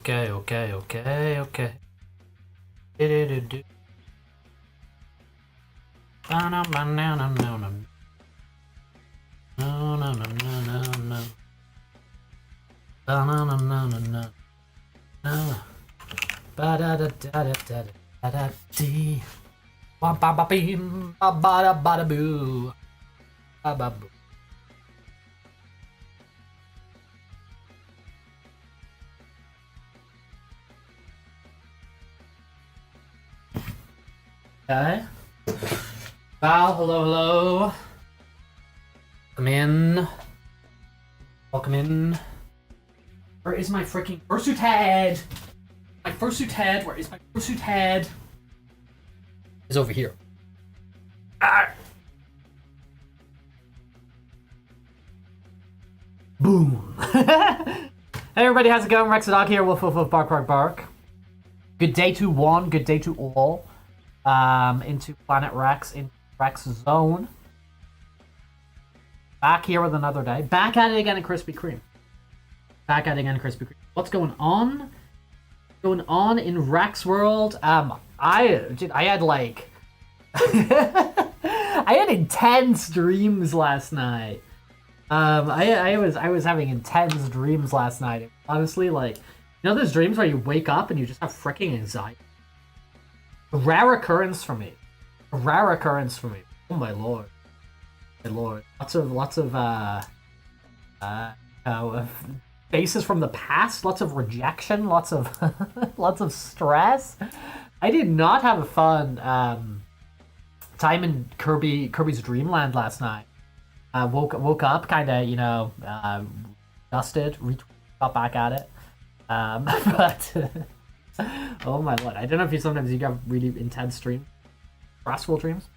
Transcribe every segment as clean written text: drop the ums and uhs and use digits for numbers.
Okay, okay, okay, okay. Do-do-do-do. Ba-na-ba-na-na-na-na. No, no, no, no, no, no. Ba-na-na-na-na-na. No. Ba-da-da-da-da-da-da-da-dee. Ba-ba-ba-beem. Ba-ba-da-ba-da-boo. Ba-ba-boo. Okay. Val, hello, hello. Come in. Welcome in. Where is my freaking fursuit head? My fursuit head. Where is my fursuit head? It's over here. Ah! Boom. Hey everybody, how's it going? Rex the Dog here. Woof woof woof, bark bark bark. Good day to one. Good day to all. Into Planet Rex, in Rex Zone. Back here with another day. Back at it again in Krispy Kreme. Back at it again in Krispy Kreme. What's going on? Going on in Rex World? I had like I had intense dreams last night. I was having intense dreams last night. Honestly, like, you know those dreams where you wake up and you just have freaking anxiety? A rare occurrence for me. A rare occurrence for me. Oh my lord. My lord. Lots of faces from the past, lots of rejection, lots of lots of stress. I did not have a fun time in Kirby's Dreamland last night. Woke up kind of, you know, dusted, got back at it. But oh my lord, I don't know if sometimes you got really intense dreams, stressful dreams.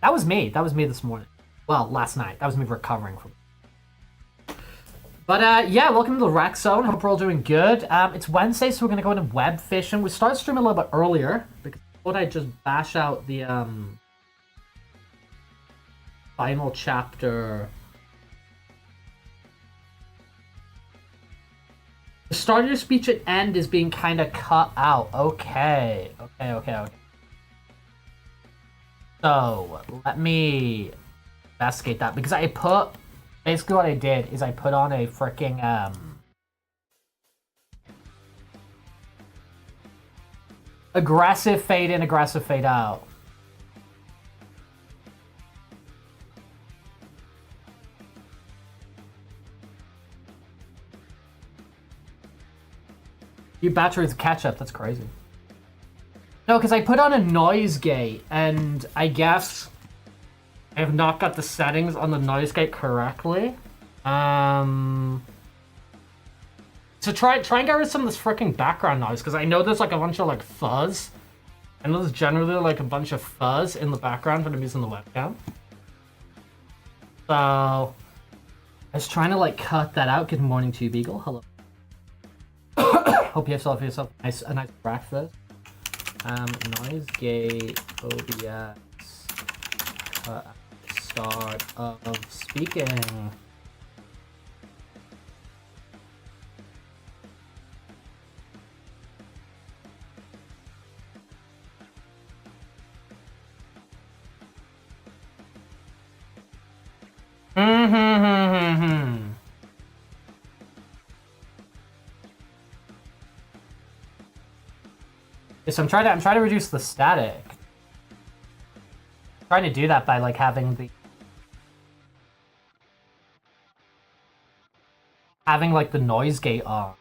That was me this morning. Well, last night. That was me recovering from it. But yeah, welcome to the Rex Zone. Hope we're all doing good. It's Wednesday, so we're gonna go into web fishing. We started streaming a little bit earlier because I thought I'd just bash out the final chapter. The start of your speech and end is being kind of cut out. Okay. So, let me investigate that. Because basically what I did is I put on a freaking, aggressive fade in, aggressive fade out. You batteries catch up, that's crazy. No, because I put on a noise gate, and I guess I have not got the settings on the noise gate correctly. So try and get rid of some of this freaking background noise, because I know there's like a bunch of like fuzz. I know there's generally like a bunch of fuzz in the background when I'm using the webcam. So I was trying to like cut that out. Good morning to you, Beagle. Hello. Hope you have yourself a nice breakfast. Noise gate OBS start of speaking. So I'm trying to reduce the static. I'm trying to do that by like having like the noise gate on.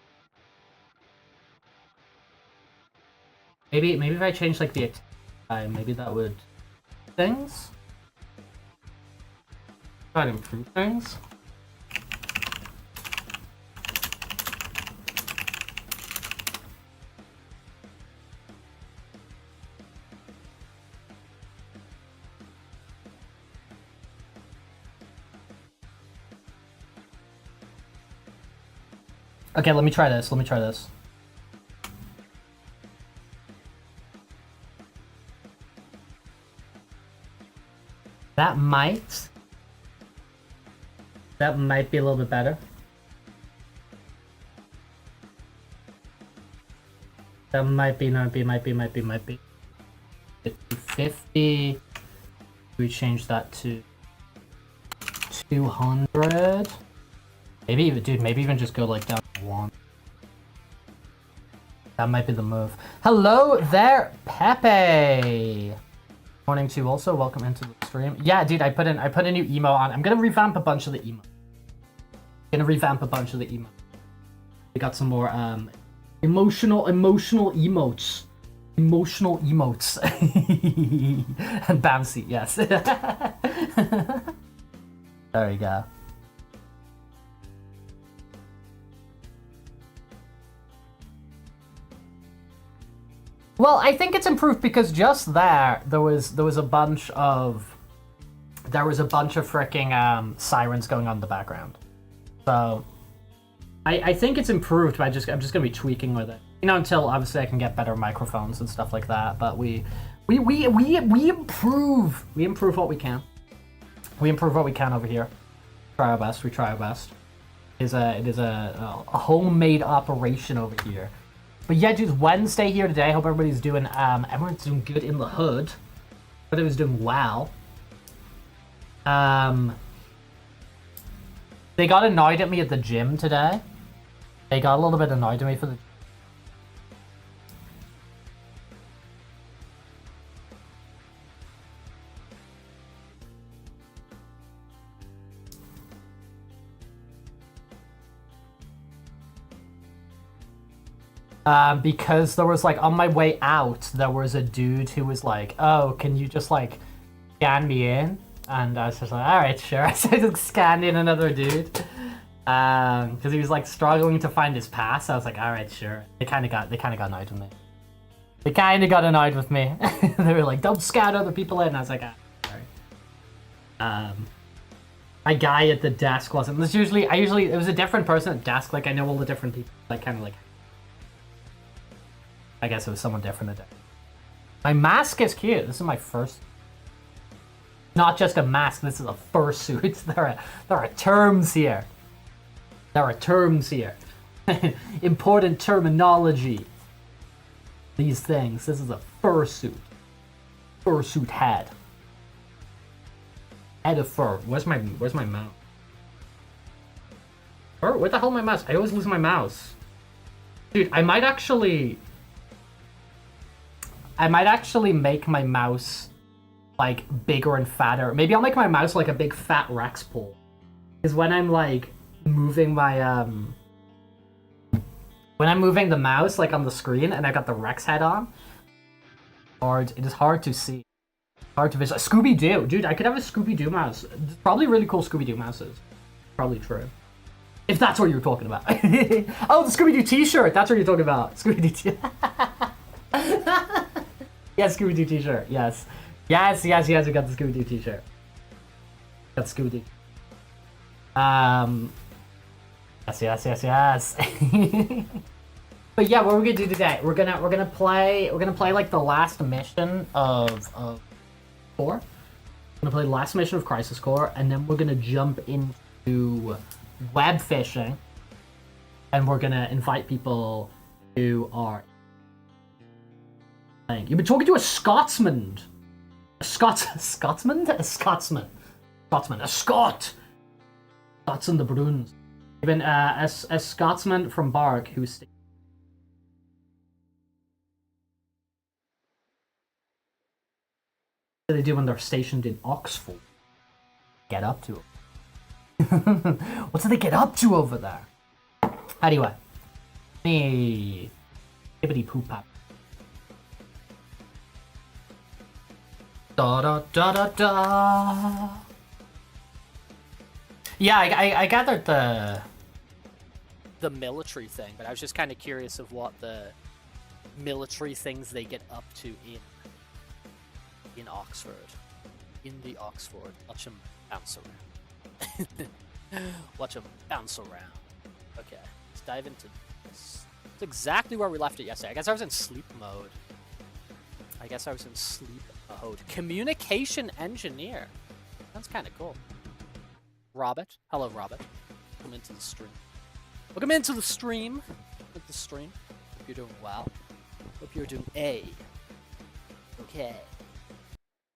Maybe if I change like the time, maybe that would things. Try to improve things. Okay, let me try this. That might be a little bit better. That might be. 50. We change that to 200. Maybe even, dude, maybe even just go like down to 1. That might be the move. Hello there, Pepe. Morning to you also. Welcome into the stream. Yeah, dude, I put a new emo on. I'm gonna revamp a bunch of the emo. We got some more emotional emotes. Emotional emotes. And bouncy, yes. There you go. Well, I think it's improved because just there was a bunch of freaking sirens going on in the background. So I think it's improved, but I'm just gonna be tweaking with it. You know, until obviously I can get better microphones and stuff like that. But we improve what we can. We improve what we can over here. Try our best. We try our best. It is a homemade operation over here. But yeah, dude, Wednesday here today. I hope everybody's doing good in the hood. But it was doing well. They got annoyed at me at the gym today. They got a little bit annoyed at me for the. Because there was like on my way out, there was a dude who was like, "Oh, can you just like scan me in?" And I was just like, "All right, sure." So I just scanned in another dude, because he was like struggling to find his pass. I was like, "All right, sure." They kind of got annoyed with me. They were like, "Don't scan other people in." And I was like, "Sorry." My guy at the desk wasn't. It was a different person at the desk. Like I know all the different people. Like kind of like. I guess it was someone different today. My mask is cute. This is my first. Not just a mask. This is a fursuit. There are terms here. Important terminology. These things. This is a fursuit. Fursuit head. Head of fur. Where's my mouse? Where the hell is my mouse? I always lose my mouse. Dude, I might actually make my mouse like bigger and fatter. Maybe I'll make my mouse like a big fat Rex pole. Because when I'm like moving my when I'm moving the mouse like on the screen and I got the Rex head on, it is hard to see. Hard to visualize. Scooby-Doo. Dude, I could have a Scooby-Doo mouse. It's probably really cool Scooby-Doo mouses. Probably true. If that's what you were talking about. Oh, the Scooby-Doo t-shirt. That's what you're talking about. Scooby-Doo t-shirt. Yes, Scooby-Doo t-shirt. Yes. Yes, we got the Scooby-Doo t-shirt. Got the Scooby-Doo. Yes. But yeah, what we're gonna do today? We're gonna play like the last mission of Core. We're gonna play the last mission of Crisis Core, and then we're gonna jump into web fishing, and we're gonna invite people who are. You've been talking to a Scotsman. A Scotsman. A Scot. Scots and the Bruins. Even a Scotsman from Bark who's. What do they do when they're stationed in Oxford? Get up to it. What do they get up to over there? Anyway, me, hippity poop pop. Da. Yeah, I gathered the military thing, but I was just kind of curious of what the military things they get up to in Oxford. In the Oxford. Watch them bounce around. Watch them bounce around. Okay, let's dive into this. It's exactly where we left it yesterday. I guess I was in sleep mode. Communication engineer. Sounds kind of cool. Robert. Hello, Robert. Welcome into the stream. Hope you're doing well. Hope you're doing A. Okay.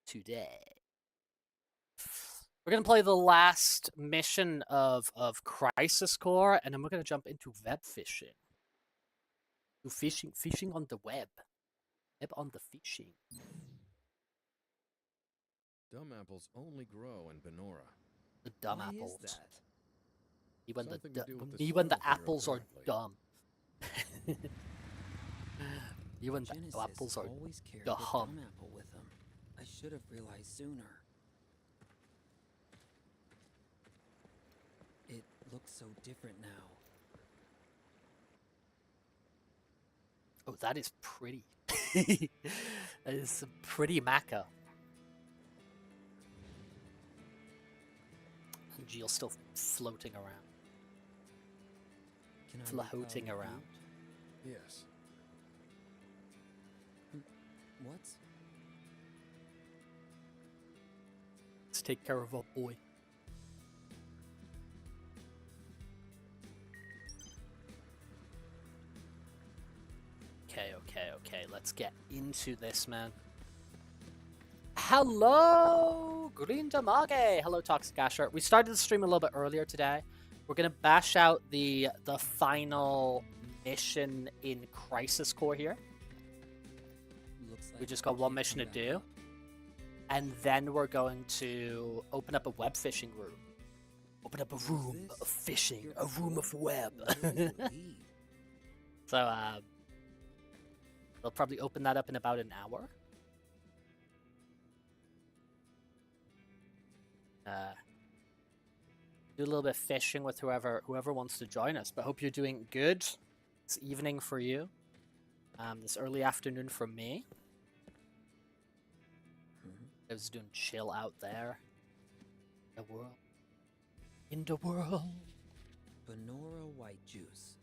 Today. We're gonna play the last mission of Crisis Core, and then we're gonna jump into web fishing. Do fishing on the web. Web on the fishing. Dumb apples only grow in Benora. The dumb Why apples. Is that? Even Something to do with the even the soil here, apples are apparently. dumb. Even the Genesis apples are always carried dumb. a dumb apple with them. I should have realized sooner. It looks so different now. Oh, that is pretty. That is some pretty maca. And Jill's still floating around. Can I Floating recall around. you? Yes. What? Let's take care of our boy. Okay. Let's get into this, man. Hello, Green Damage. Hello, Toxic Asher. We started the stream a little bit earlier today. We're gonna bash out the final mission in Crisis Core here. Looks like We just got one mission to do. And then we're going to open up a web fishing room. Open up a room of fishing, a room of web. So, they'll probably open that up in about an hour. Do a little bit of fishing with whoever wants to join us. But hope you're doing good. It's evening for you. This early afternoon for me. I was doing chill out there. The world. In the world. Benora white juice.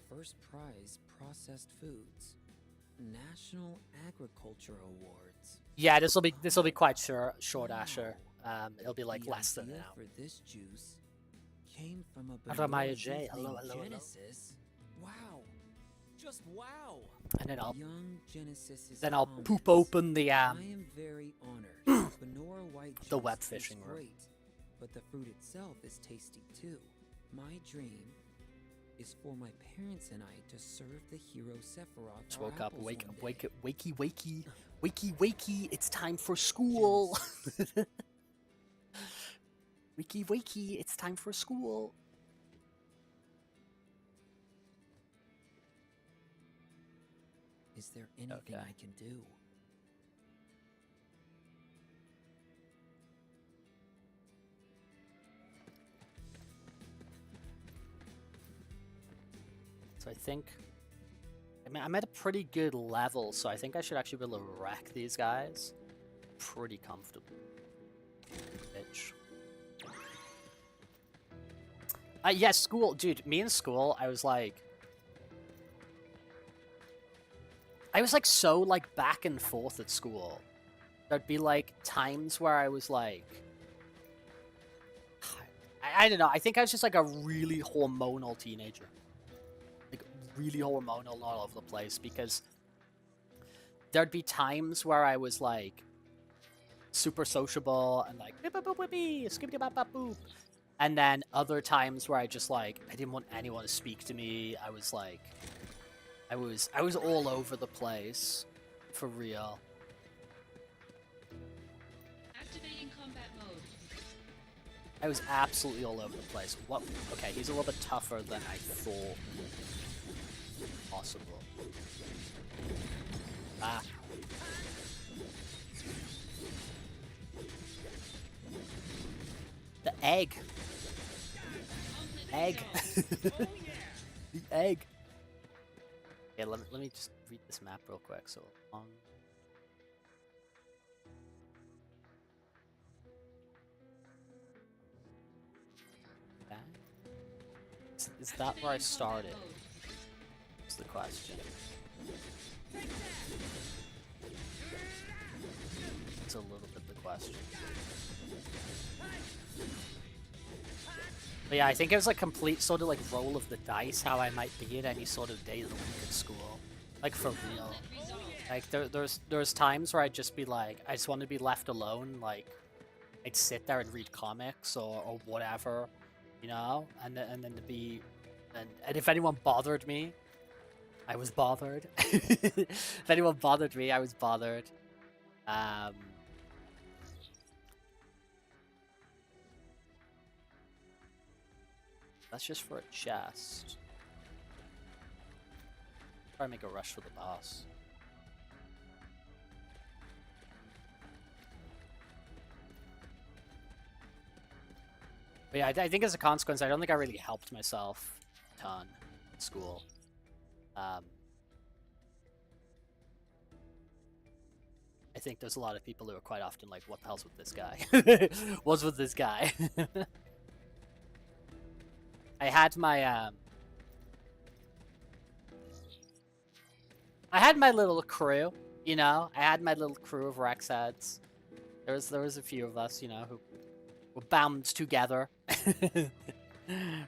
First prize processed foods. National Agriculture Awards. Yeah, this will be quite short, Asher. It'll be like The less than an idea hour. for this juice came from a Aramaya Benora J. youth Hello, named hello. Genesis. Wow. Just wow. And then I'll Young Genesis is poop comments. open the I am very honored. Benora white juice the web is fishing room. great, but the fruit itself is tasty too. My dream is for my parents and I to serve the hero Sephiroth. Just our woke up, apples wake one up, day. wakey, it's time for school. wakey, it's time for school. Is there anything Okay. I can do? So I think, I'm at a pretty good level, so I think I should actually be able to wreck these guys pretty comfortably. Bitch. Yeah, school, dude, me in school, I was like so like back and forth at school. There'd be like times where I was like, I don't know, I think I was just like a really hormonal teenager. Like really hormonal all over the place, because there'd be times where I was like super sociable and like beep, boop, boop, whippy, skibbity bop bop boop. And then other times where I just like I didn't want anyone to speak to me. I was like I was all over the place, for real. Activating combat mode. I was absolutely all over the place. What? Okay, he's a little bit tougher than I thought possible. Ah. The egg. Egg. The egg. Okay, let me just read this map real quick. So long. Okay. Is that where I started? That's the question. It's a little bit the question. But yeah, I think it was like complete sort of like roll of the dice how I might be at any sort of day of the week at school. Like for real. Like there's times where I'd just be like, I just want to be left alone. Like I'd sit there and read comics or whatever, you know, and then to be, and if anyone bothered me, I was bothered. If anyone bothered me, I was bothered. That's just for a chest. Try to make a rush for the boss. But yeah, I think as a consequence, I don't think I really helped myself a ton in school. I think there's a lot of people who are quite often like, what the hell's with this guy? What's with this guy? I had my little crew, you know. I had my little crew of Rex heads. There was a few of us, you know, who were bound together.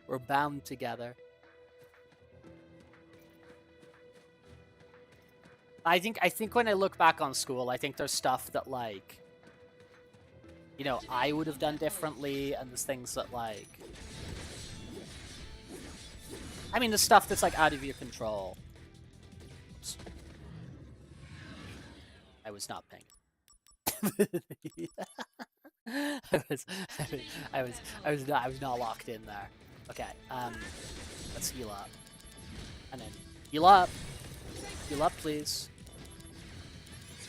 We're bound together. I think when I look back on school, I think there's stuff that like, you know, I would have done differently, and there's things that like, I mean, the stuff that's like out of your control. Oops. I was not paying. I was not locked in there. Okay, let's heal up. And then heal up. Heal up, please.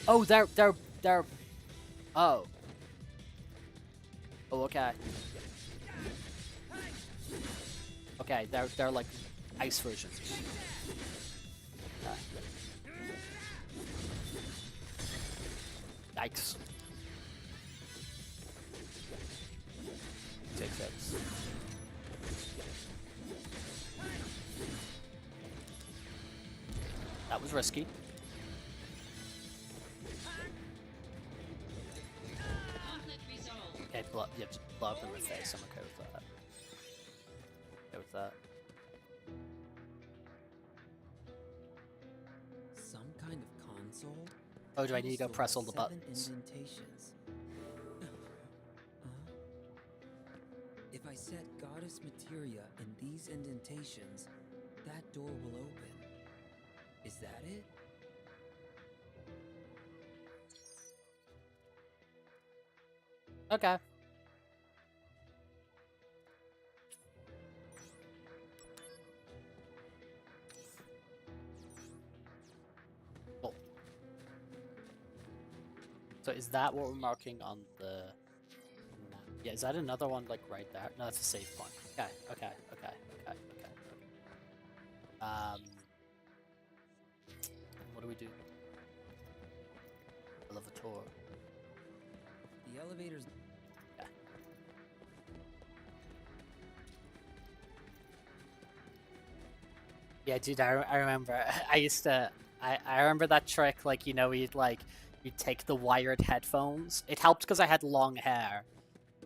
Oh, they're oh. Oh, okay. Okay, they're like ice versions. Yikes. 6-6. That was risky. Okay, yeah, just blow up in the face. I'm okay with that. Okay with that. Some kind of console? Oh, do I need to go Also press all the 7 buttons? Indentations. If I set goddess materia in these indentations, that door will open. Is that it? Okay. Cool. So is that what we're marking on the map? Yeah, is that another one like right there? No, that's a save point. Okay, okay, okay, okay, okay. What do we do? I love a tour. The elevator's... Yeah. Yeah, dude, I remember. I remember that trick. Like, you know, you'd take the wired headphones. It helped because I had long hair.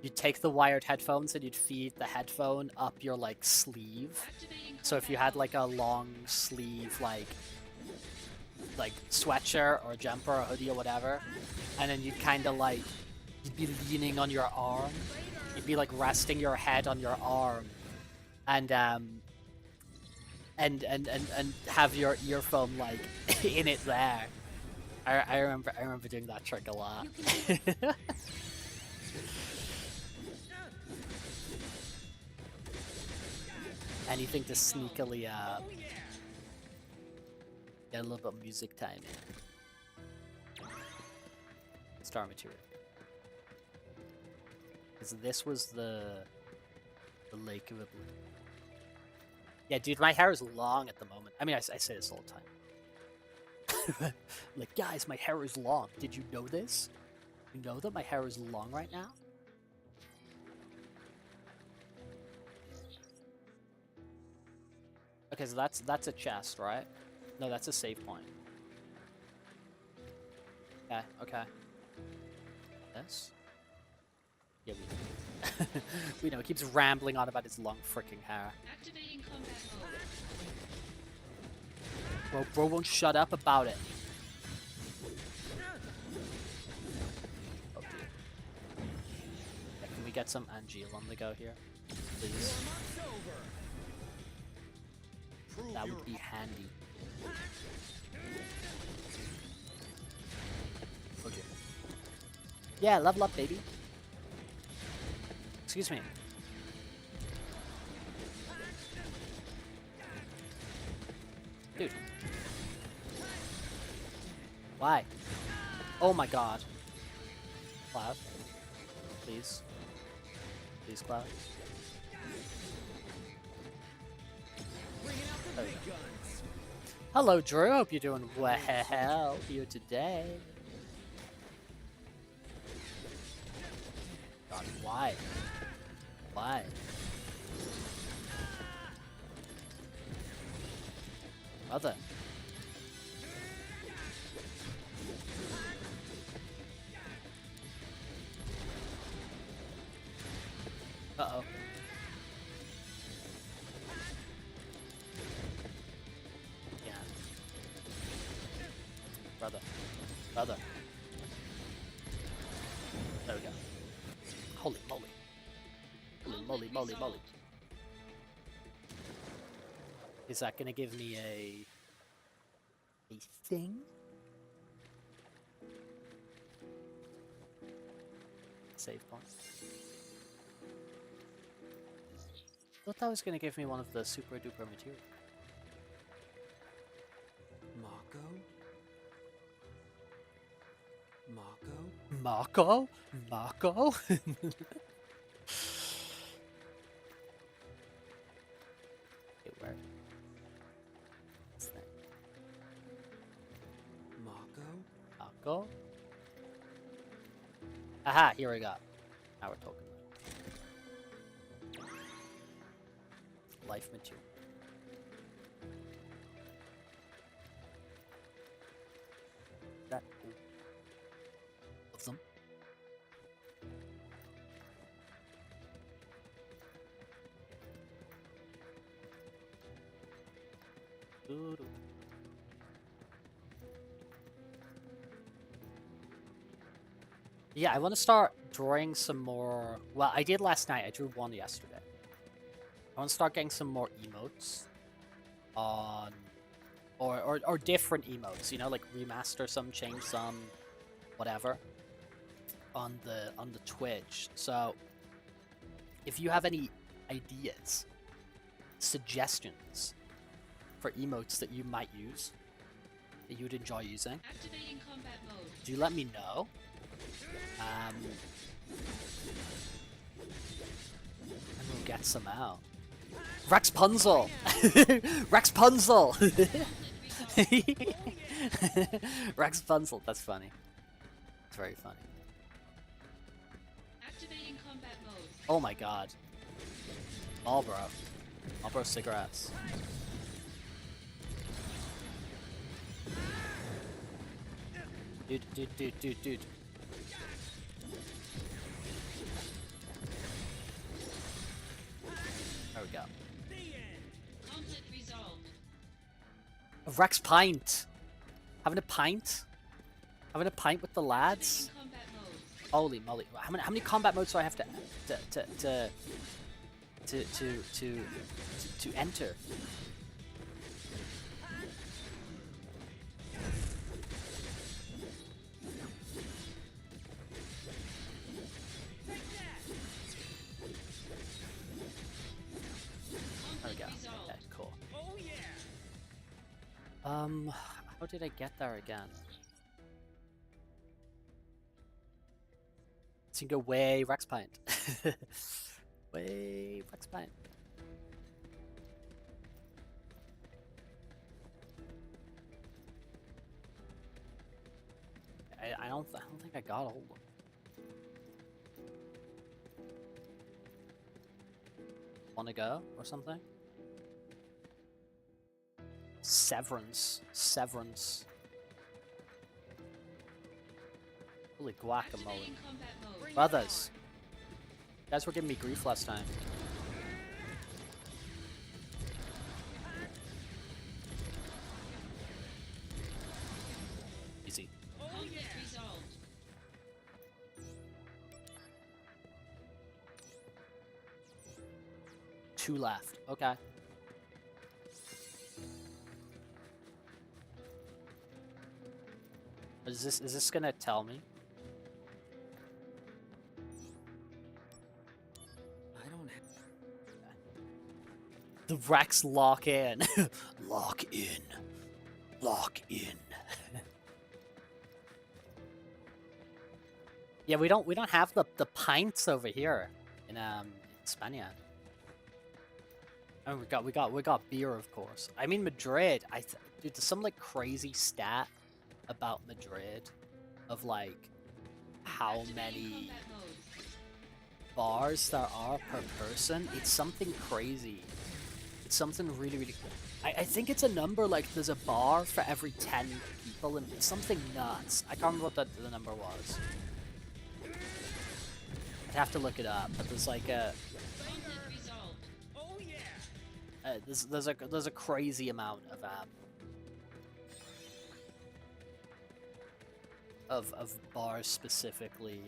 You'd take the wired headphones and you'd feed the headphone up your like sleeve. So if you had like a long sleeve like sweatshirt or a jumper or a hoodie or whatever, and then you'd kind of like, you'd be leaning on your arm. You'd be like resting your head on your arm, and have your earphone like in it there. I remember doing that trick a lot. Anything to sneakily get a little bit of music time in. Star material. Because this was the Lake of Oblivion. Yeah, dude, my hair is long at the moment. I mean, I say this all the time. Like, guys, my hair is long. Did you know this? You know that my hair is long right now? Okay, so that's a chest, right? No, that's a save point. Okay, okay. This? Yeah, we know. We know, he keeps rambling on about his long freaking hair. Activating combat mode. Bro won't shut up about it. Oh dear. Yeah, can we get some Angeal on the go here? Please. That would be handy. Oh dear. Yeah, level up, baby. Excuse me. Dude. Why? Oh my god. Cloud. Please. Please, Cloud. There we go. Hello, Drew. Hope you're doing well here today. God, why? Why? Brother. Uh-oh. Yeah. Brother. Brother. There we go. Holy moly. Holy moly, moly, moly. Is that gonna give me a thing? Save point. Thought that was gonna give me one of the super duper material. Mako? Mako? Mako? Wait, where? What's that? Mako? Mako? Aha, here we go. Now we're talking. Life material. That of them. Doo-doo. Yeah, I want to start drawing some more. Well, I did last night. I drew one yesterday. I want to start getting some more emotes on, or different emotes. You know, like remaster some, change some, whatever. On the Twitch. So, if you have any ideas, suggestions for emotes that you might use, that you'd enjoy using, Activating combat mode. do let me know. And we'll get some out. Rex Punzel! Rex Punzel! Rex Punzel, that's funny. It's very funny. Activating combat mode. Oh my god. Marlboro. Marlboro cigarettes. Dude. There we go. Conflict resolved. Rex Pint! Having a pint? Having a pint with the lads? Activating combat mode. Holy moly! How many combat modes do I have to enter? There we go. Okay, cool. How did I get there again? So you can go way Rex Pint. Way Rex Pint. I don't think I got all of them. Wanna go or something? Severance. Holy guacamole. Activating combat mode. Brothers. You guys were giving me grief last time. crazy. Conflict resolved. Two left. Okay. Is this gonna tell me? I don't have. The Rex lock in. Lock in. Lock in. Yeah, we don't have the pints over here in Spain. Oh, we got beer, of course. I mean Madrid. Dude, there's some like crazy stat about Madrid of like how Activating many combat mode. bars there are per person. It's something crazy. It's something really, really cool. I think it's a number like there's a bar for every 10 people, and it's something nuts. I can't remember what the number was. I'd have to look it up, but there's like a Conflict resolved. there's a crazy amount of bars specifically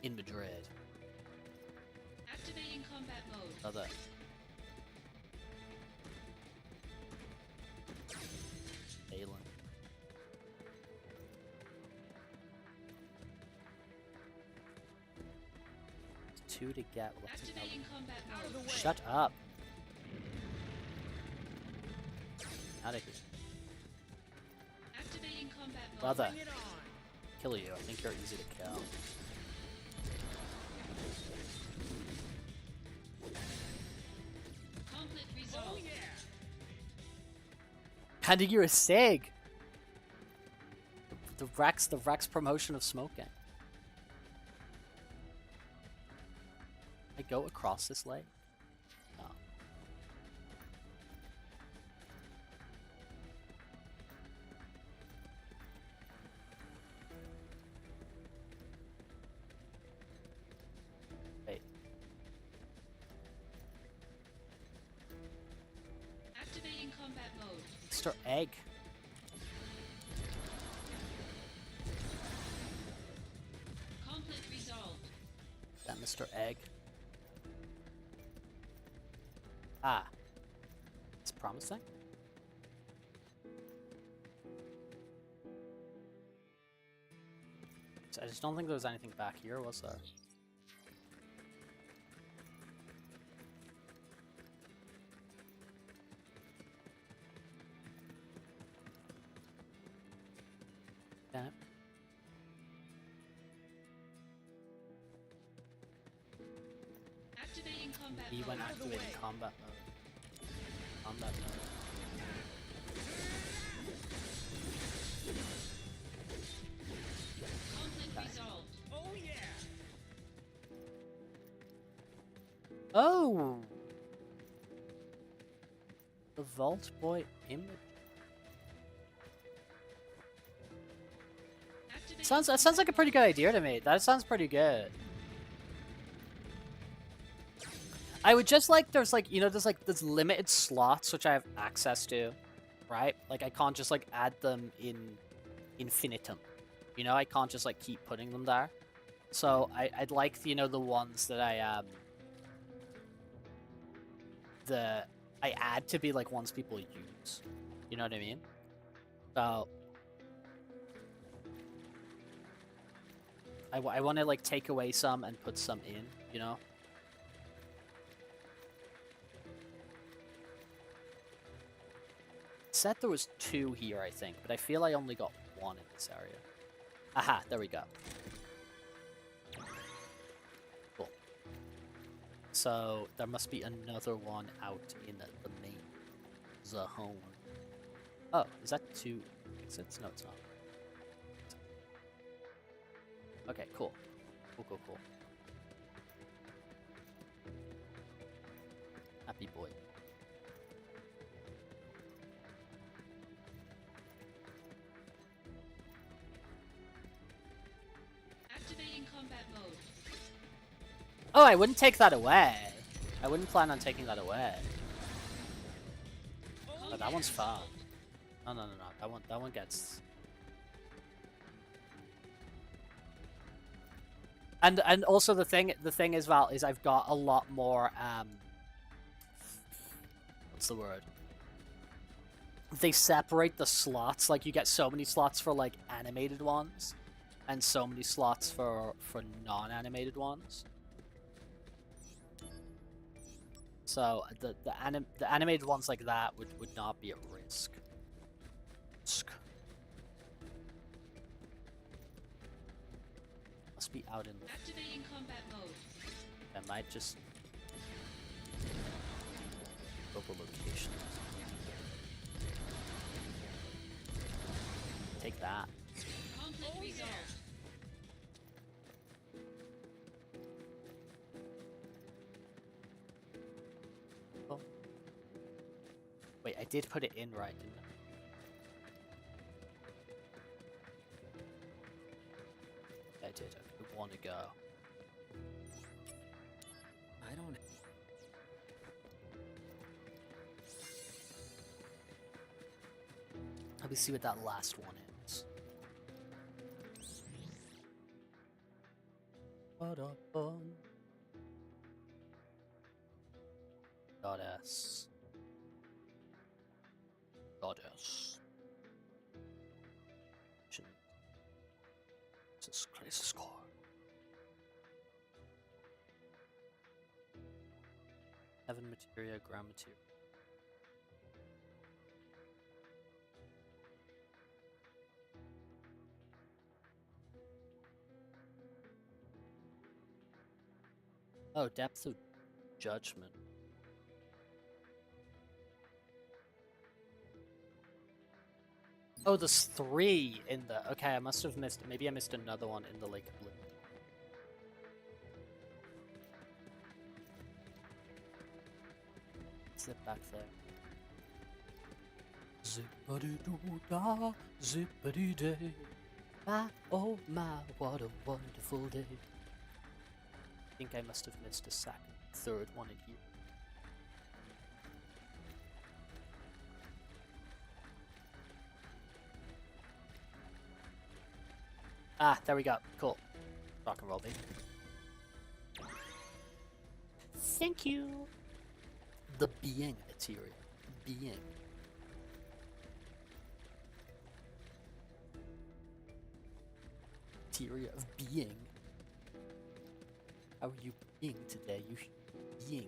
in Madrid. Activating combat mode. Other. Balin. Two to get. What's it Activating combat mode. Shut up. Out of here. Activating combat mode. Brother. Kill you. I think you're easy to kill. Conflict resolved. Handing you a sig. The Rex promotion of smoking. I go across this lake. Oh. Wait. Activating combat mode. Mr. Egg. Conflict resolved. That Mr. Egg. Ah. It's promising. So I just don't think there was anything back here, was there? Okay. Activating combat He mode. went activating combat mode. Combat mode. Conflict resolved. Oh! The Vault Boy image. Activating That sounds like a pretty good idea to me. That sounds pretty good. I would just like there's there's limited slots which I have access to, right? Like I can't just like add them in infinitum. You know, I can't just like keep putting them there. So I'd like the ones that I add to be like ones people use. You know what I mean? So I want to like take away some and put some in, you know? It said there was 2 here, I think, but I feel I only got 1 in this area. Aha, there we go. Cool. So there must be another one out in the main zone. Oh, is that 2 exits? No, it's not. Okay, cool. Cool. Happy boy. Activating combat mode. Oh, I wouldn't take that away. I wouldn't plan on taking that away. Oh, that one's fun. No. That one gets. And also the thing is, Val, is I've got a lot more what's the word? They separate the slots, like you get so many slots for like animated ones and so many slots for non-animated ones. So the animated ones like that would not be a risk. Must be out in. Activating combat mode. I might just global location. Take that. Conflict resolved. Oh. Wait, I did put it in right, didn't I? I did. I want to go. I don't. Let me see what that last one is. Goddess. Jesus Christ, score. Heaven materia, ground materia. Oh, depth of judgment. Oh, there's 3 in the. Okay, I must have missed. Maybe I missed another one in the Lake of Blue. Zip back there. Zippity doo da, zippity day. My oh my, what a wonderful day. I think I must have missed a third one in here. Ah, there we go. Cool. Rock and roll, baby. Thank you. The being material. Being. Materia of being. How are you being today? You being.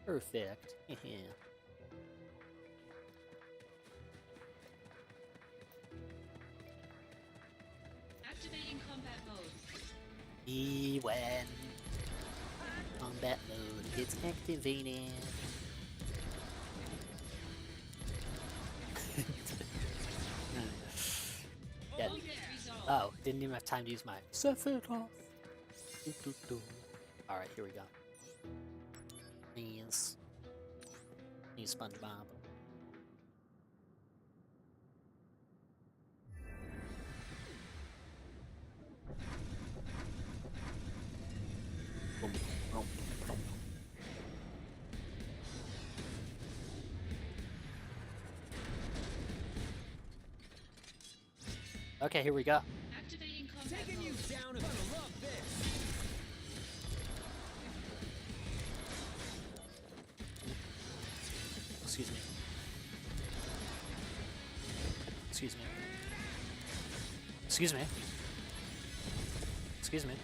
Perfect. Activating combat mode. When combat mode gets activated. Yeah. Conflict resolved. Oh, didn't even have time to use my set it off. Alright, here we go. Please. Please, SpongeBob. Okay, here we go. Activating combat Taking you mode. down. Gonna love this. Excuse me. Excuse me. Excuse me. Excuse me.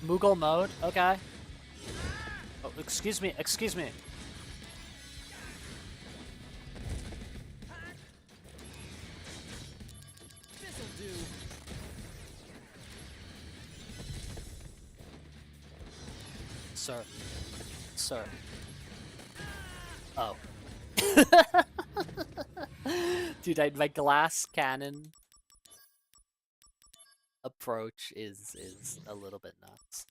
Moogle mode, okay. Oh, excuse me, excuse me. This'll do. Sir. Sir. Oh. Dude, my glass cannon approach is a little bit nuts.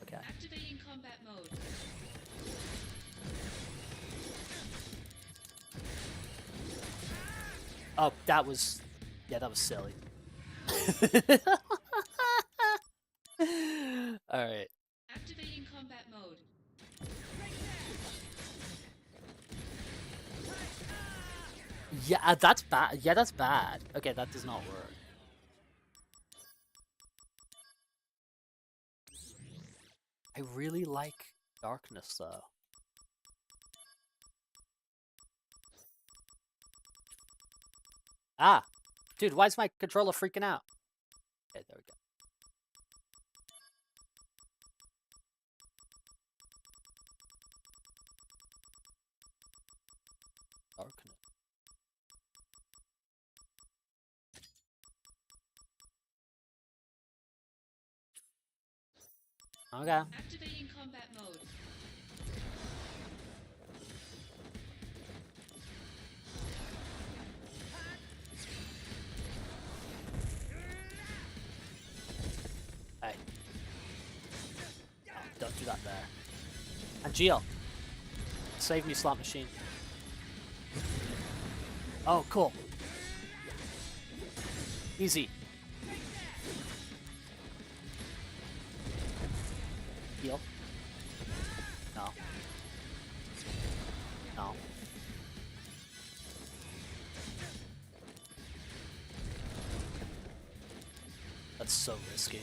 Okay. Activating combat mode. Oh, that was... Yeah, that was silly. Alright. Activating combat mode. Yeah, that's bad. Yeah, that's bad. Okay, that does not work. I really like darkness, though. Ah! Dude, why is my controller freaking out? Okay, there we go. Darkness. Okay. Activating combat mode. Hey. Oh, don't do that there. And Geo. Save me, slot machine. Oh, cool. Easy. Heal. No. No. That's so risky.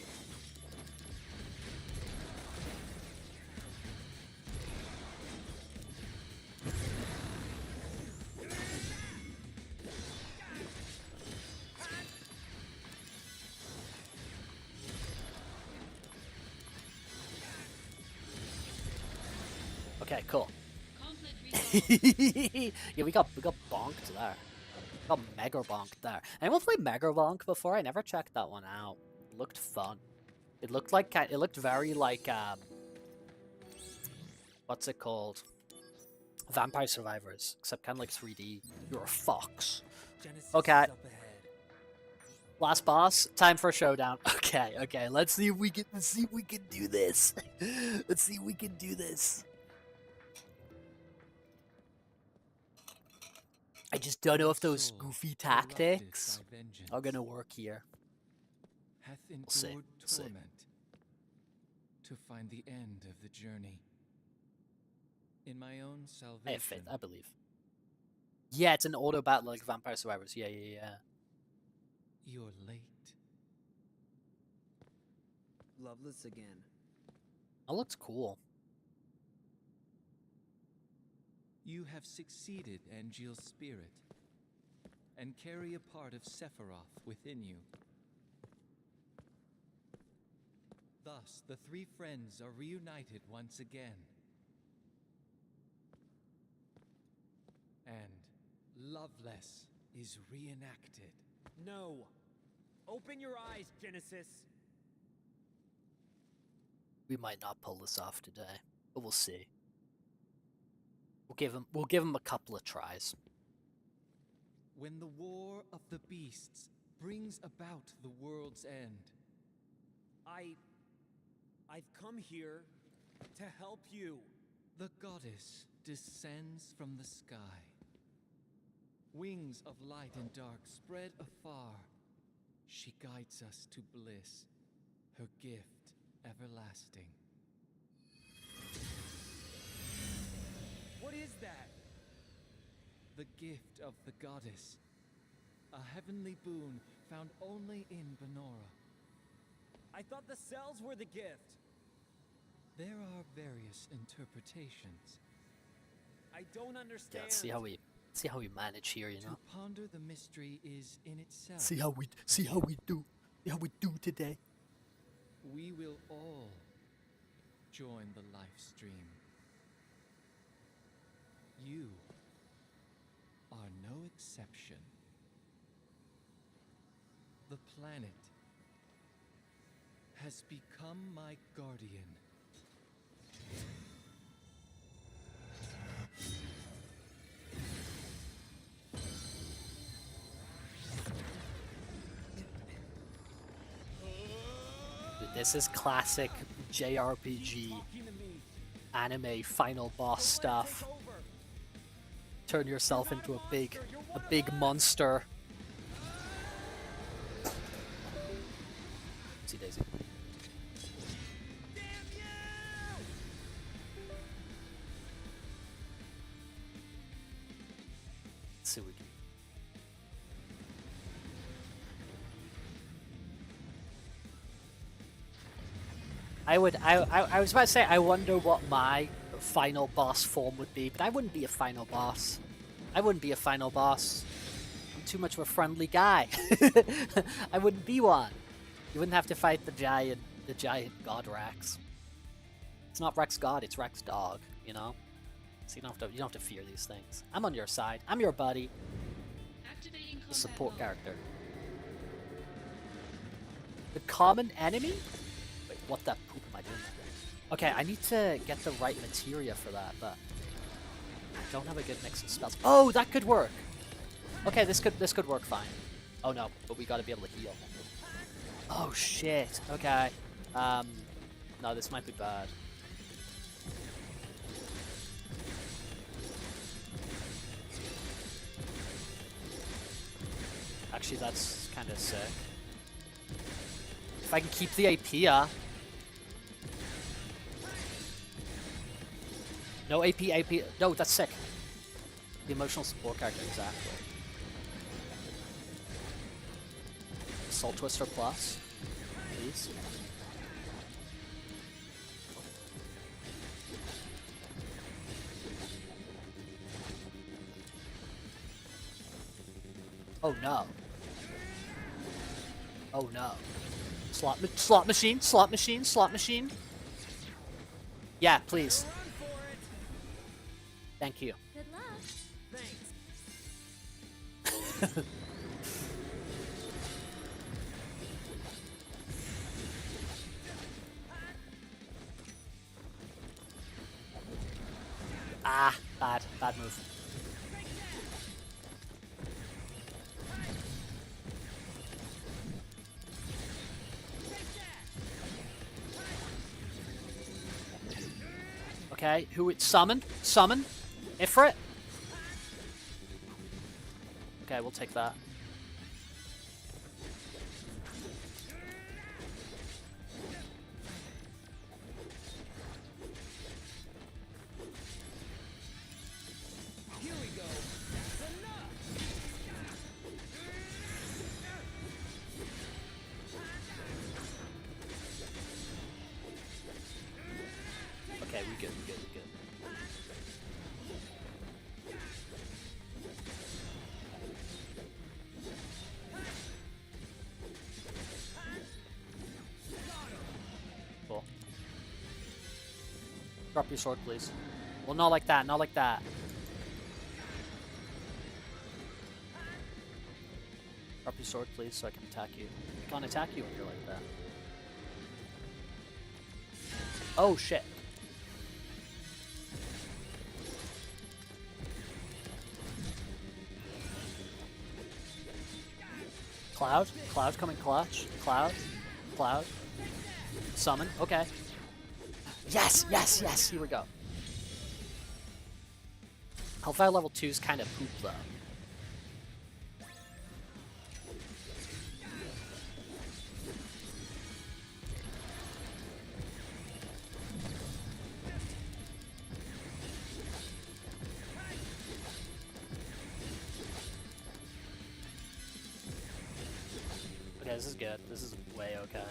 Okay, cool. Conflict resolved. Yeah, we got bonked there. Got mega bonked there. Anyone played Mega Bonk before? I never checked that one out. It looked fun. It looked like it looked very like what's it called? Vampire Survivors, except kind of like 3D. You're a fox. Genesis Okay. is up ahead. Last boss. Time for a showdown. Okay, okay. Let's see if we can do this. Let's see if we can do this. I just don't know if those Soul, goofy corrupted tactics by vengeance, are gonna work here. hath see, endured we'll see. torment to find the end of the journey. In my own I have faith. salvation, I believe. Yeah, it's an auto battle like Vampire Survivors. Yeah, yeah, yeah. you're late. Loveless again. That looks cool. You have succeeded, Angeal's spirit, and carry a part of Sephiroth within you. Thus, the three friends are reunited once again. And Loveless is reenacted. No. Open your eyes, Genesis. We might not pull this off today, but we'll see. We'll give him a couple of tries. When the war of the beasts brings about the world's end, I've come here to help you. the goddess descends from the sky. Wings of light and dark spread afar. She guides us to bliss, her gift everlasting. What is that? The gift of the goddess, a heavenly boon found only in Benora. I thought the cells were the gift. There are various interpretations. I don't Yeah, understand. let's see how we manage here, you know. To ponder the mystery is in itself. See how we do today. We will all join the life stream. You are no exception. The planet has become my guardian. Dude, this is classic JRPG Talking to me. anime final boss stuff. Turn yourself into a big monster. See Daisy. Let's see what we can. I was about to say, I wonder what my final boss form would be, but I wouldn't be a final boss. I wouldn't be a final boss. I'm too much of a friendly guy. I wouldn't be one. You wouldn't have to fight the giant god Rex. It's not Rex God, it's Rex Dog, you know? So you don't have to fear these things. I'm on your side. I'm your buddy. Activating The combat support mode. character. The common enemy? Wait, what the poop am I doing? Okay, I need to get the right materia for that, but I don't have a good mix of spells. Oh, that could work. Okay, this could work fine. Oh no, but we gotta be able to heal. Oh shit. Okay. No, this might be bad. Actually, that's kind of sick. If I can keep the AP up. No AP. No, that's sick. The emotional support character, exactly. Soul Twister Plus, please. Oh no. Oh no. Slot machine. Yeah, please. Thank you. Good luck. Ah, bad move. Okay, who it summon? Ifrit? Okay, we'll take that. Here we go. That's enough. Okay, we good. Cool. Drop your sword, please. Well, not like that, Drop your sword, please, so I can attack you. I can't attack you when you're like that. Oh, shit. Cloud coming clutch. Cloud. Summon. Okay. Yes. Here we go. Hellfire level 2 is kind of poop though. Okay, this is good. This is way okay.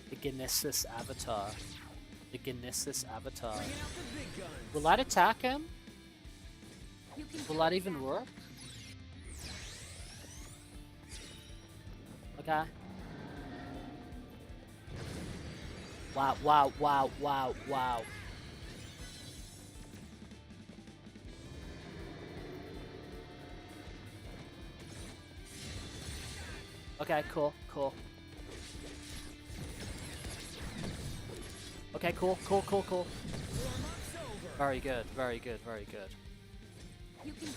The Genesis Avatar. Will that attack him? Will that even work? Okay. Wow. Okay, cool. Okay, cool. Very good. You can do it.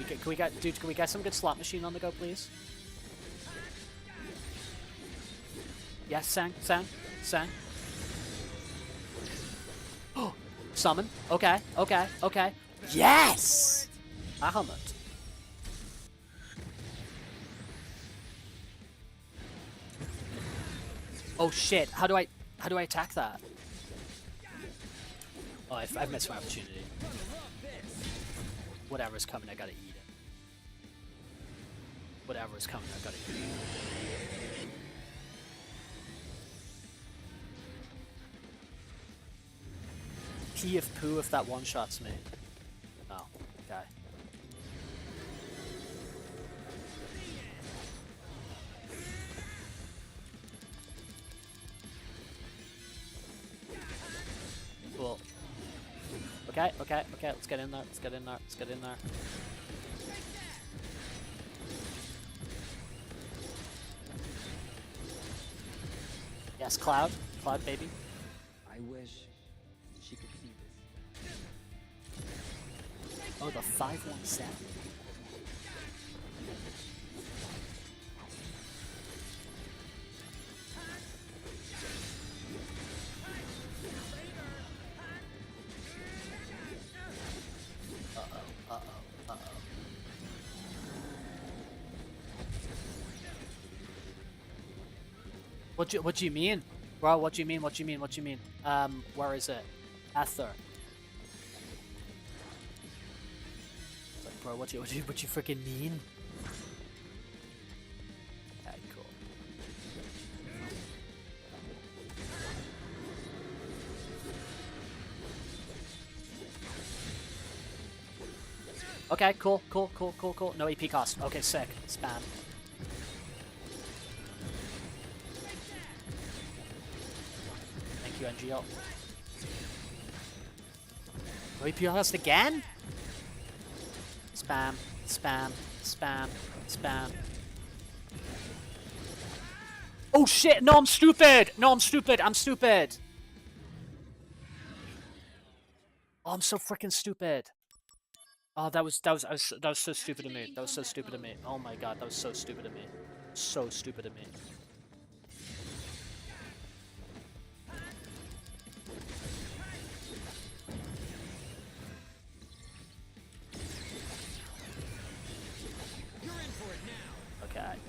Can we get, dude? Can we get some good slot machine on the go, please? Yes, Sang. Oh, summon. Okay. Yes. Bahamut. Oh shit! How do I attack that? Oh, I've missed my opportunity. Whatever's coming, I gotta eat it. Whatever's coming, I gotta eat it. Pee if poo if that one-shots me. Oh, okay. Cool. Okay, let's get in there, let's get in there. Yes, Cloud, baby. I wish she could see this. Oh, the 517. What do you mean? Bro, what do you mean? Where is it? Ether. It's like, bro, what do you freaking mean? Okay, cool. Okay, cool. No EP cost. Okay, sick. Spam. Thank you, NGL. No EP cost again? Spam. Oh shit! No, I'm stupid! I'm stupid! Oh, I'm so freaking stupid. Oh, that was so stupid of me. Oh my god, that was so stupid of me. So stupid of me.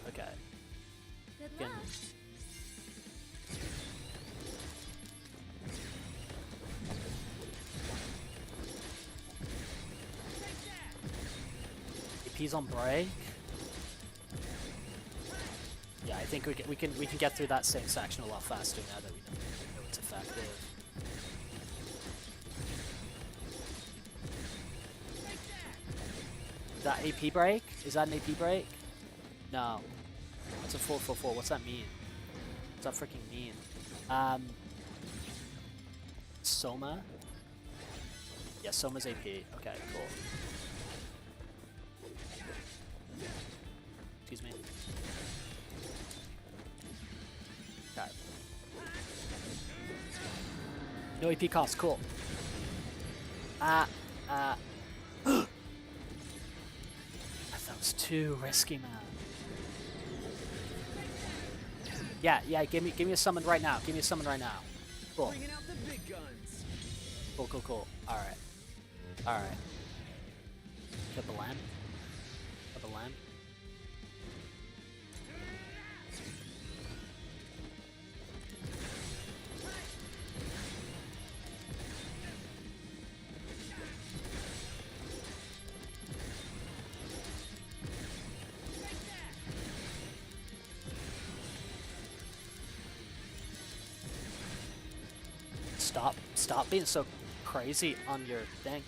Okay. Good Again. luck. AP's on break. Yeah, I think we can get through that same section a lot faster now that we know it's effective. Is that AP break? Is that an AP break? No. That's a 444. What's that mean? What's that freaking mean? Soma? Yeah, Soma's AP. Okay, cool. Excuse me. Okay. No AP cost, cool. That was too risky, man. Yeah, give me a summon right now. Cool. Bringing out the big guns. Cool. Alright. Get the land. Stop being so crazy on your thing.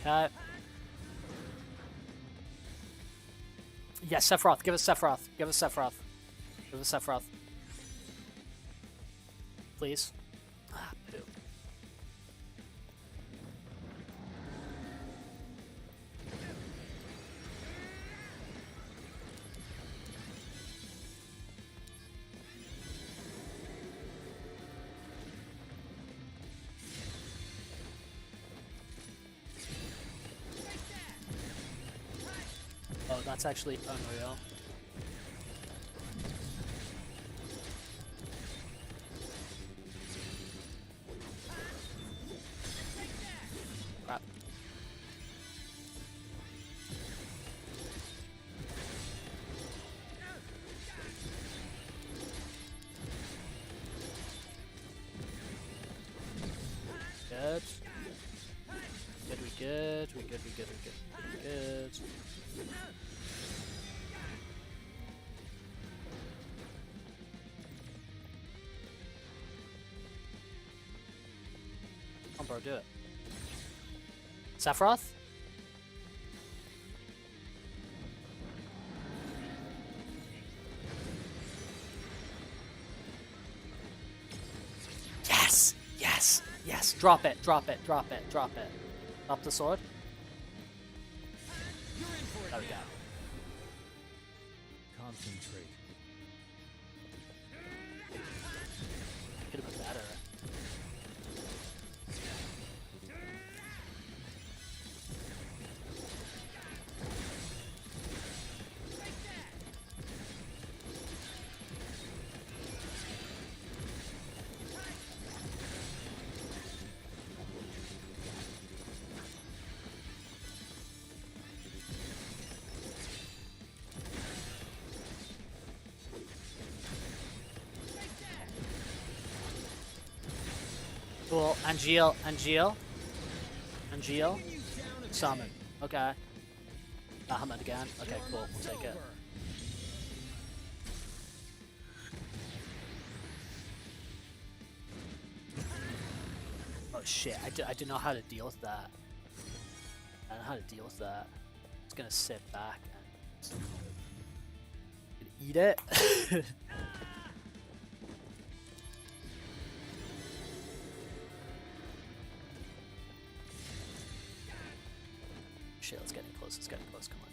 Okay. Yeah, Sephiroth. Give us Sephiroth. Please. Ah, poop. That's actually unreal. Crap. Good. We good. We good. Come on, bro, do it. Sephiroth? Yes! Yes! Yes! Drop it! Drop it! Drop it! Drop it! Drop the sword. There we go. Concentrate. Could have been better. Cool. Angeal. Summon. Okay. Bahamut again. Okay, cool. We'll take it. Oh shit, I didn't know how to deal with that. I don't know how to deal with that. I'm just gonna sit back and eat it. Shit, let's get in close, come on.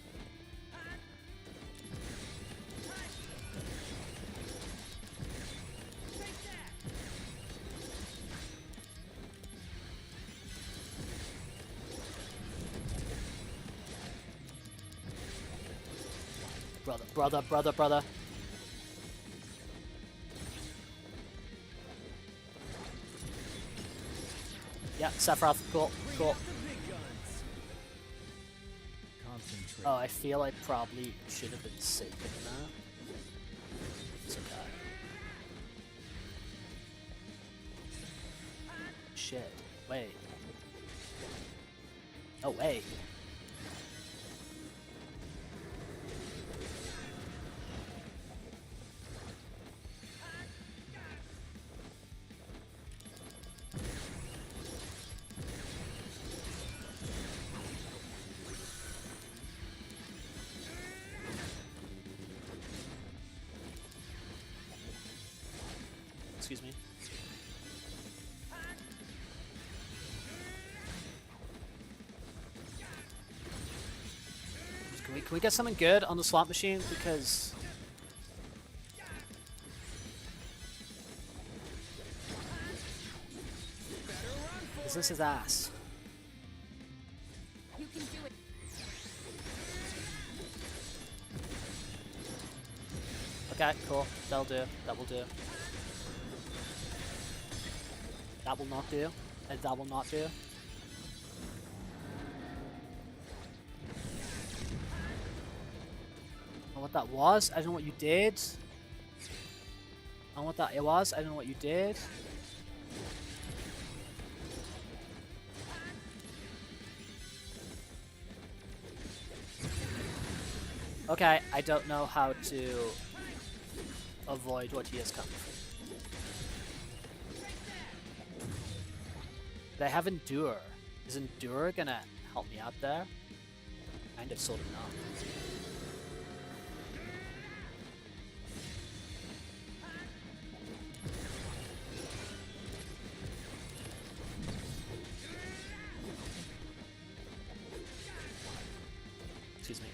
Brother. Yeah, Sephiroth, cool. Concentrate. Oh, I feel I probably should have been safe in that. It's okay. Shit. Wait. No way. Excuse me. Can we get something good on the slot machine? Because this is ass. You can do it. Okay, cool. That'll do. That will do. That will not do. And that will not do. I don't know what that was. I don't know what you did. I don't know what that it was. I don't know what you did. Okay, I don't know how to avoid what he is coming from. They have Endure. Is Endure gonna help me out there? Kind of, sort of not. Excuse me.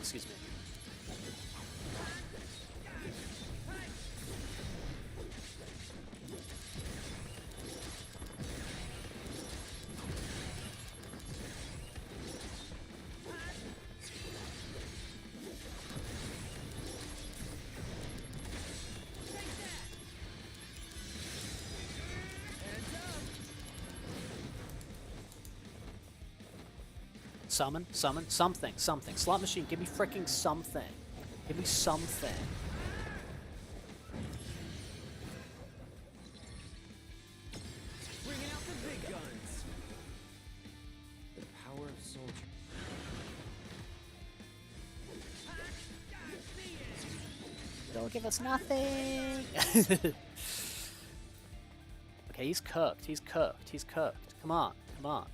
Excuse me. Summon, summon, something, something. Slot machine, give me freaking something. Give me something. Bringing out the big guns. The power of soldier. Don't give us nothing. Okay, he's cooked. He's cooked. He's cooked. Come on. Come on.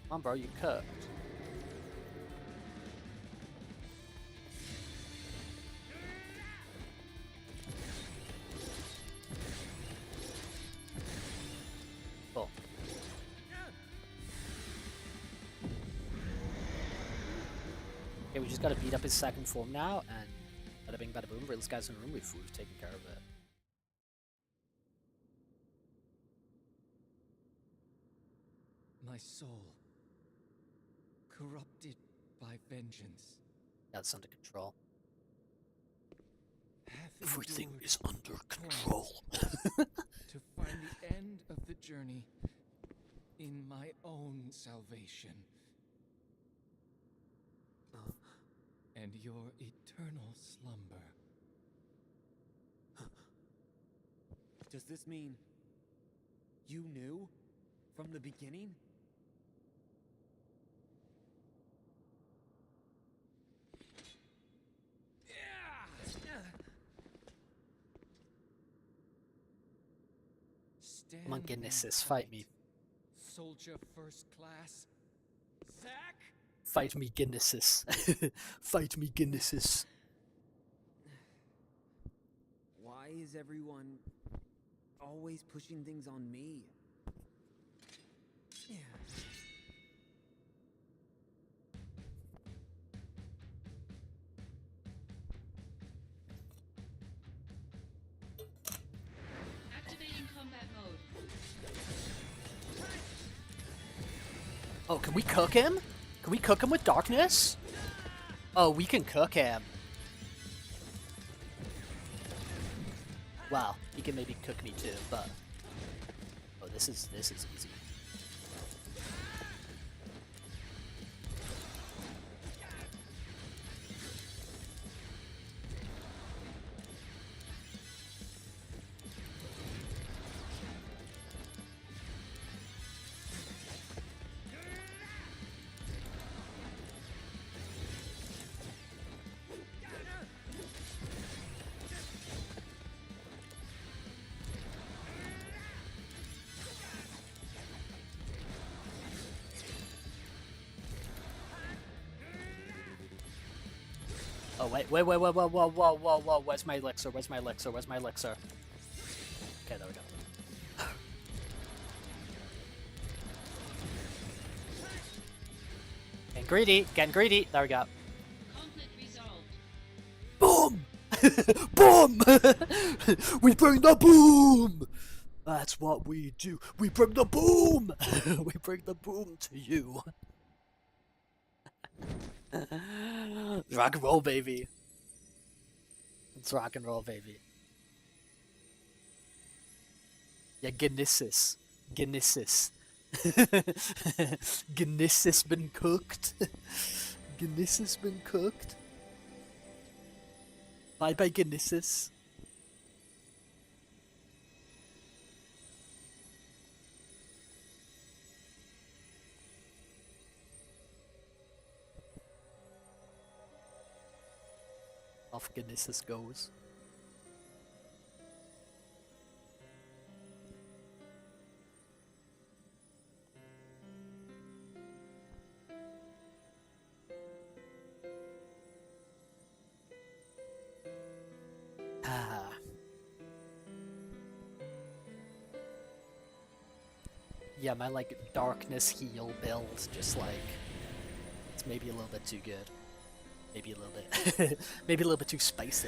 Come on, bro. You're cooked. Cool. Okay, we just gotta beat up his second form now, and bada bing, bada boom. Realest guys in the room. We've taken care of it. My soul, corrupted by vengeance, That's under control. hath Everything endured is under twice control. to find the end of the journey in my own salvation. And your eternal slumber. Does this mean you knew from the beginning? Come on, Stand Guinnesses, and fight me. Soldier first class. Zack! Fight me, Guinnesses. Fight me, Guinnesses. Why is everyone always pushing things on me? Activating combat mode. Oh, can we cook him? Can we cook him with darkness? Oh, we can cook him. Wow, he can maybe cook me too, but oh, this is easy. Oh wait, whoa, where's my elixir? Where's my elixir? Where's my elixir? Okay, there we go. Getting greedy, getting greedy. There we go. Conflict resolved. Boom! We bring the boom! That's what we do. We bring the boom! We bring the boom to you. It's rock and roll, baby. It's rock and roll, baby. Yeah, Guinnesses. Guinnesses. Guinnesses been cooked. Guinnesses been cooked. Bye bye, Guinnesses. Off Guinnesses goes. Ah. Yeah, my like darkness heal build just like it's maybe a little bit too good. Maybe a little bit maybe a little bit too spicy.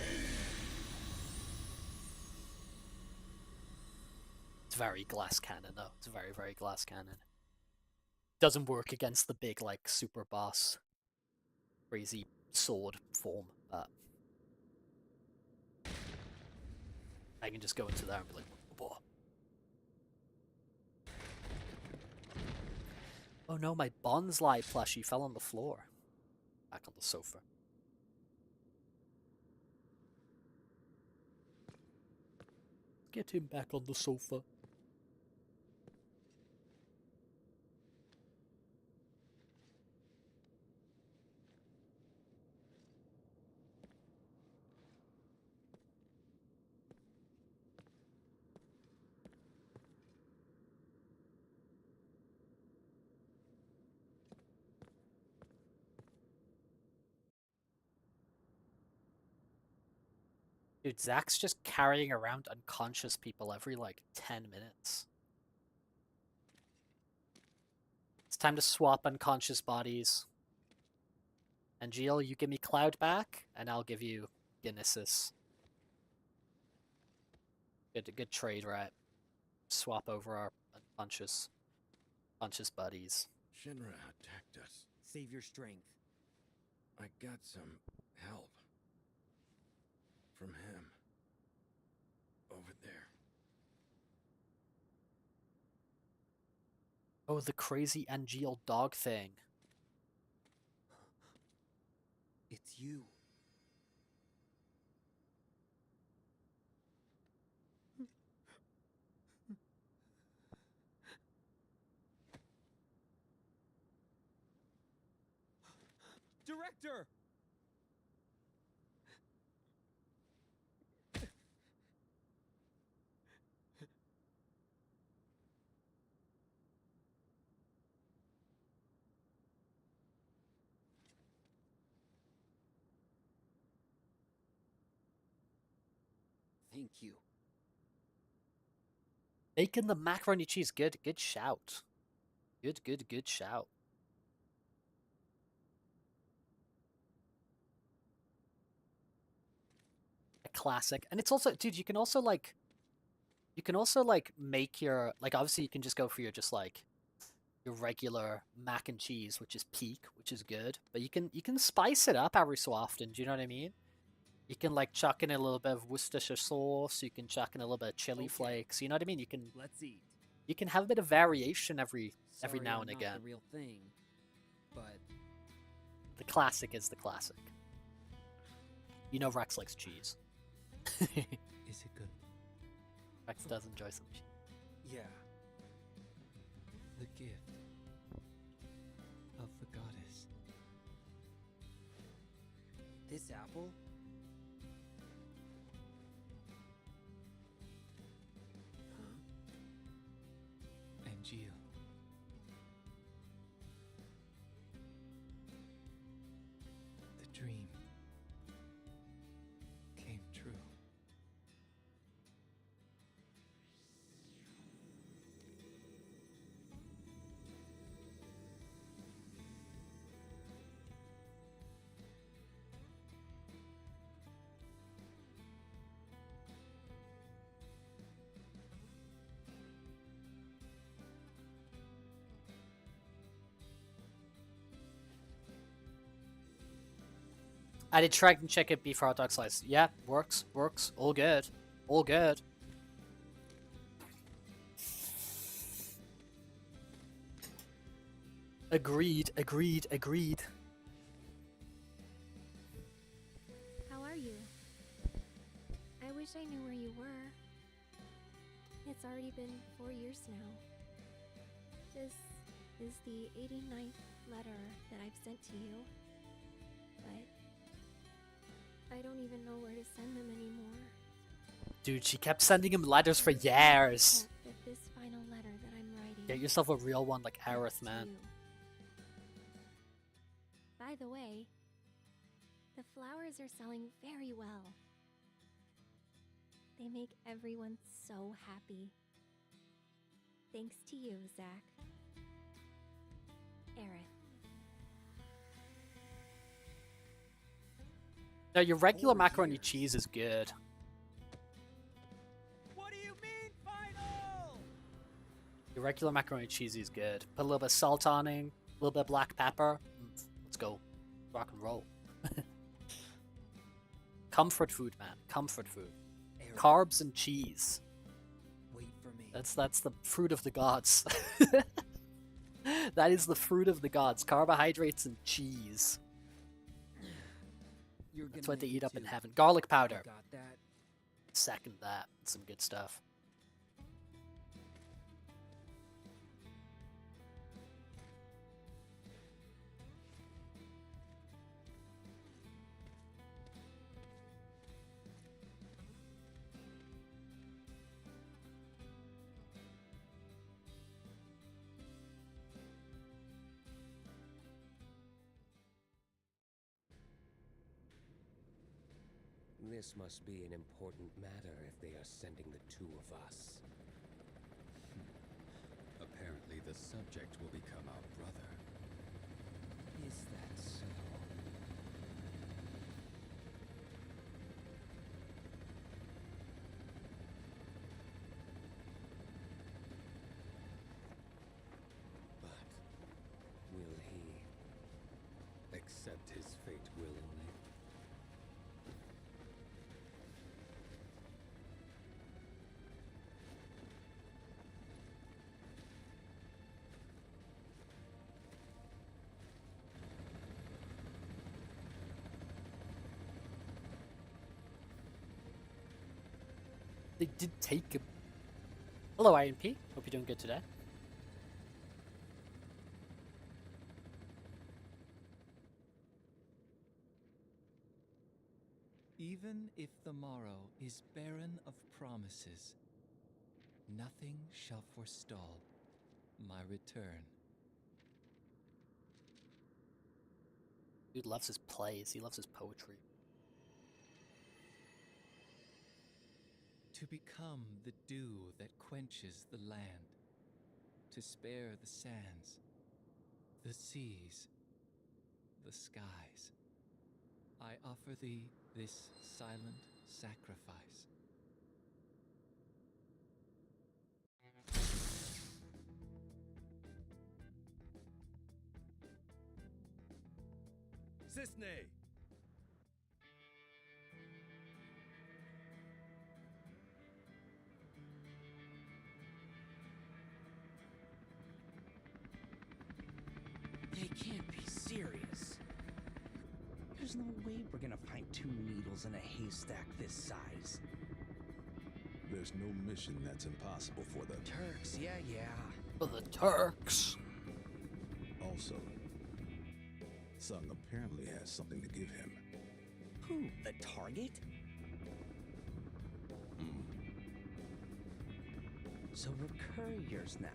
It's very glass cannon though. It's very, very glass cannon. Doesn't work against the big like super boss crazy sword form, but I can just go into there and be like, whoa. Oh no, my bonsai plushie fell on the floor. Back on the sofa. Get him back on the sofa. Dude, Zach's just carrying around unconscious people every, like, 10 minutes. It's time to swap unconscious bodies. And Jill, you give me Cloud back, and I'll give you Genesis. Good trade, right? Swap over our unconscious buddies. Shinra attacked us. Save your strength. I got some help from him over there. Oh, the crazy Angeal dog thing. It's you. Director! Thank you. Making the macaroni cheese. Good shout. Good shout. A classic. And it's also, dude, you can also like make your, like, obviously you can just go for your just like your regular mac and cheese, which is peak, which is good. But you can spice it up every so often, do you know what I mean? You can like chuck in a little bit of Worcestershire sauce, you can chuck in a little bit of chili flakes, you know what I mean? Let's eat. You can have a bit of variation every Sorry now I'm and not again. The real thing, but The classic is the classic. You know Rex likes cheese. Is it good? Rex does enjoy some cheese. yeah. The gift of the goddess. This apple? Huh? Angeal. The dream came true. I did Dragon Chicken Beef Hot Dog Slice. Yeah, works. All good. All good. Agreed. How are you? I wish I knew where you were. It's already been 4 years now. This is the 89th letter that I've sent to you. But I don't even know where to send them anymore. Dude, she kept sending him letters for years. That this final letter that I'm writing. Get yourself a real one like Aerith, to man. you. By the way, the flowers are selling very well. They make everyone so happy. Thanks to you, Zach. Aerith. No, your regular 4 macaroni years. cheese is good. What do you mean, final? Your regular macaroni cheese is good. Put a little bit of salt on it, a little bit of black pepper. Let's go. Rock and roll. Comfort food, man. Comfort food. Aerith, Carbs and cheese. wait for me. That's the fruit of the gods. That is the fruit of the gods, carbohydrates and cheese. You're That's gonna what they make eat it up in too. heaven. Garlic You powder. got that? Second that. Some good stuff. This must be an important matter if they are sending the two of us. Apparently the subject will become our brother. Is that so? But will he accept his fate willingly? They did take a... Hello, INP. Hope you're doing good today. Even if the morrow is barren of promises, nothing shall forestall my return. Dude loves his plays. He loves his poetry. To become the dew that quenches the land, to spare the sands, the seas, the skies, I offer thee this silent sacrifice. Cisne! They can't be serious. There's no way we're gonna find two needles in a haystack this size. There's no mission that's impossible for the Turks, yeah. For the Turks. Also, Sung apparently has something to give him. Who? The target? So we're couriers now.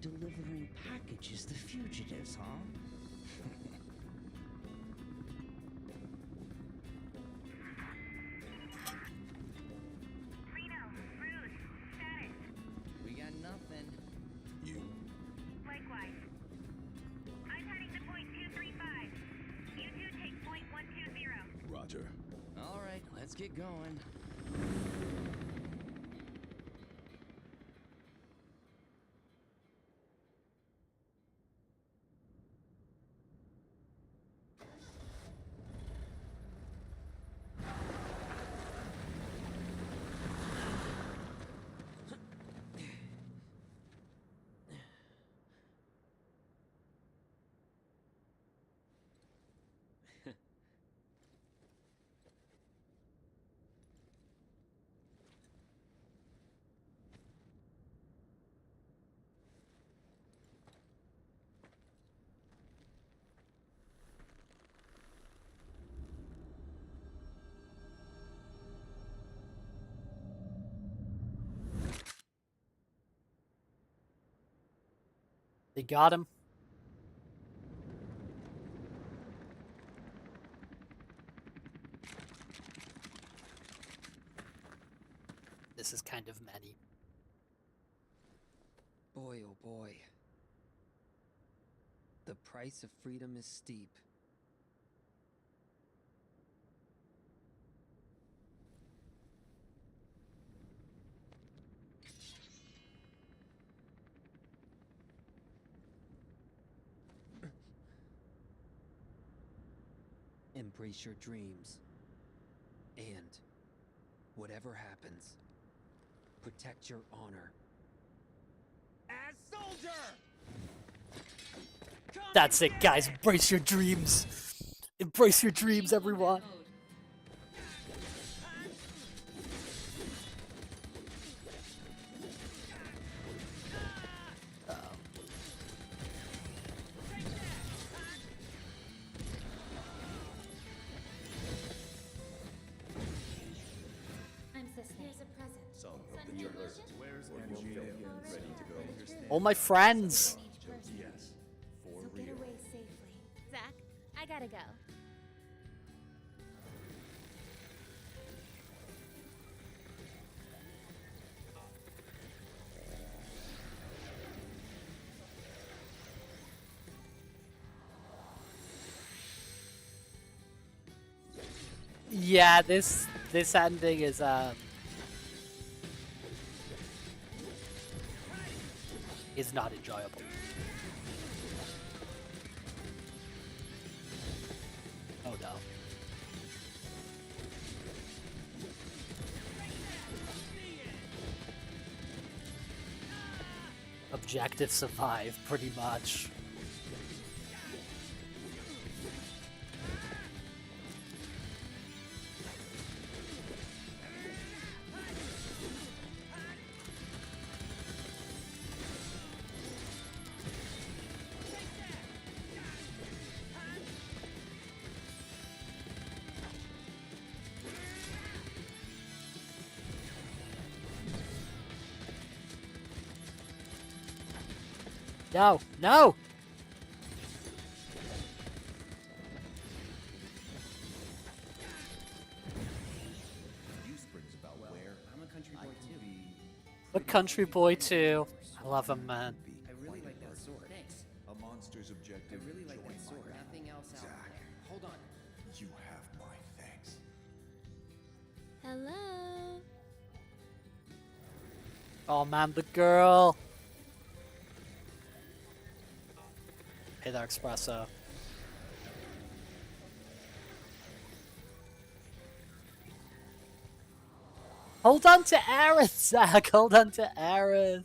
Delivering packages to fugitives, huh? We got nothing. You? Likewise. I'm heading to point 235. You two take point 120. Roger. All right, let's get going. They got him. This is kind of many. Boy, oh boy. The price of freedom is steep. Embrace your dreams. And, whatever happens, protect your honor. As soldier! That's it, guys. Embrace your dreams. Embrace your dreams, everyone. I'm Cicely. Here's a present. Some of the journalists. Where's MGM? Ready to go. All my friends. Yes, for So get real. away safely. Zach, I gotta go. Yeah, this ending is not enjoyable. Oh no. Objective survive, pretty much. No, no! Springs about where I'm a country boy too. A country boy too. I love him, man. I really like that sword. Thanks. a monster's I objective. really like join that my sword. rank. Nothing else out Zach, there. Hold on. you have my thanks. Hello. Oh man, the girl. Hey there, Espresso. Hold on to Aerith, Zach. Hold on to Aerith.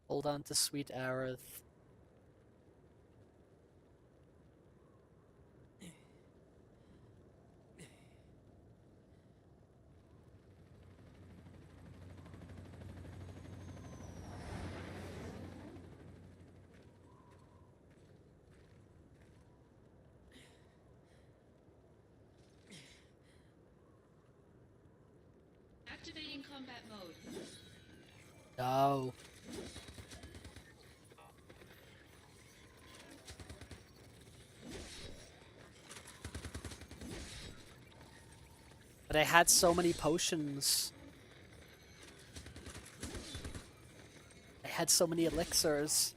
Hold on to sweet Aerith. Activating combat mode. No. But I had so many potions. I had so many elixirs.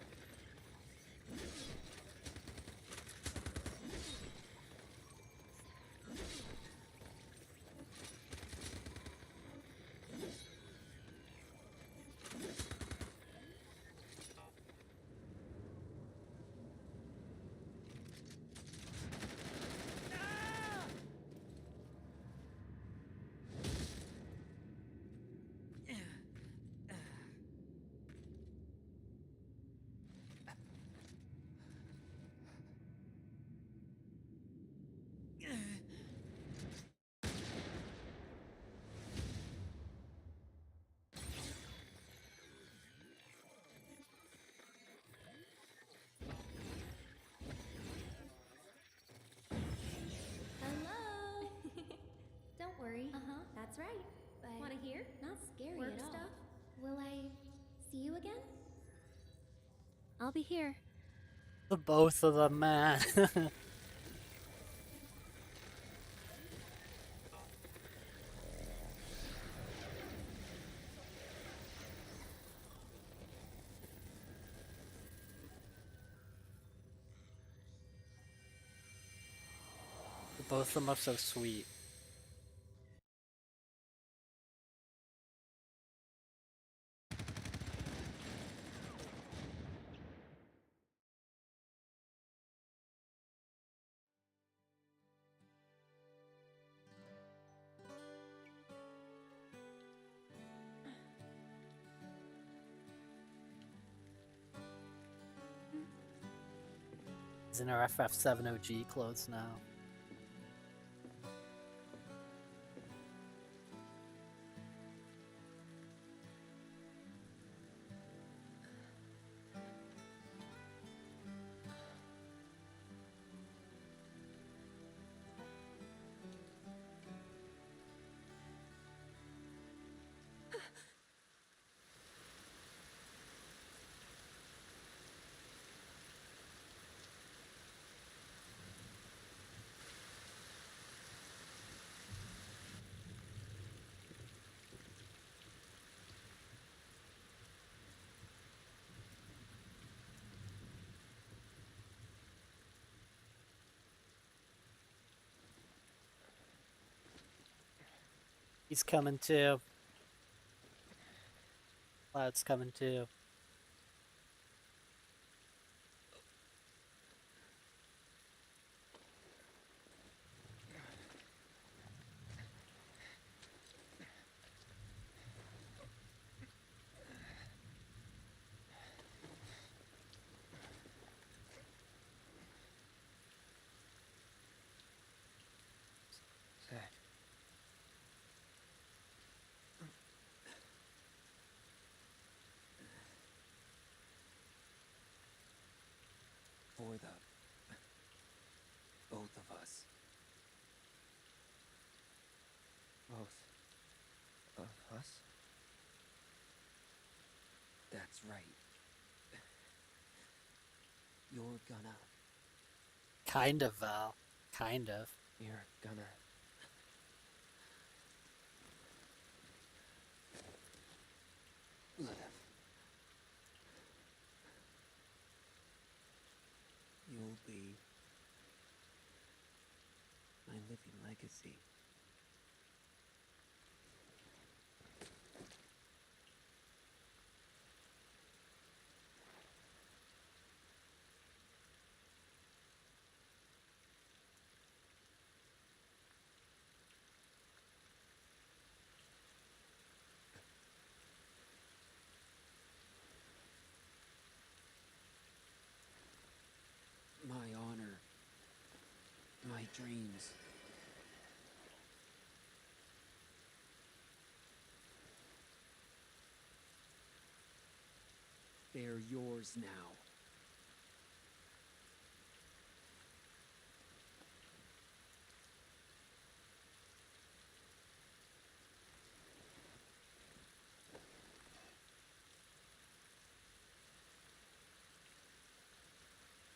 Hello. Don't worry. That's right. But wanna hear? Not scary Work at all. stuff? Will I see you again? I'll be here. The both of them, man. Both of them are so sweet. She's in her FF7 OG clothes now. He's coming too. Cloud's coming too. Zach. For the both of us. Both of us? That's right. You're gonna. Kind of, Val. Kind of. You're gonna. Live. You'll be my living legacy. My honor. My dreams. They're yours now.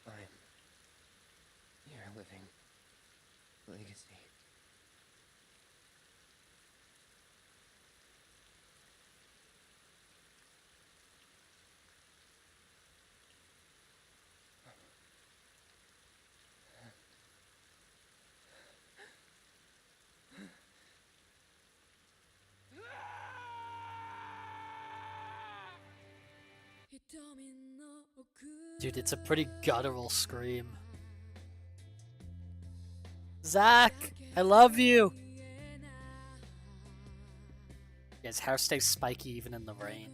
I'm your living legacy. Dude, it's a pretty guttural scream. Zach, I love you. Yeah, his hair stays spiky even in the rain.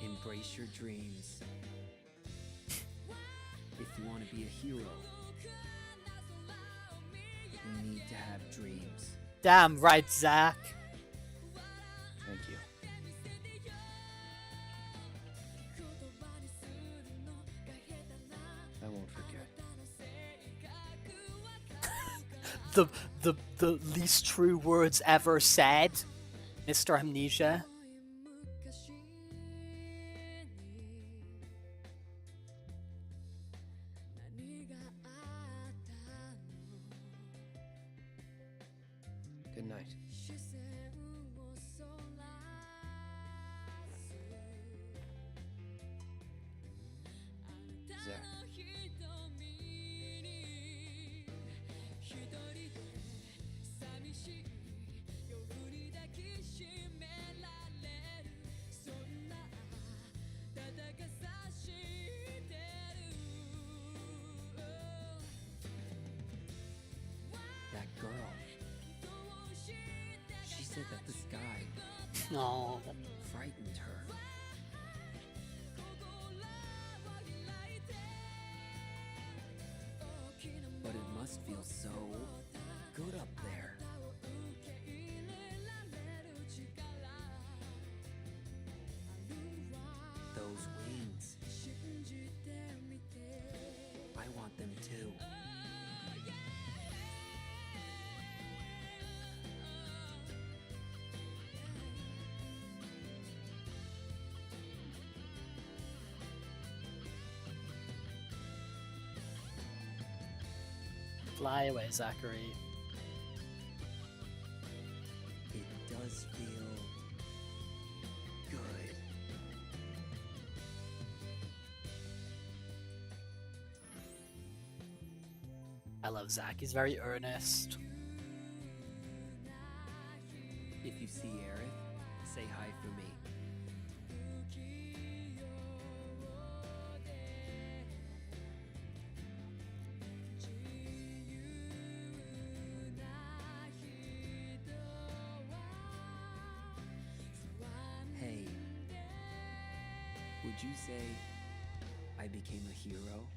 Embrace your dreams. If you want to be a hero, you need to have dreams. Damn right, Zach. Thank you. I won't forget. The least true words ever said, Mr. Amnesia. Good night. Zach. said that the sky No. frightened her. But it must feel so good up there. Those wings. I want them too. Fly away, Zachary. It does feel good. I love Zach. He's very earnest. If you see Aerith, say hi for me. Hey, would you say I became a hero?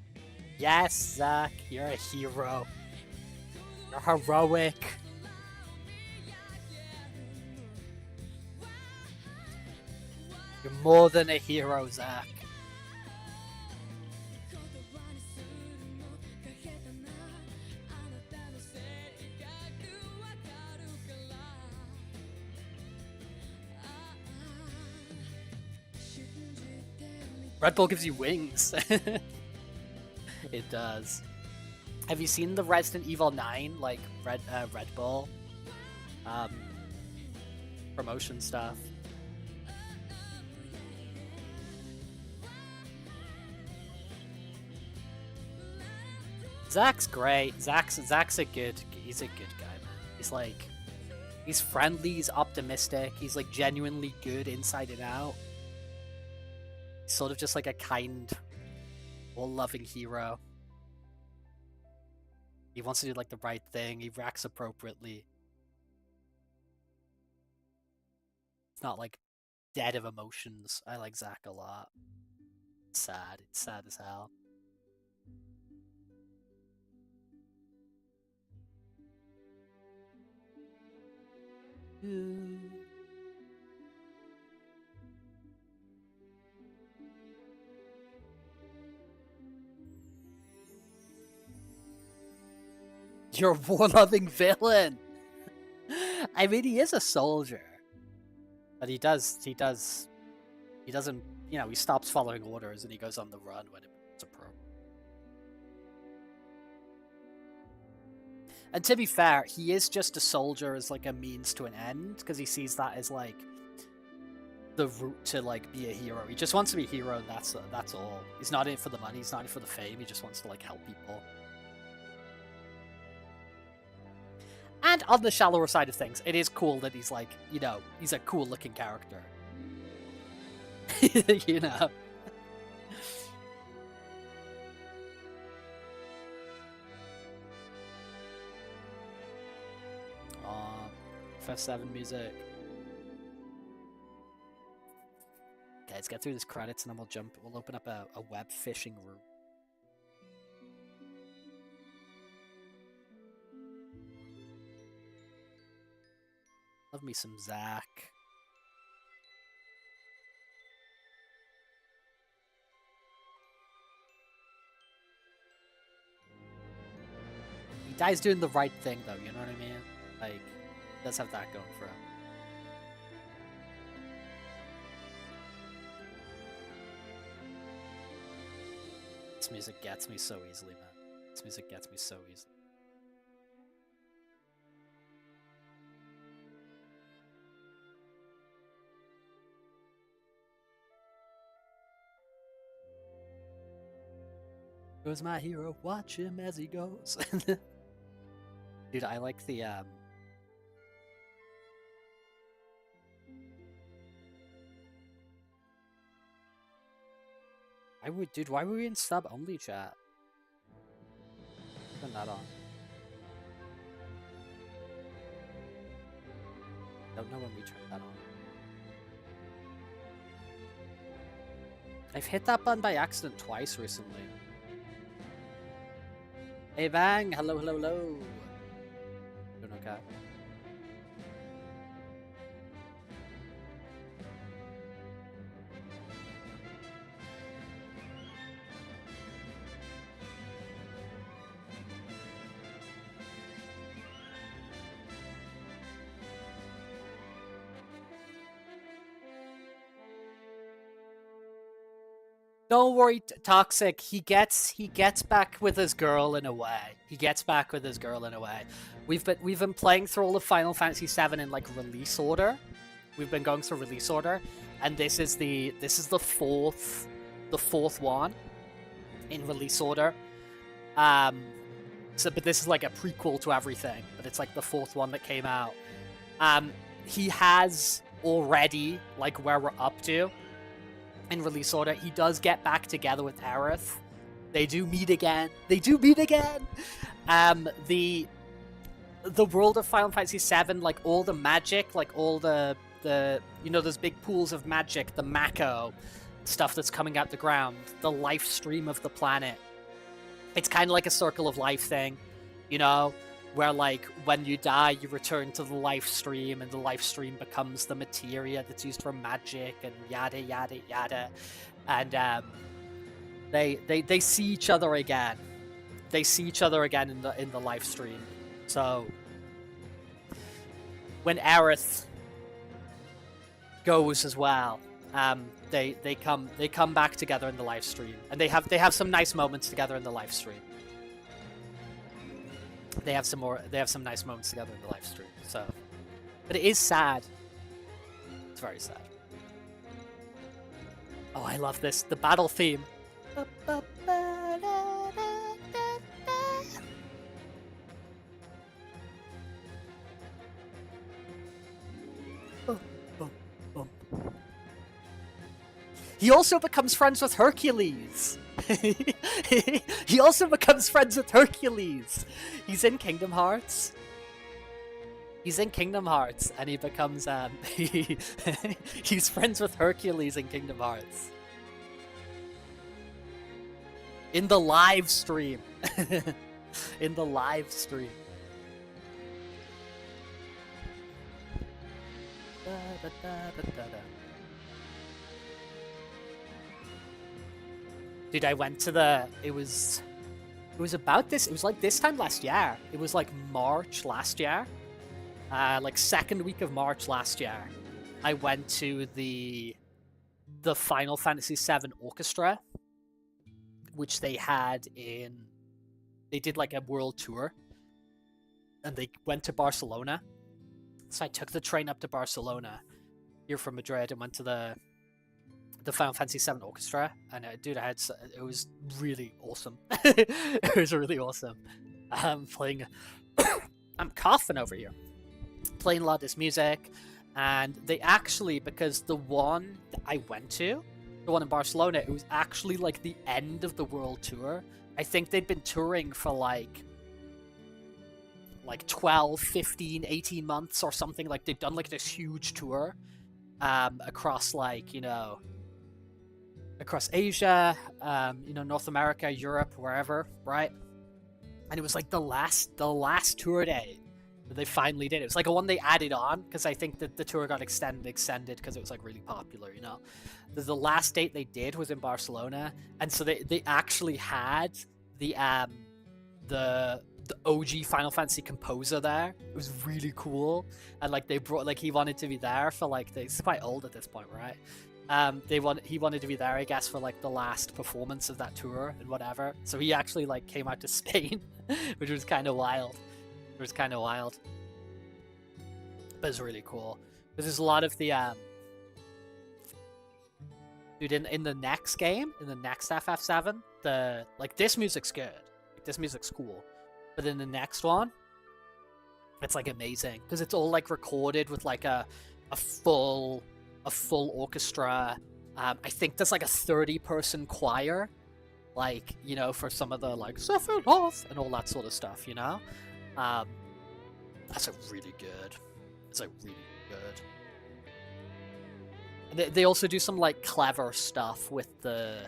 Yes, Zach, you're a hero. You're heroic. You're more than a hero, Zach. Red Bull gives you wings. It does. Have you seen the Resident Evil 9 like Red Bull promotion stuff? Zach's great. Zach's a good guy, man. He's like, he's friendly, he's optimistic, he's like genuinely good inside and out. He's sort of just like a kind, all-loving hero. He wants to do like the right thing, he reacts appropriately. It's not like dead of emotions. I like Zach a lot. It's sad as hell. You're a war-loving villain! I mean, he is a soldier. But he doesn't, you know, he stops following orders and he goes on the run when it's appropriate. And to be fair, he is just a soldier as like a means to an end, because he sees that as like the route to like be a hero. He just wants to be a hero, and that's all. He's not in it for the money, he's not in it for the fame, he just wants to like help people. And on the shallower side of things, it is cool that he's like, you know, he's a cool looking character. You know? FF7 music. Okay, let's get through this credits and then we'll open up a web fishing room. Love me some Zach. He dies doing the right thing though, you know what I mean? Like, he does have that going for him. This music gets me so easily, man. This music gets me so easily. Goes my hero, watch him as he goes. Dude, I like the why were we in sub only chat? Turn that on. Don't know when we turned that on. I've hit that button by accident twice recently. Hey Bang, hello, hello, hello. Doing okay? Don't worry, Toxic. He gets back with his girl in a way. He gets back with his girl in a way. We've been playing through all of Final Fantasy VII in like release order. We've been going through release order, and this is the fourth one in release order. But this is like a prequel to everything. But it's like the fourth one that came out. He has already like where we're up to. In release order, he does get back together with Aerith. They do meet again. The world of Final Fantasy VII, like all the magic, like all the those big pools of magic, the Mako stuff that's coming out the ground, the life stream of the planet. It's kind of like a circle of life thing, where like when you die, you return to the life stream, and the life stream becomes the materia that's used for magic and yada yada yada, and they see each other again. They see each other again in the life stream. So when Aerith goes as well, they come back together in the live stream, and they have some nice moments together in the live stream. They have some nice moments together in the live stream. So, but it is sad. It's very sad. Oh, I love this. The battle theme. He also becomes friends with Hercules. He also becomes friends with Hercules. He's in Kingdom Hearts. And he becomes he's friends with Hercules in Kingdom Hearts. In the live stream. In the live stream. Dude, I went to it was about this, it was like this time last year. It was like March last year. Like second week of March last year. I went to the Final Fantasy VII Orchestra, which they did like a world tour. And they went to Barcelona. So I took the train up to Barcelona here from Madrid and went to the Final Fantasy VII Orchestra, and dude, it was really awesome. It was really awesome. Playing, I'm coughing over here. Playing a lot of this music, and they actually, because the one that I went to, the one in Barcelona, it was actually like the end of the world tour. I think they'd been touring for like 12, 15, 18 months or something. Like they've done like this huge tour across across Asia, North America, Europe, wherever, right? And it was like the last tour day that they finally did. It was like a one they added on, because I think that the tour got extended because it was like really popular, The last date they did was in Barcelona, and so they actually had the OG Final Fantasy composer there. It was really cool, and like they brought he wanted to be there for he's quite old at this point, right? He wanted to be there, I guess, for like the last performance of that tour and whatever. So he actually came out to Spain, which was kind of wild. But it's really cool. Because there's a lot of the dude in the next game, in the next FF7, this music's good. This music's cool. But in the next one, it's amazing, because it's all recorded with a full orchestra. I think there's a 30-person choir, for some of the Sephiroth and all that sort of stuff, That's a really good. It's a really good. They also do some like clever stuff with the,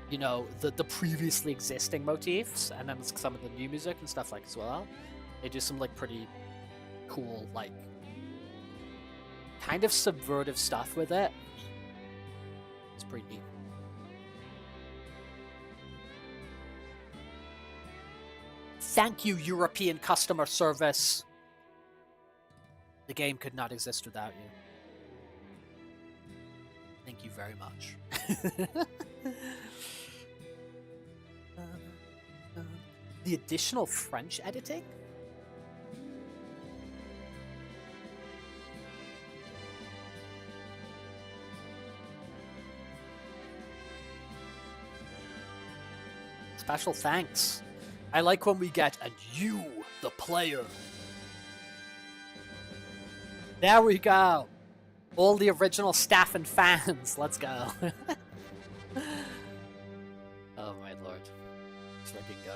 you know, the previously existing motifs, and then some of the new music and stuff like as well. They do some like pretty cool, like kind of subversive stuff with it. It's pretty neat. Thank you, European customer service. The game could not exist without you. Thank you very much. The additional French editing? Special thanks. I like when we get, and you, the player. There we go. All the original staff and fans. Let's go. Oh my lord. Let's freaking go.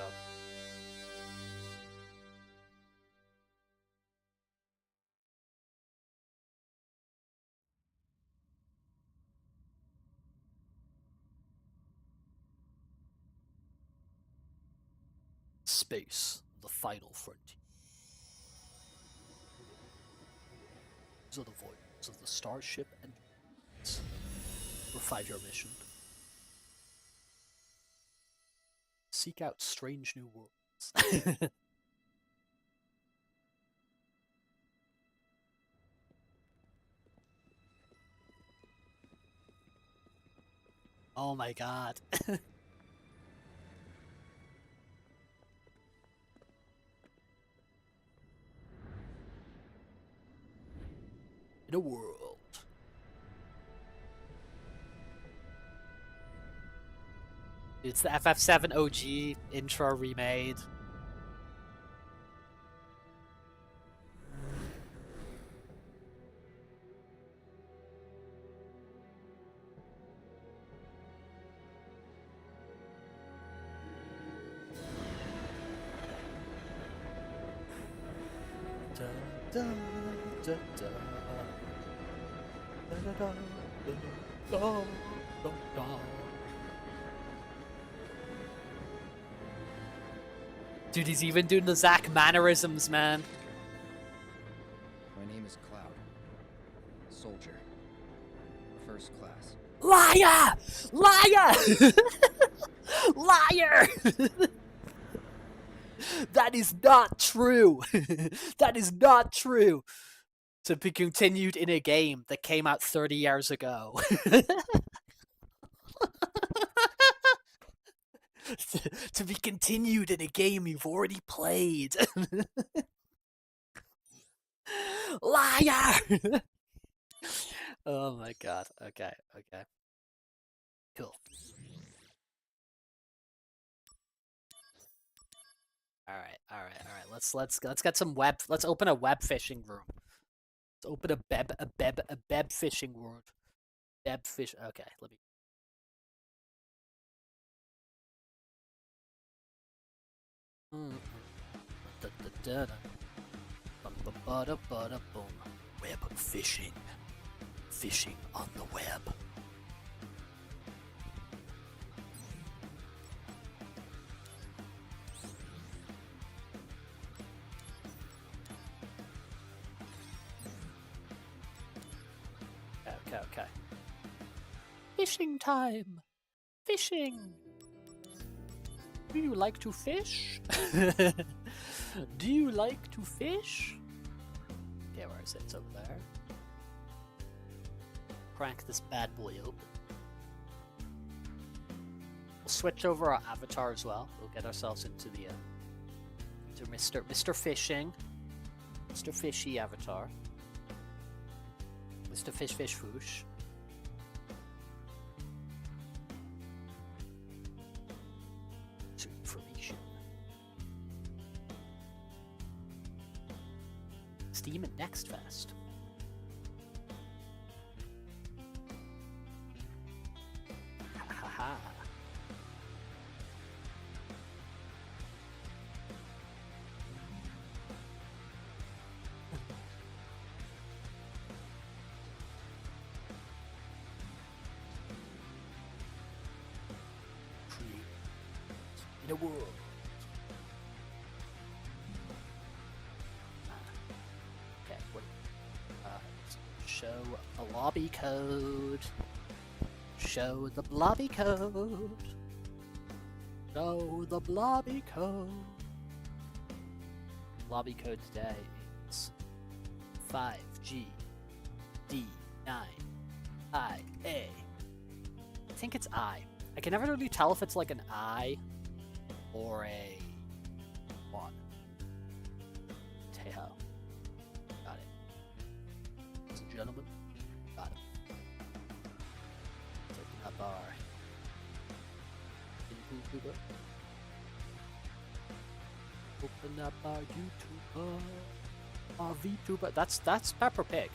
Space, the final frontier. These are the voyages of the Starship Enterprise. For a 5-year mission. Seek out strange new worlds. Oh my god. In a world. It's the FF7 OG intro remade. Da, da, da, da. Da, da, da, da, da, da, da. Dude, he's even doing the Zack mannerisms, man. My name is Cloud. Soldier. First class. Liar! Liar! Liar! That is not true. That is not true. To be continued in a game that came out 30 years ago. To be continued in a game you've already played. Liar! Oh my god. Okay, okay. Cool. Alright. Let's get some web. Let's open a web fishing room. Let's open a beb fishing world. Beb fish. Okay, let me. Web fishing. Fishing on the web. Okay. Fishing time. Fishing. Do you like to fish? Do you like to fish? Okay, where is it? It's over there. Crank this bad boy open. We'll switch over our avatar as well. We'll get ourselves into the to Mr. Fishing, Mr. Fishy avatar, Mr. Fish Foosh. Information. Steam and Next Fest. Haha. the world. Okay, what? Show a lobby code. Show the blobby code. Show the blobby code. Lobby code today is 5G D9 I A. I think it's I. I can never really tell if it's like an I or a 1. Tejo. Got it. Ladies and gentlemen, got it. Taking up our YouTuber. Open up our YouTuber. Our VTuber. That's Pepper Pig.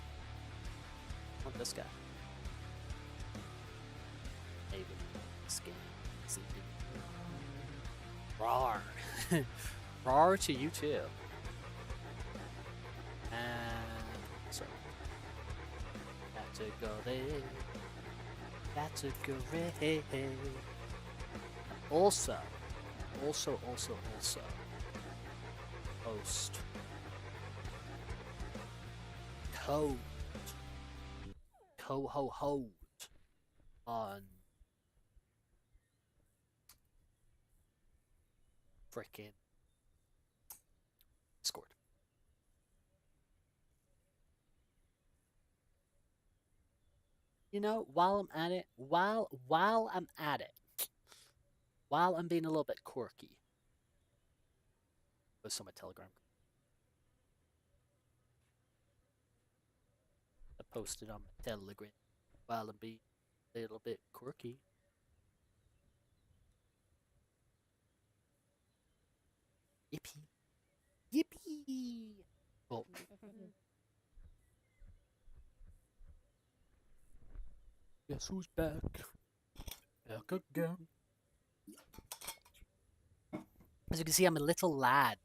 I want this guy. Maybe skin. Rawr. Rawr to you too. And so category. Category. Also post code co-ho-ho on frickin' Discord. You know, while I'm at it, while I'm being a little bit quirky, post on my Telegram. I posted on my Telegram while I'm being a little bit quirky. Yippee. Yippee! Oh. Guess who's back? Back again. As you can see, I'm a little lad.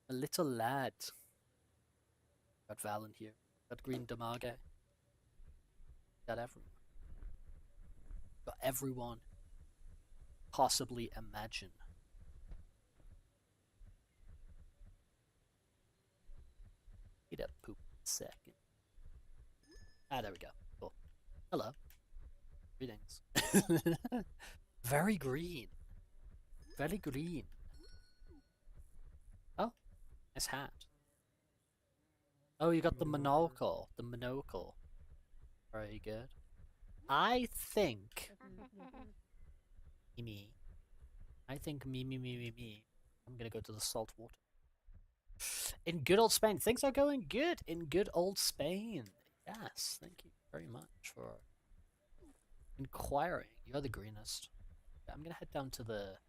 A little lad. Got Val in here. Got Green Damage. Got everyone. Got everyone. Possibly imagine. Get up, poop. Second. Ah, there we go. Cool. Hello. Greetings. Very green. Very green. Oh, nice hat. Oh, you got the monocle. The monocle. Very good. I think... me. I think me. I'm gonna go to the salt water. In good old Spain. Things are going good in good old Spain. Yes, thank you very much for inquiring. You're the greenest. I'm gonna head down to the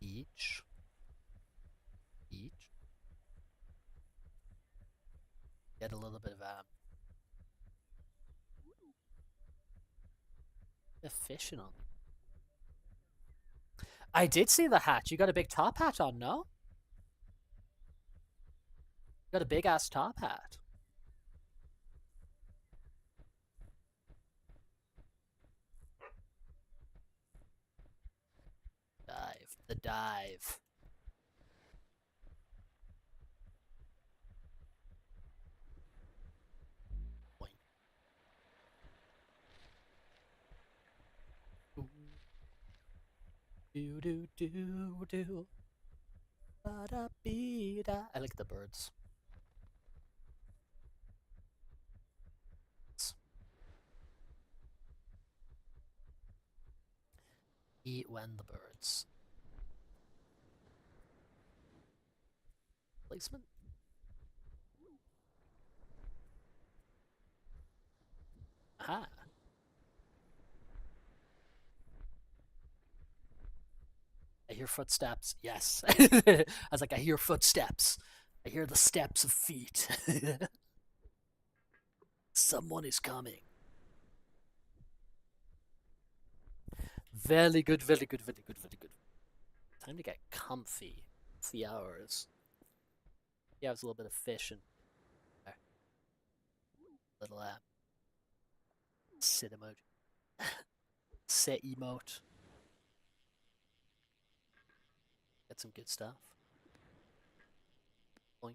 beach. Get a little bit of fishing on. I did see the hat. You got a big top hat on, no? You got a big ass top hat. Dive. The dive. Do. Ba-da-be-da. I like the birds. Eat when the birds. Placement? Aha. I hear footsteps. Yes. I was like, I hear footsteps. I hear the steps of feet. Someone is coming. Very good. Time to get comfy. 3 hours. Yeah, it was a little bit of fishing. Little sit emote. Sit emote. Get some good stuff. Boink.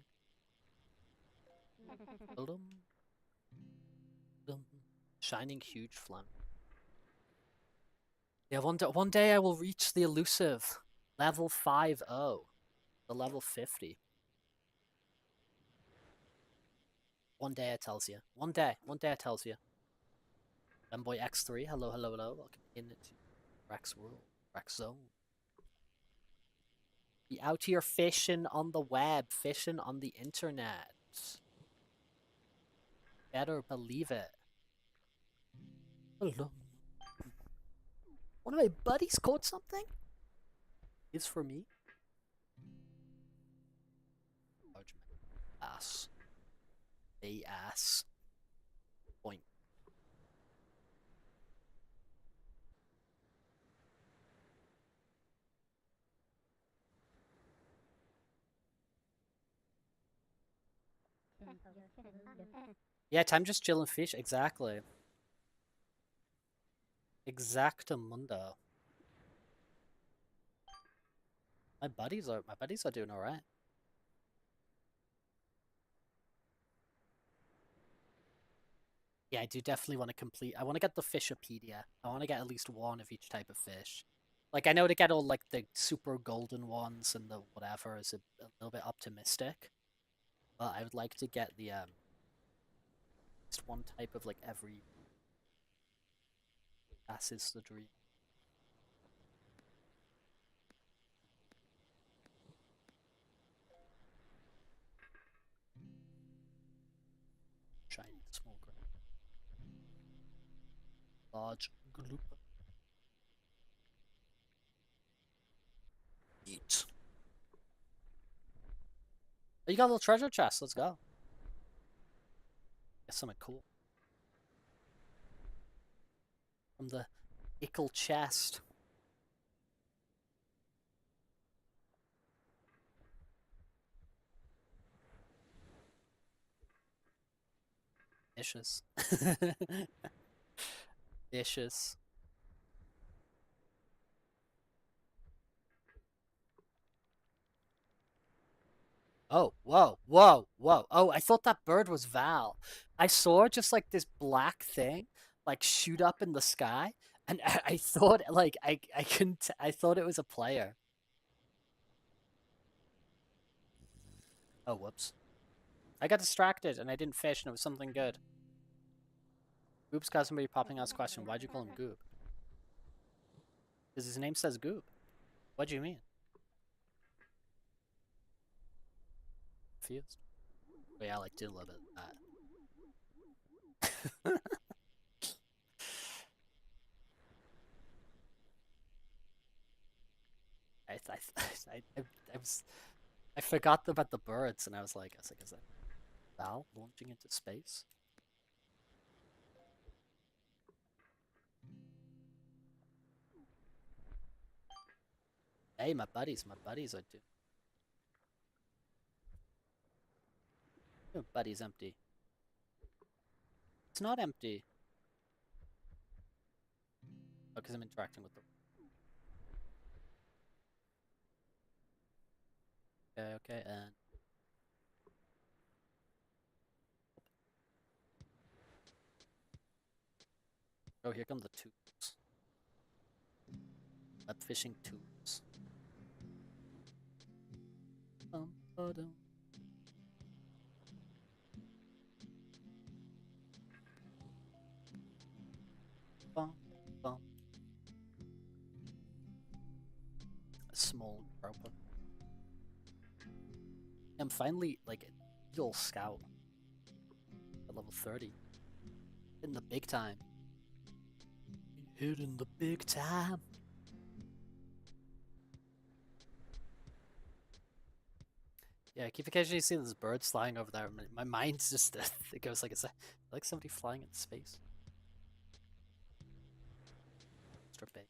Dum. Dum. Shining huge flam. Yeah, one day I will reach the elusive level 50, the level 50. One day I tells you. One day I tells you. Boy X3, hello, hello, hello. Welcome into Rex World, Rex Zone. Be out here fishing on the web, fishing on the internet. Better believe it. Hello. One of my buddies caught something? It's for me. Ass. A ass. Point. Yeah, time just chilling fish. Exactly. Exactamundo. My buddies are doing all right. Yeah, I do definitely want to complete. I want to get the Fishopedia. I want to get at least one of each type of fish. Like, I know to get all like the super golden ones and the whatever is a little bit optimistic, but I would like to get the just one type of like every. That is the dream. Shiny small grain. Large gloop. Eat. Oh, you got a little treasure chest. Let's go. Get something cool. From the ickle chest. Vicious. Vicious. Oh, whoa, whoa, whoa. Oh, I thought that bird was Val. I saw just like this black thing like shoot up in the sky, and I thought like I couldn't I thought it was a player. Oh, whoops. I got distracted and I didn't fish and it was something good. Goop's got somebody popping out his question. Why'd you call him Goop? Because his name says Goop. What do you mean? Confused. But yeah, I like did a little bit of that. I forgot about the birds, and I was like, is that Val launching into space? Hey, my buddies are doing. Your buddy's empty. It's not empty. Oh, because I'm interacting with them. Okay, and oh, here come the tubes. Web fishing tubes. Ba-dum. Bum, bum. A small grouper. I'm finally like a Eagle Scout at level 30. In the big time. Hit in the big time. Yeah, I keep occasionally seeing these birds flying over there. My mind's just it goes like it's like somebody flying in space. Extra big.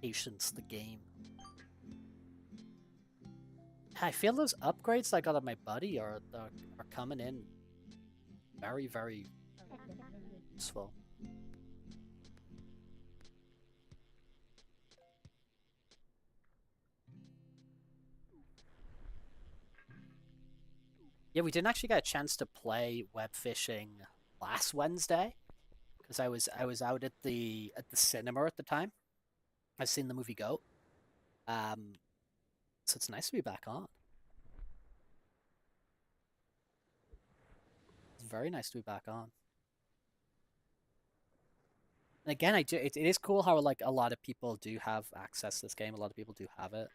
Patience the game. I feel those upgrades I got on my buddy are coming in very, very useful. Yeah, we didn't actually get a chance to play web fishing last Wednesday because I was out at the cinema at the time. I've seen the movie Goat. So it's nice to be back on. It's very nice to be back on. And again, it is cool how like a lot of people do have access to this game. A lot of people do have it.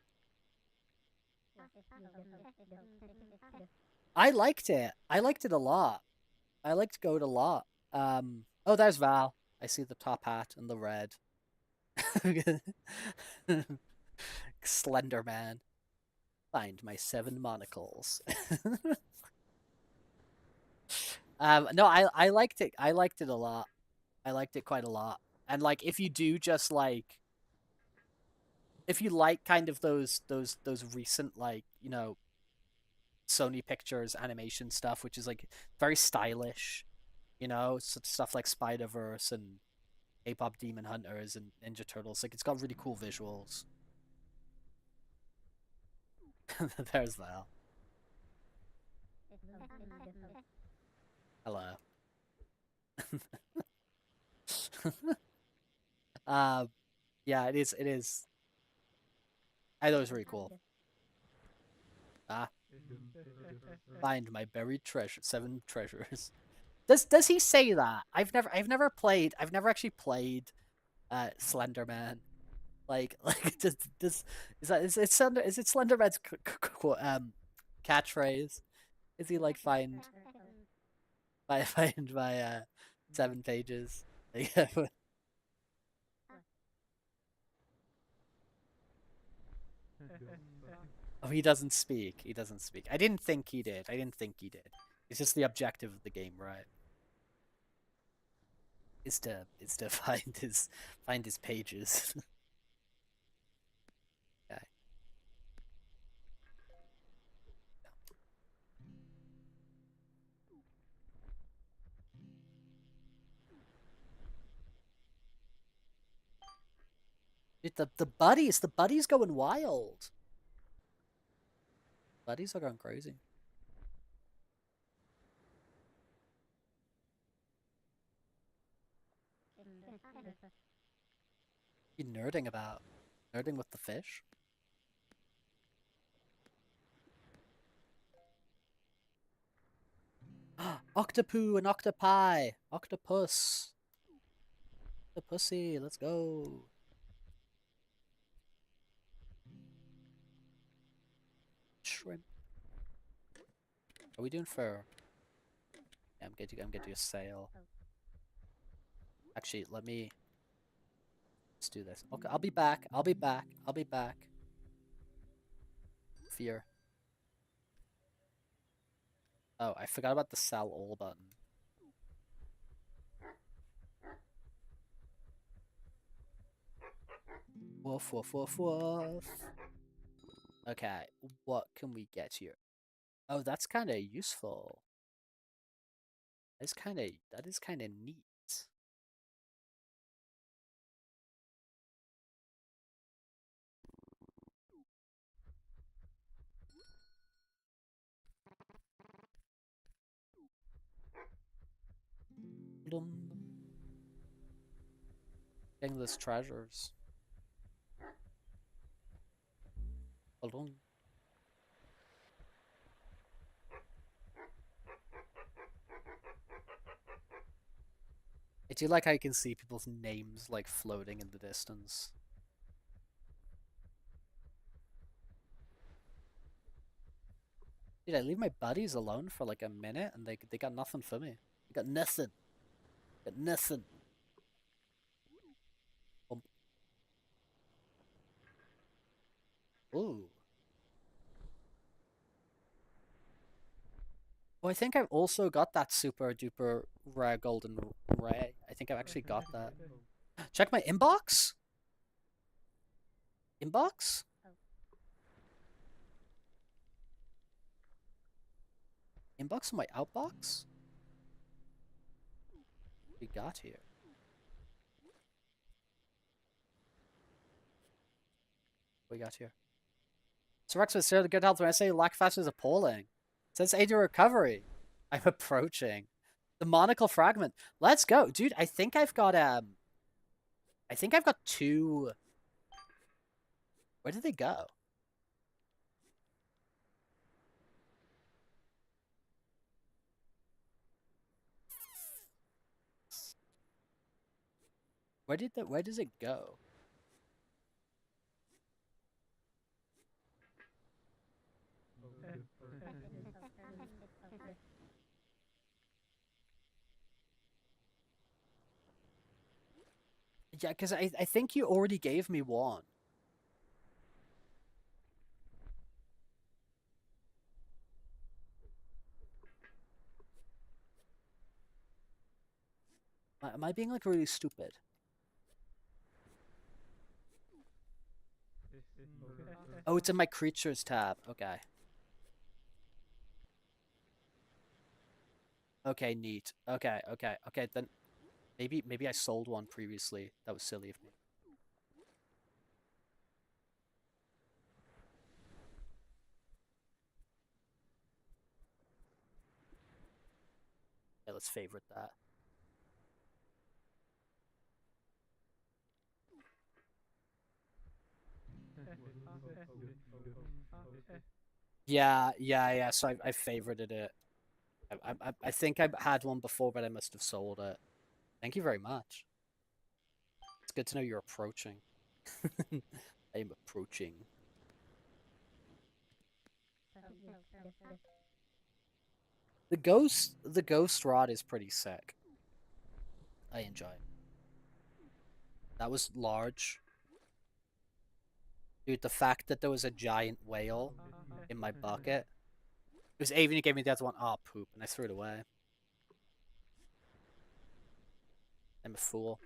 I liked it. I liked it a lot. I liked Goat a lot. Oh, there's Val. I see the top hat and the red. Slender Man. Find my 7 monocles. No, I liked it. I liked it a lot. I liked it quite a lot. And like, if you do just like, if you like kind of those recent like, you know, Sony Pictures animation stuff, which is like very stylish, you know, stuff like Spider-Verse and K-pop Demon Hunters and Ninja Turtles. Like, it's got really cool visuals. There's Val. Hello. Yeah, it is. It is. I thought it was really cool. Ah. Find my buried treasure. 7 treasures. Does he say that? I've never actually played Slender Man. Like is it Slender Man's catchphrase? Is he like find my 7 pages? Oh, he doesn't speak. He doesn't speak. I didn't think he did. It's just the objective of the game, right? Is to find his pages. Okay. Dude, the buddies going wild. Buddies are going crazy. You nerding about? Nerding with the fish? Octopoo and octopi! Octopus! Octopussy, let's go! Shrimp. Are we doing fur? Yeah, I'm getting a sail. Actually, let's do this. Okay, I'll be back. Fear. Oh, I forgot about the sell all button. Woof, woof, woof, woof. Okay, what can we get here? Oh, that's kind of useful. That is kind of neat. Getting those treasures. Hold on. I do like how you can see people's names like floating in the distance. Dude, I leave my buddies alone for like a minute and they got nothing for me. They got nothing. Got nothing. Ooh. Oh, I think I've also got that super duper rare golden ray. I think I've actually got that. Check my inbox? Inbox? Inbox on my outbox? What we got here? What we got here? So Rex was to good health when I say lack fast is appalling. Says aid to recovery. I'm approaching. The monocle fragment. Let's go. Dude, I think I've got two. Where did they go? Where does it go? Yeah, because I think you already gave me one. Am I being like really stupid? Oh, it's in my creatures tab. Okay. Okay, neat. Okay. Then maybe I sold one previously. That was silly of me. Yeah, let's favorite that. Yeah. So I favorited it. I think I had one before, but I must have sold it. Thank you very much. It's good to know you're approaching. I am approaching. The ghost rod is pretty sick. I enjoy it. That was large. Dude, the fact that there was a giant whale in my bucket. It was Avian who gave me the other one. Oh, poop. And I threw it away. I'm a fool.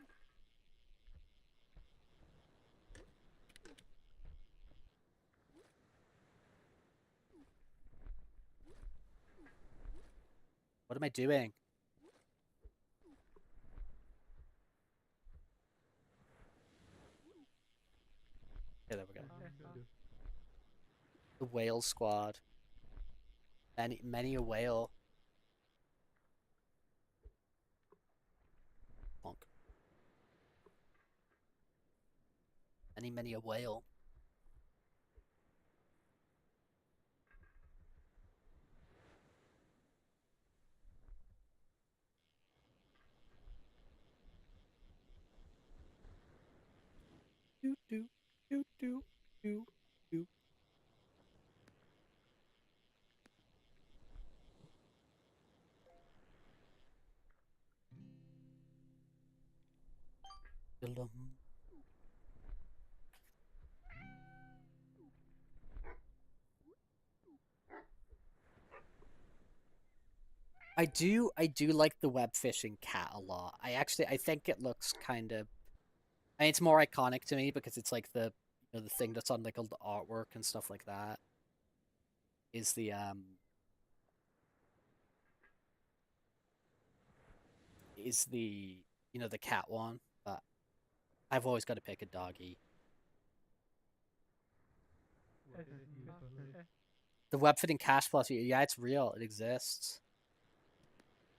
What am I doing? Okay, there we go. The whale squad. Many a whale. Bonk. Many a whale. Do. I do like the web fishing cat a lot. I think it looks kind of, I mean, it's more iconic to me because it's like the the thing that's on like all the artwork and stuff like that is the the cat one, but I've always got to pick a doggy. The web fishing cash plushie, yeah, it's real. It exists.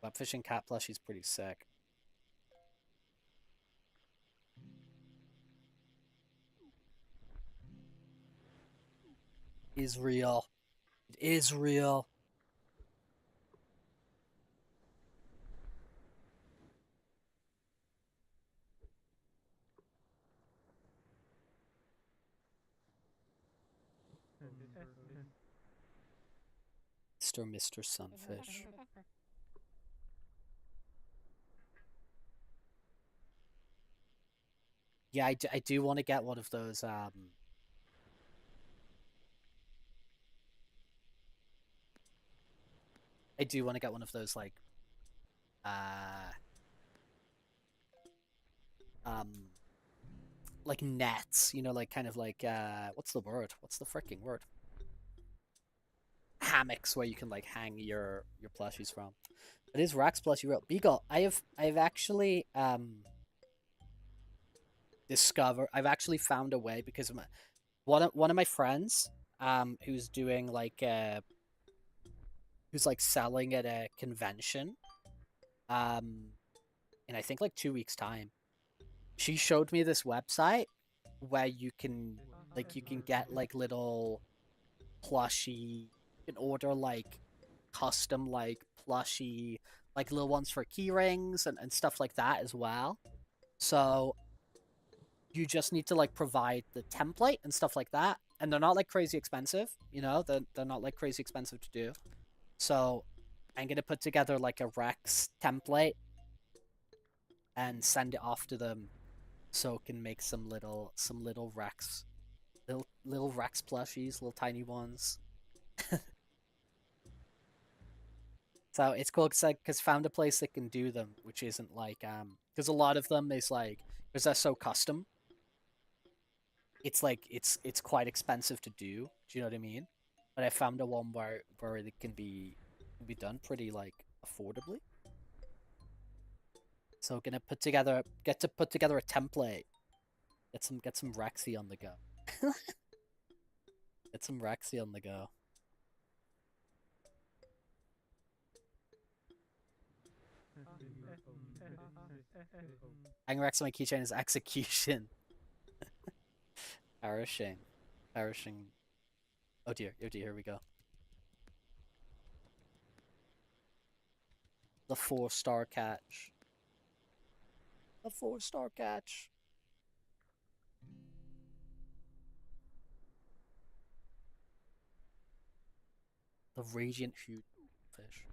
Web fishing cat plushie is pretty sick. Is real. It is real. Mr. Sunfish. Yeah, I do want to get one of those, I do want to get one of those, like, like nets, you know, like kind of like what's the word? What's the freaking word? Hammocks where you can like hang your plushies from. It is Rax plushie real. Beagle, I've actually I've actually found a way because of one of my friends who's doing like who's like selling at a convention in I think like 2 weeks time. She showed me this website where you can get like little plushie, you can order like custom like plushie, like little ones for key rings and stuff like that as well. So you just need to like provide the template and stuff like that, and they're not like crazy expensive, you know, they're not like crazy expensive to do. So I'm gonna put together like a Rex template and send it off to them so it can make some little Rex little Rex plushies, little tiny ones. So it's cool because found a place that can do them, which isn't like because a lot of them is like because they're so custom. It's like it's quite expensive to do. Do you know what I mean? But I found a one where it can be done pretty like affordably. So gonna put together a template. Get some Rexy on the go. Get some Rexy on the go. Hang Rex on my keychain is execution. Perishing. Oh dear, here we go. The 4-star catch. The 4-star catch. The radiant huge fish.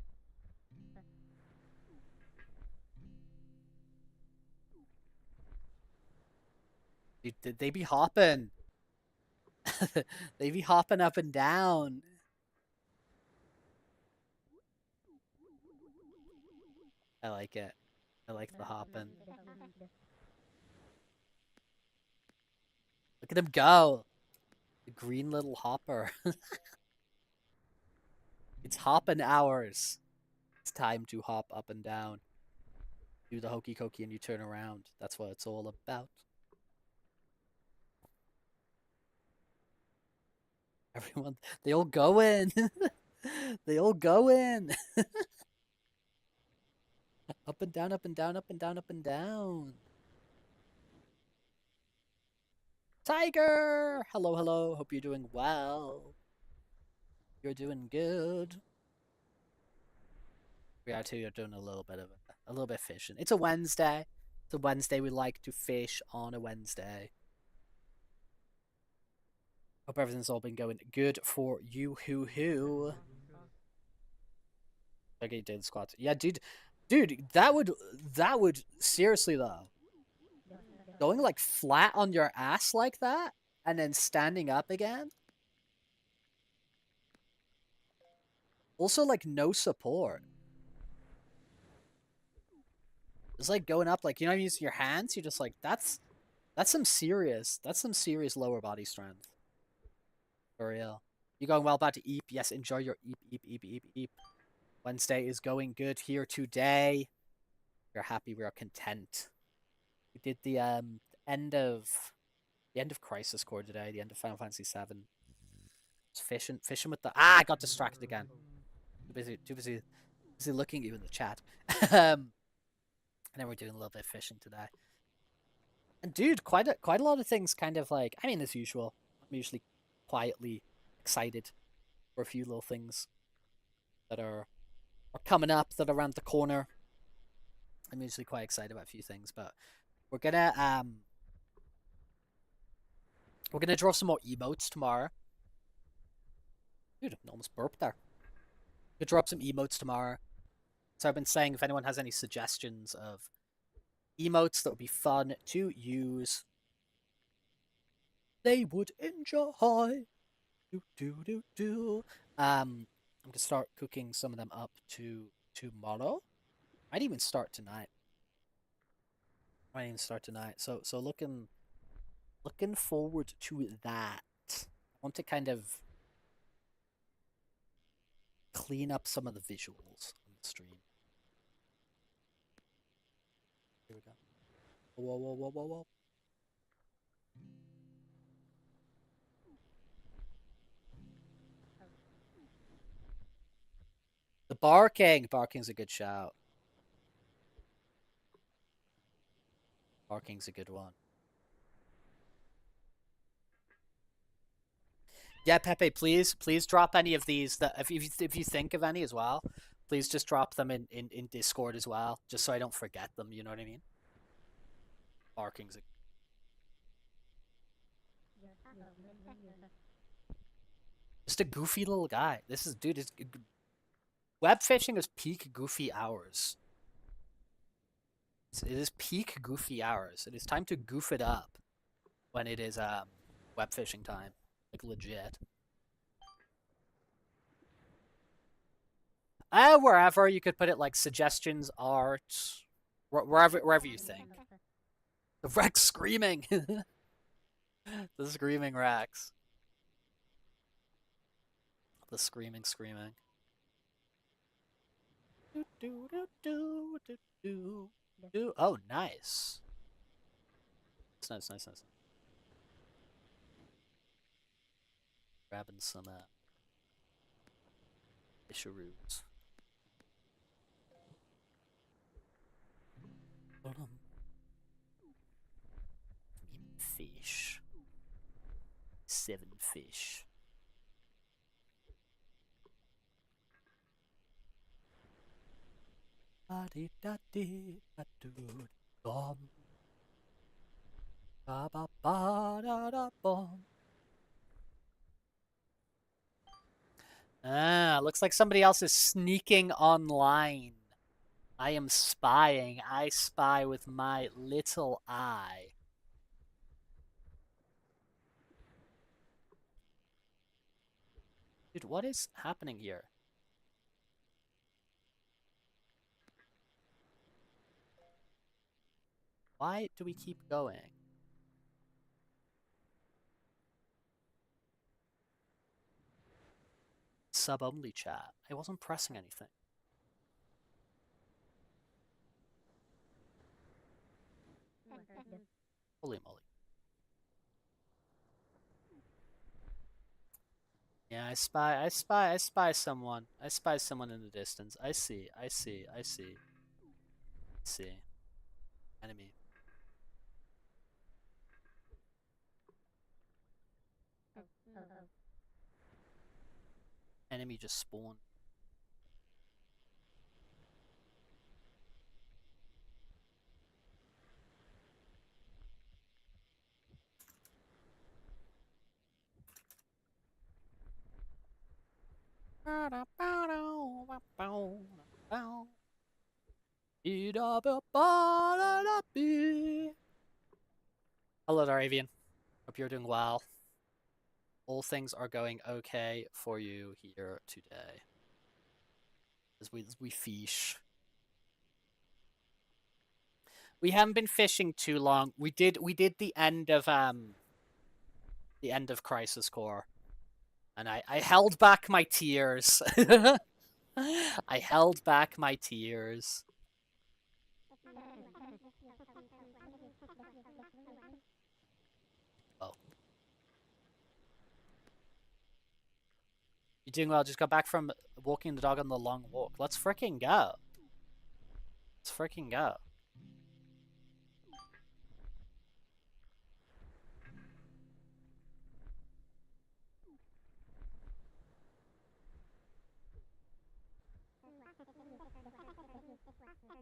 Dude, they be hopping. They be hopping up and down. I like it. I like the hopping. Look at him go. The green little hopper. It's hopping hours. It's time to hop up and down. Do the hokey cokey and you turn around. That's what it's all about. Everyone, they all go in. They all go in. Up and down, up and down, up and down, up and down. Tiger! Hello, hello. Hope you're doing well. You're doing good. We actually are doing a little bit of fishing. It's a Wednesday. It's a Wednesday. We like to fish on a Wednesday. Hope everything's all been going good for you. Okay, did squats. Yeah, dude, that would seriously though. Going like flat on your ass like that and then standing up again. Also like no support. It's like going up like, you know, using your hands, you're just like that's some serious lower body strength. For real. You going well about to eep? Yes, enjoy your eep. Wednesday is going good here today. We're happy, we are content. We did the end of Crisis Core today, the end of Final Fantasy VII. Just fishing with the I got distracted again. Too busy looking at you in the chat. And then we're doing a little bit of fishing today. And dude, quite a lot of things kind of like, I mean, as usual, I'm usually quietly excited for a few little things that are coming up, that are around the corner. I'm usually quite excited about a few things, but we're gonna draw some more emotes tomorrow. Dude, I almost burped there. We'll drop some emotes tomorrow. So I've been saying if anyone has any suggestions of emotes that would be fun to use, they would enjoy. I'm gonna start cooking some of them up tomorrow. Might even start tonight. So looking Looking forward to that. I want to kind of clean up some of the visuals on the stream. Here we go. Whoa, whoa, whoa, whoa, whoa. The barking! Barking's a good shout. Barking's a good one. Yeah, Pepe, please drop any of these. That if you think of any as well, please just drop them in Discord as well, just so I don't forget them. You know what I mean? Barking's a... Just a goofy little guy. This is, dude, it's... Web fishing is peak goofy hours. It is peak goofy hours. It is time to goof it up when it is web fishing time. Like, legit. Wherever you could put it, like suggestions, art, wherever you think. The Rex screaming. The screaming Rex. The screaming. Oh, nice. It's nice. Grabbing some fisheroos. Fish. 7 fish. Looks like somebody else is sneaking online. I am spying. I spy with my little eye. Dude, what is happening here? Why do we keep going? Sub-only chat. I wasn't pressing anything. Holy moly. Yeah, I spy someone. I spy someone in the distance. I see. Enemy. Enemy just spawned. Hello there, Avian. Hope you're doing well. All things are going okay for you here today. As we fish. We haven't been fishing too long. We did the end of Crisis Core. And I held back my tears. I held back my tears. Oh. You're doing well. Just got back from walking the dog on the long walk. Let's freaking go. Let's freaking go.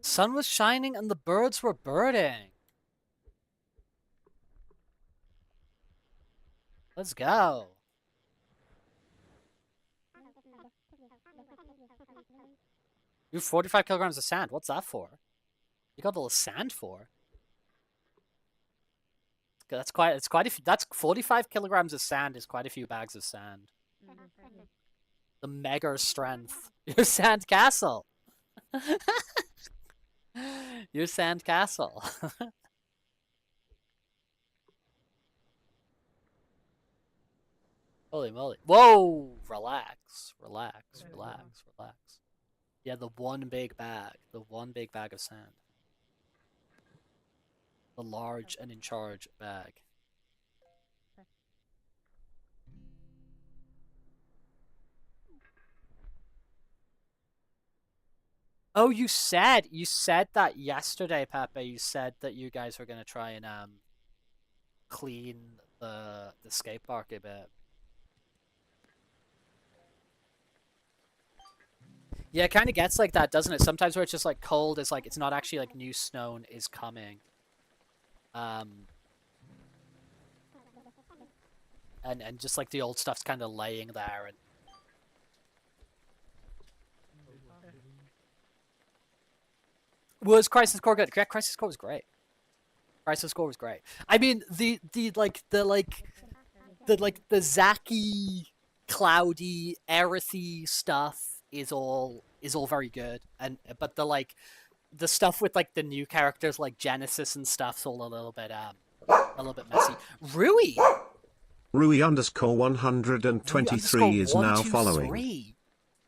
Sun was shining and the birds were birding. Let's go. You 45 kilograms of sand. What's that for? You got all the sand for? That's that's 45 kilograms of sand is quite a few bags of sand. The mega strength. Your sand castle. Your sand castle. Holy moly. Whoa! Relax. Relax. Relax. Relax. Yeah, the one big bag. The one big bag of sand. The large and in charge bag. Oh, you said that yesterday, Pepe. You said that you guys were gonna try and clean the skate park a bit. Yeah, it kind of gets like that, doesn't it? Sometimes where it's just like cold is like it's not actually like new snow is coming. And just like the old stuff's kind of laying there and. Was Crisis Core good? Yeah, Crisis Core was great. Crisis Core was great. I mean, the Zacky, cloudy, Aerothy stuff is all very good, but the stuff with like the new characters like Genesis and stuff's all a little bit messy. Rui Rui_123 is now following.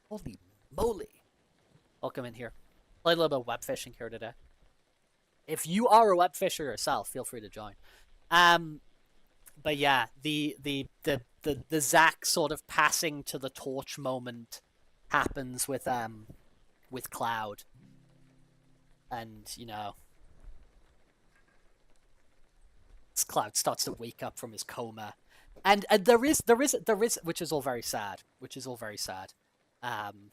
Holy moly! Welcome in here. Play a little bit of web fishing here today. If you are a web fisher yourself, feel free to join. But yeah, the Zack sort of passing to the torch moment happens with Cloud, and you know, Cloud starts to wake up from his coma, and there is which is all very sad, and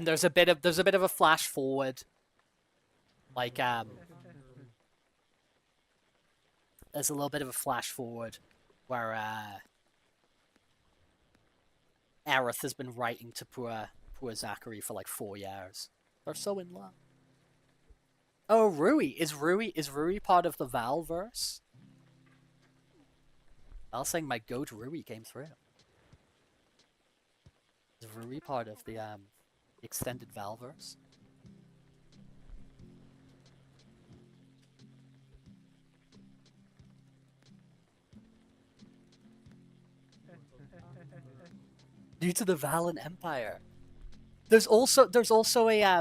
there's a bit of a flash forward, like there's a little bit of a flash forward where Aerith has been writing to poor Zachary for like 4 years. They're so in love. Oh, Rui is Rui part of the Valverse? I was saying my goat Rui came through. Is Rui part of the extended Valverse? Due to the Valen Empire. There's also there's also a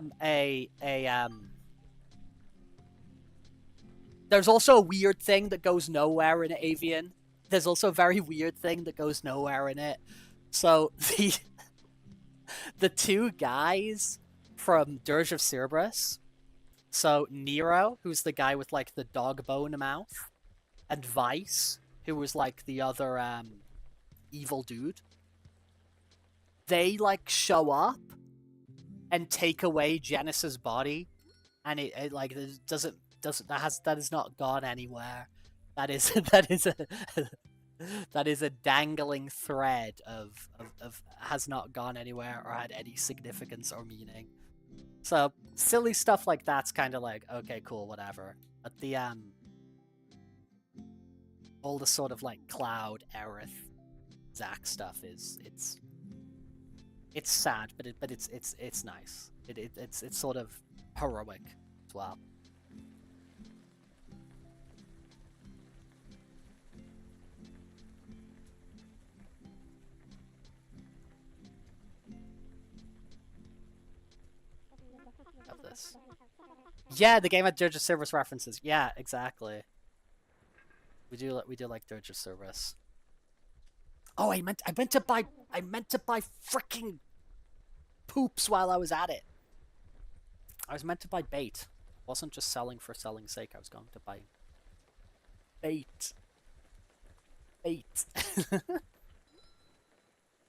weird thing that goes nowhere in Avian. There's also a very weird thing that goes nowhere in it. So the two guys from Dirge of Cerberus, so Nero, who's the guy with like the dog bone mouth, and Vice, who was like the other evil dude. They like show up and take away Genesis' body, and it like that is not gone anywhere. That is that is a dangling thread of has not gone anywhere or had any significance or meaning. So silly stuff like that's kind of like okay, cool, whatever. But the all the sort of like Cloud, Aerith, Zack stuff it's sad, but it's nice. It's sort of heroic as well. Of this. Yeah, the game had Dirge of Cerberus references. Yeah, exactly. We do like Dirge of Cerberus. Oh, I meant to buy freaking poops while I was at it. I was meant to buy bait. I wasn't just selling for selling's sake. I was going to buy bait. Bait.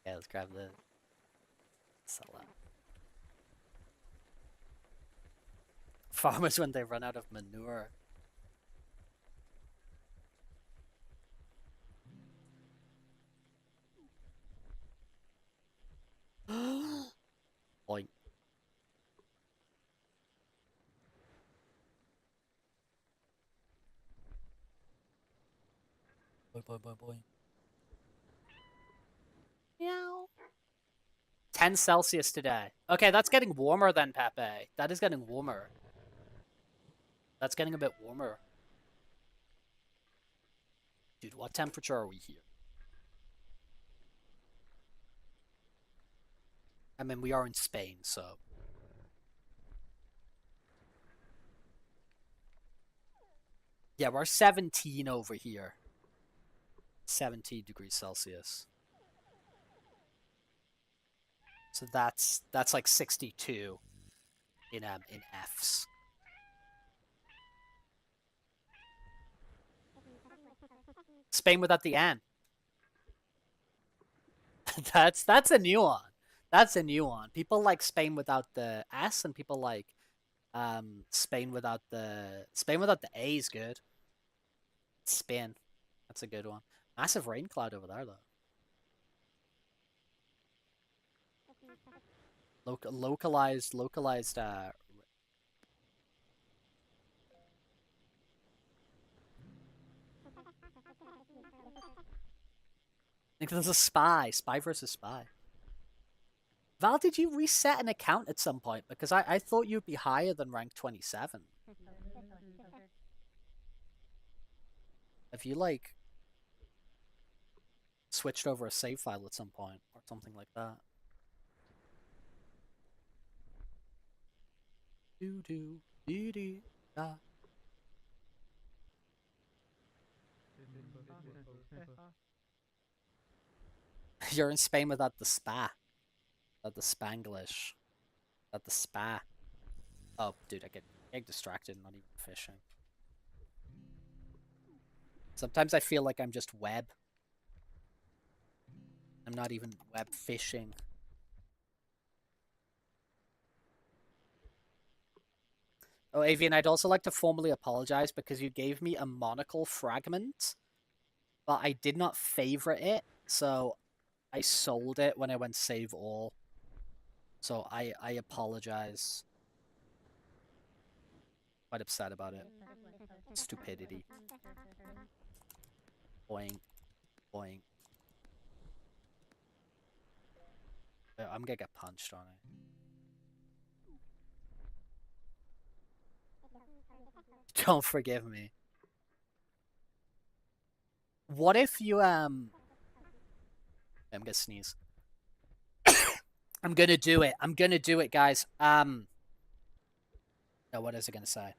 Yeah, let's grab the sell that. Farmers when they run out of manure. Boing. Boing. Meow. 10 Celsius today. Okay, that's getting warmer than Pepe. That is getting warmer. That's getting a bit warmer. Dude, what temperature are we here? I mean, we are in Spain, so. Yeah, we're 17 over here. 17 degrees Celsius. So that's like 62 in Fs. Spain without the N. that's a new one. That's a new one. People like Spain without the S, and people like Spain without the A is good. Spin. That's a good one. Massive rain cloud over there though. Localized I think there's a spy versus spy. Val, did you reset an account at some point? Because I thought you'd be higher than rank 27. Have you, like, switched over a save file at some point or something like that? Da. You're in Spain without the spa. Without the Spanglish. Without the spa. Oh, dude, I get distracted, not even fishing. Sometimes I feel like I'm just web. I'm not even web fishing. Oh, Avian, I'd also like to formally apologize because you gave me a monocle fragment, but I did not favorite it, so I sold it when I went save all. So I apologize. Quite upset about it. Stupidity. Boing. Boing. I'm gonna get punched on it. Don't forgive me. What if you, I'm gonna sneeze. I'm gonna do it. I'm gonna do it, guys. No, what is it gonna say?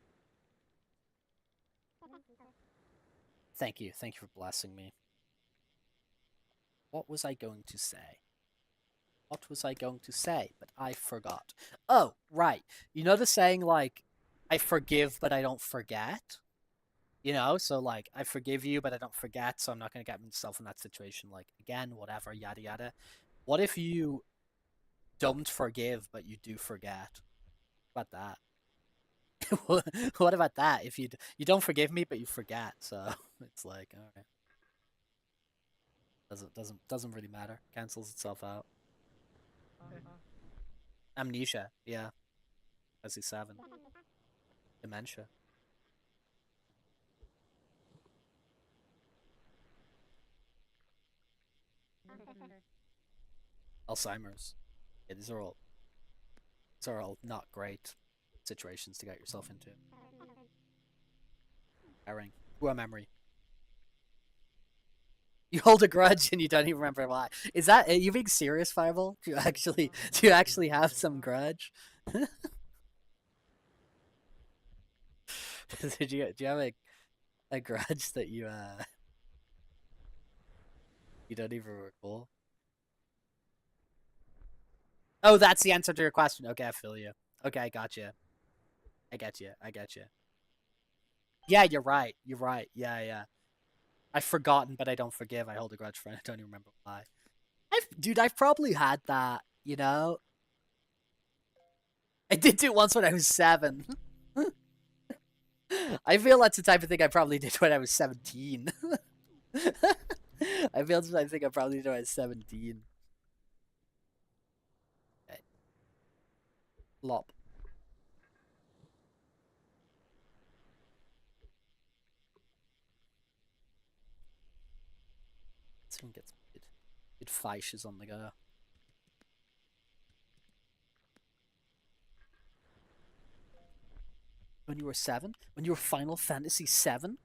Thank you. Thank you for blessing me. What was I going to say? What was I going to say? But I forgot. Oh, right. You know the saying, like, I forgive, but I don't forget? You know, so, like, I forgive you, but I don't forget, so I'm not going to get myself in that situation, like, again, whatever, yada yada. What if you don't forgive, but you do forget? What about that? What about that? If you don't forgive me, but you forget, so it's like, all right. Doesn't really matter. Cancels itself out. Amnesia, yeah. SE7. Dementia. Alzheimer's. Yeah, these are all not great situations to get yourself into. Herring. Poor memory. You hold a grudge and you don't even remember why. Is that, are you being serious, Fireball? Do you actually have some grudge? do you have a grudge that you don't even recall? Oh, that's the answer to your question. Okay, I feel you. Okay, I got you. I get you. Yeah, you're right. You're right. Yeah. I've forgotten, but I don't forgive. I hold a grudge for it. I don't even remember why. Dude, I've probably had that, you know? I did do it once when I was 7. I feel that's the type of thing I probably did when I was 17. I feel that's the type of thing I probably did when I was 17. Okay. Lop. This one gets good feishes on the go. When you were 7? When you were Final Fantasy 7?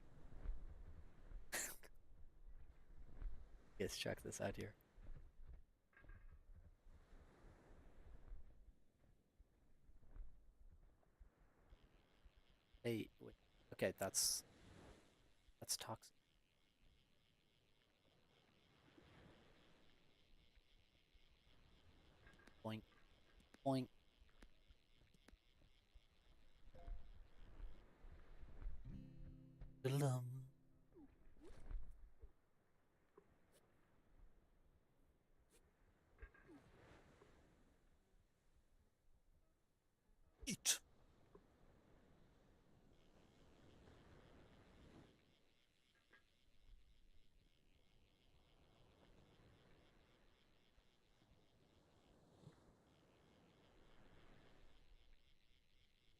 Let's check this out here. Okay, that's toxic. Point. Point. Dum. Eat.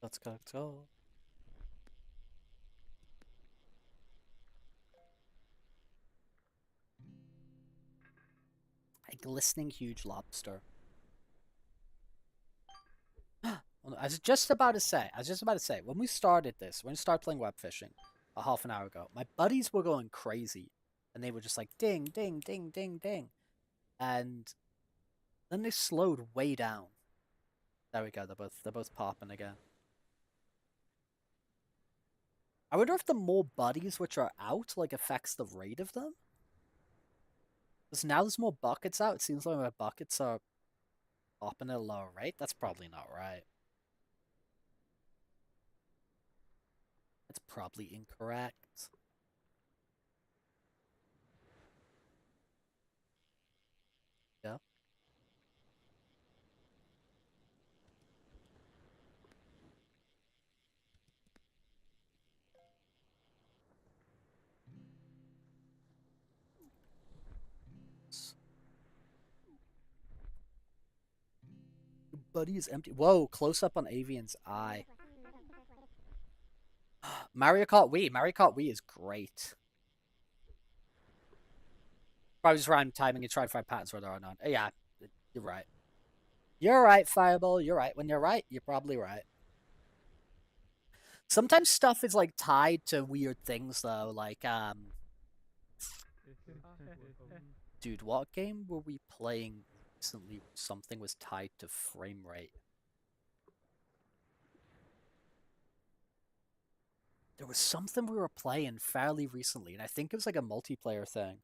Let's go. A glistening huge lobster. I was just about to say, when we started playing web fishing a half an hour ago, my buddies were going crazy. And they were just like, ding, ding, ding, ding, ding. And then they slowed way down. There we go, they're both popping again. I wonder if the more buddies which are out, like, affects the rate of them? Because now there's more buckets out, it seems like my buckets are popping at a lower rate. That's probably not right. That's probably incorrect. Yeah. Your buddy is empty. Whoa, close up on Avian's eye. Mario Kart Wii. Mario Kart Wii is great. Probably just random timing and try to find patterns where there are none. Yeah, you're right. You're right, Fireball. You're right. When you're right, you're probably right. Sometimes stuff is like tied to weird things though, like dude, what game were we playing recently where something was tied to frame rate? There was something we were playing fairly recently, and I think it was like a multiplayer thing.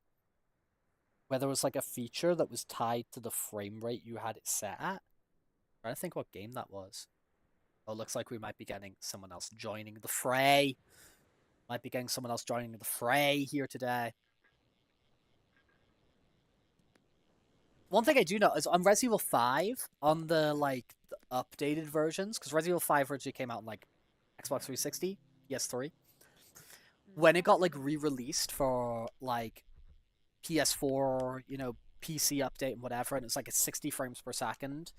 Where there was like a feature that was tied to the frame rate you had it set at. I'm trying to think what game that was. Oh, looks like we might be getting someone else joining the fray. Might be getting someone else joining the fray here today. One thing I do know is on Resident Evil 5, on the like the updated versions, because Resident Evil 5 originally came out on like Xbox 360, PS3. When it got like re-released for like PS4, you know, PC update and whatever, and it's like a 60 frames per second.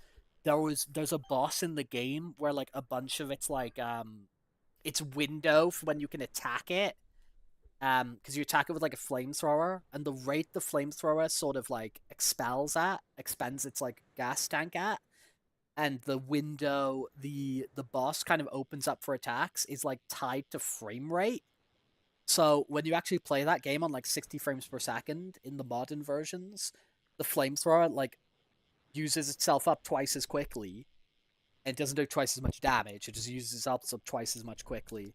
There's a boss in the game where like a bunch of it's like its window for when you can attack it. Because you attack it with like a flamethrower, and the rate the flamethrower sort of like expends its like gas tank at, and the window the boss kind of opens up for attacks is like tied to frame rate. So when you actually play that game on like 60 frames per second in the modern versions, the flamethrower like uses itself up twice as quickly and doesn't do twice as much damage. It just uses itself up twice as much quickly.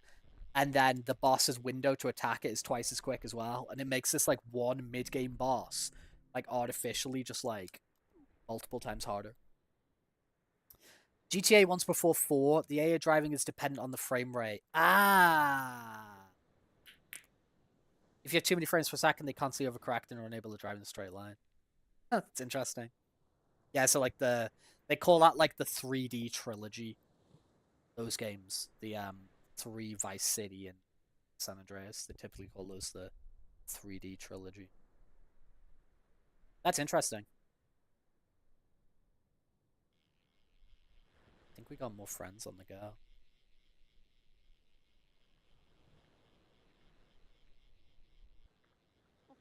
And then the boss's window to attack it is twice as quick as well. And it makes this like one mid-game boss like artificially just like multiple times harder. GTA once before 4, the AI driving is dependent on the frame rate. If you have too many frames per second, they constantly overcorrect and are unable to drive in a straight line. That's interesting. Yeah, so like they call that like the 3D trilogy. Those games, the 3 Vice City and San Andreas, they typically call those the 3D trilogy. That's interesting. I think we got more friends on the go.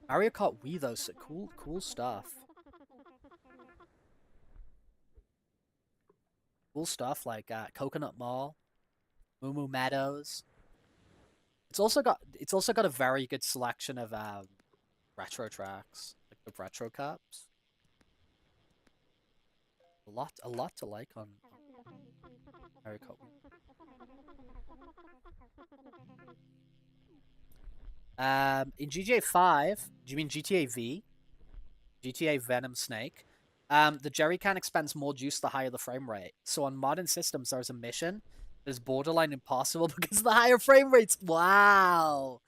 Mario Kart Wii though, so cool stuff. Cool stuff like Coconut Mall, Moo Moo Meadows. It's also got a very good selection of retro tracks, like the retro cups. A lot to like on Mario Kart Wii. In GTA 5, do you mean GTA V? GTA Venom Snake? The jerry can expends more juice the higher the frame rate. So on modern systems, there's a mission that is borderline impossible because of the higher frame rates. Wow.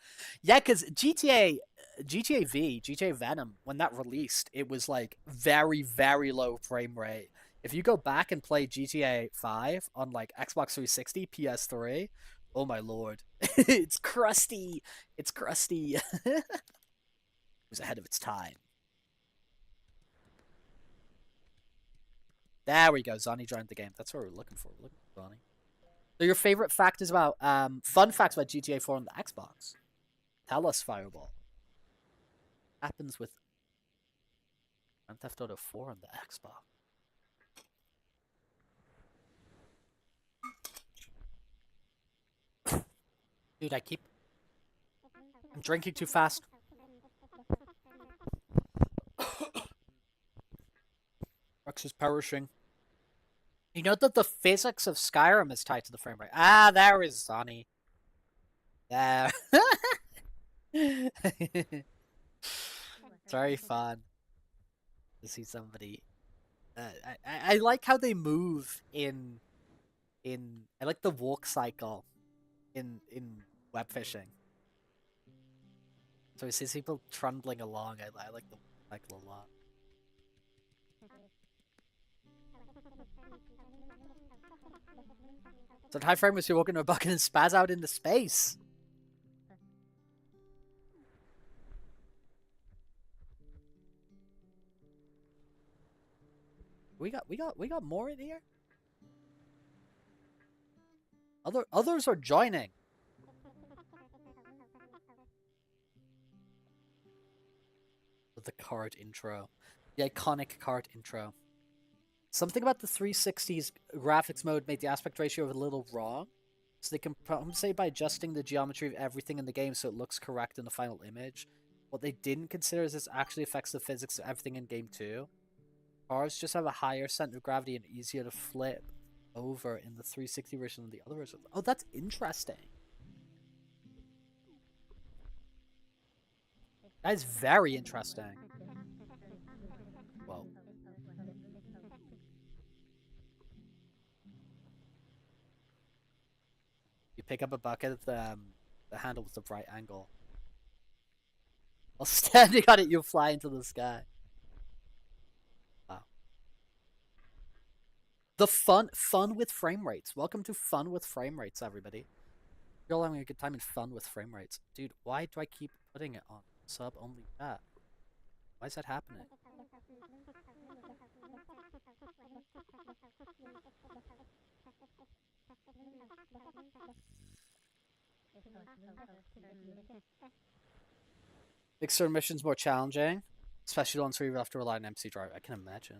Yeah, because GTA V, GTA Venom, when that released, it was like very, very low frame rate. If you go back and play GTA 5 on like Xbox 360, PS3, oh my lord. It's crusty. It's crusty. It was ahead of its time. There we go. Zonny joined the game. That's what we're looking for. We're looking for Zonny. So your favorite fact is about fun facts about GTA 4 on the Xbox. Tell us, Fireball. Happens with Grand Theft Auto 4 on the Xbox. Dude, I'm drinking too fast. Rex is perishing. You know that the physics of Skyrim is tied to the frame rate. Ah, there is Sonny. There. It's very fun to see somebody. I like how they move in. I like the walk cycle in web fishing. So we see people trundling along. I like the cycle a lot. So high frame was you walk into a bucket and spaz out into space. We got more in here. Others are joining. The card intro. The iconic card intro. Something about the 360's graphics mode made the aspect ratio a little wrong. So they can compensate by adjusting the geometry of everything in the game so it looks correct in the final image. What they didn't consider is this actually affects the physics of everything in game too. Cars just have a higher center of gravity and easier to flip over in the 360 version than the other version. Oh, that's interesting. That is very interesting. Whoa. You pick up a bucket, the handle with the right angle. While standing on it, you fly into the sky. Wow. The fun with frame rates. Welcome to fun with frame rates, everybody. You're all having a good time in fun with frame rates. Dude, why do I keep putting it on sub only chat? Why is that happening? External missions more challenging, especially the ones where you have to rely on MC drive. I can imagine.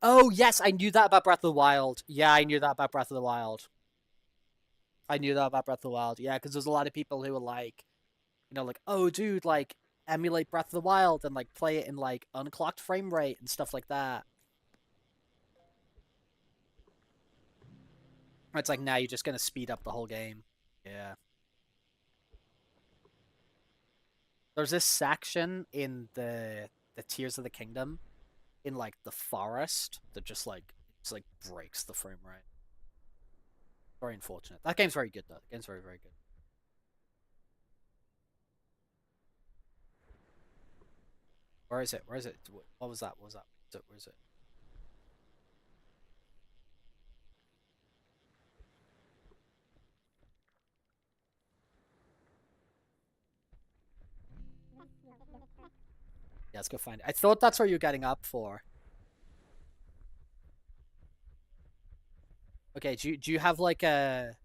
Oh yes, I knew that about Breath of the Wild. Yeah, I knew that about Breath of the Wild. I knew that about Breath of the Wild. Yeah, because there's a lot of people who were like, you know, like, oh, dude, like, emulate Breath of the Wild and like play it in like unclocked frame rate and stuff like that. It's like, now you're just gonna speed up the whole game. Yeah. There's this section in the Tears of the Kingdom, in like the forest, that just like breaks the frame rate. Very unfortunate. That game's very good though. The game's very, very good. Where is it? Where is it? What was that? What was that? Where is it? Yeah, let's go find it. I thought that's what you're getting up for. Okay, do you have like a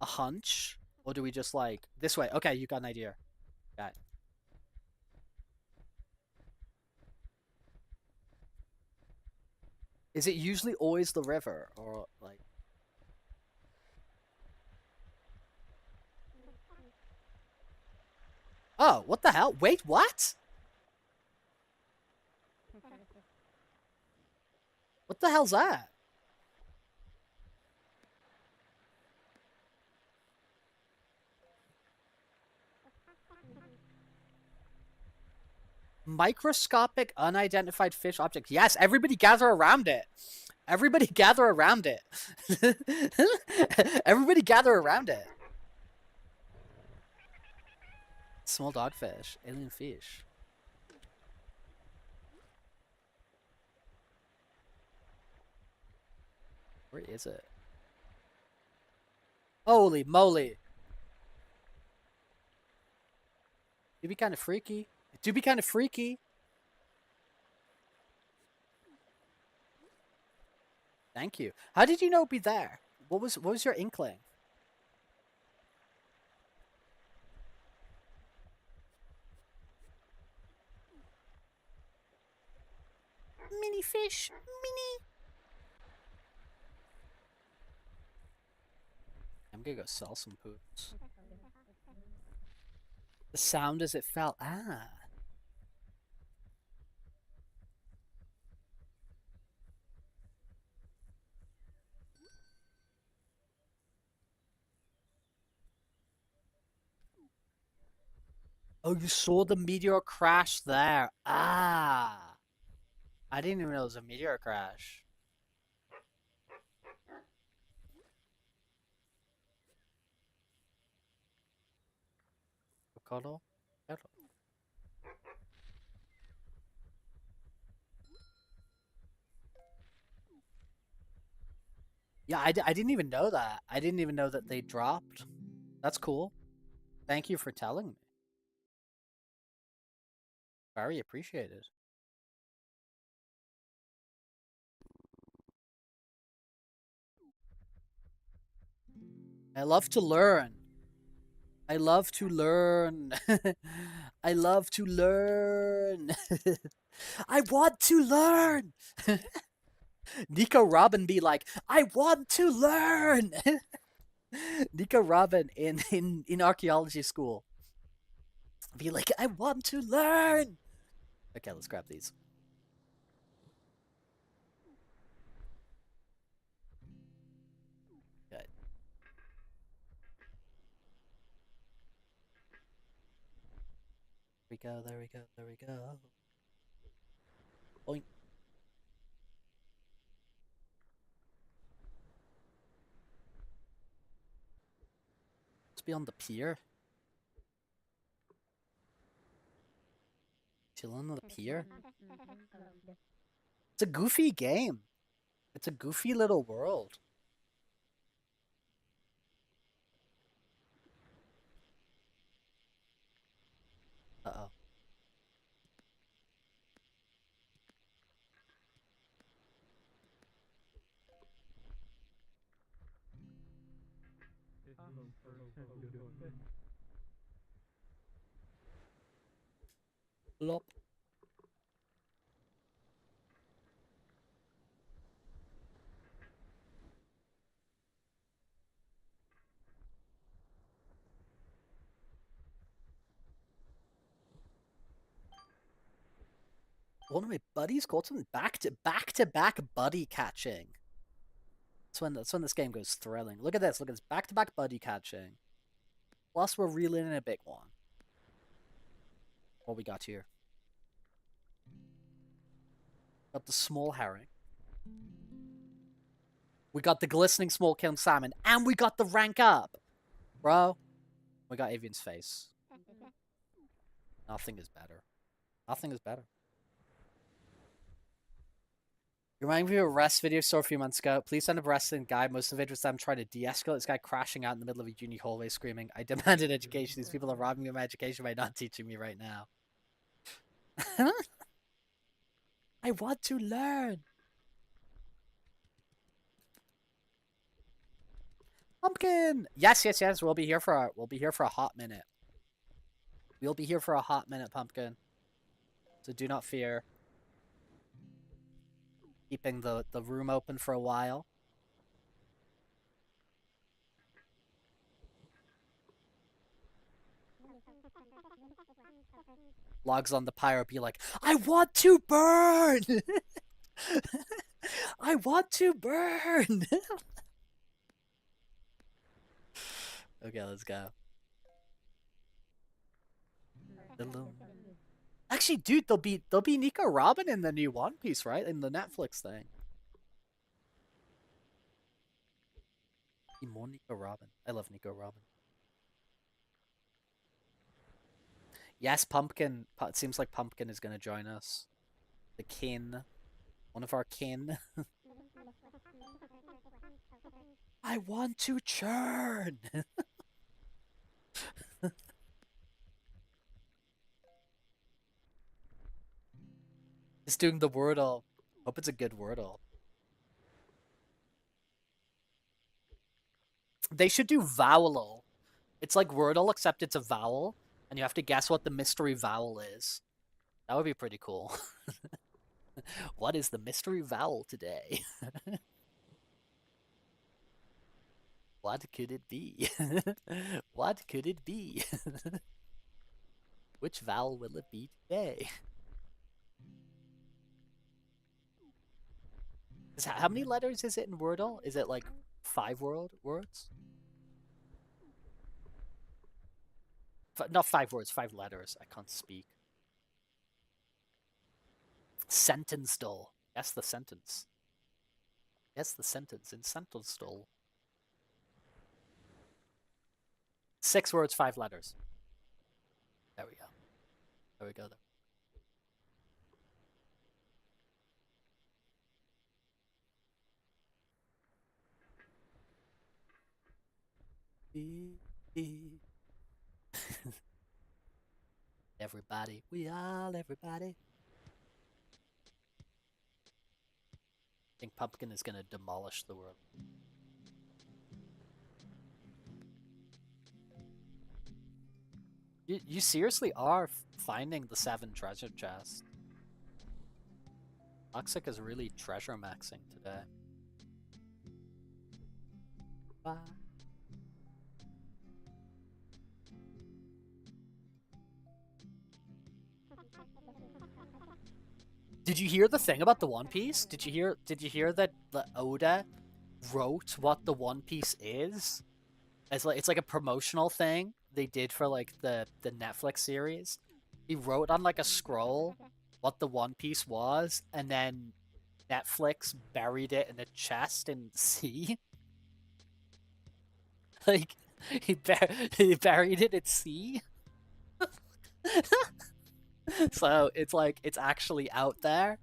hunch? Or do we just like this way? Okay, you got an idea. Got it. Is it usually always the river or like Oh, what the hell? Wait, what? What the hell's that? Microscopic unidentified fish object. Yes, everybody gather around it. Everybody gather around it. Everybody gather around it. Small dogfish. Alien fish. Where is it? Holy moly. It'd be kind of freaky. It do be kind of freaky. Thank you. How did you know it'd be there? What was your inkling? Mini fish. Mini. I'm gonna go sell some poops. The sound as it fell. Ah. Oh, you saw the meteor crash there. Ah. I didn't even know it was a meteor crash. Cuddle? Cuddle. Yeah, I didn't even know that. I didn't even know that they dropped. That's cool. Thank you for telling me. Very appreciated. I love to learn. I love to learn. I love to learn. I want to learn. Nico Robin be like, I want to learn. Nico Robin in archaeology school be like, I want to learn. Okay, let's grab these. Good. There we go, there we go, there we go. Boink. Let's be on the pier. Chilling on the pier. It's a goofy game. It's a goofy little world. Uh-oh. Lop. One of my buddies caught something back to back buddy catching. That's when this game goes thrilling. Look at this. Look at this back to back buddy catching. Plus we're reeling in a big one. What we got here? Got the small herring. We got the glistening small kiln salmon, and we got the rank up, bro. We got Avian's face. Nothing is better. Nothing is better. You remind me of a rest video saw a few months ago. Please send a wrestling guide. Most of it was them trying to de-escalate this guy crashing out in the middle of a uni hallway screaming, I demanded education. These people are robbing me of my education by not teaching me right now. I want to learn. Pumpkin. Yes, yes, yes. We'll be here for a hot minute. We'll be here for a hot minute, Pumpkin. So do not fear. Keeping the room open for a while. Logs on the pyro be like, I want to burn! I want to burn! Okay, let's go. Actually, dude, there'll be Nico Robin in the new One Piece, right? In the Netflix thing. More Nico Robin. I love Nico Robin. Yes, Pumpkin. It seems like Pumpkin is going to join us. The kin. One of our kin. I want to churn! Just doing the Wordle. Hope it's a good Wordle. They should do Vowel. It's like Wordle, except it's a vowel, and you have to guess what the mystery vowel is. That would be pretty cool. What is the mystery vowel today? What could it be? What could it be? Which vowel will it be today? How many letters is it in Wordle? Is it like 5 words? Not 5 words, 5 letters. I can't speak. Sentence dull. Guess the sentence. Guess the sentence in sentence dull. 6 words, 5 letters. There we go. There we go. Everybody, we all everybody. I think Pumpkin is gonna demolish the world. You seriously are finding the 7 treasure chests. Toxic is really treasure maxing today. Bye. Did you hear the thing about the One Piece? Did you hear that the Oda wrote what the One Piece is? It's like a promotional thing they did for like the Netflix series. He wrote on like a scroll what the One Piece was, and then Netflix buried it in a chest in the sea. Like he buried it at sea. So it's like it's actually out there.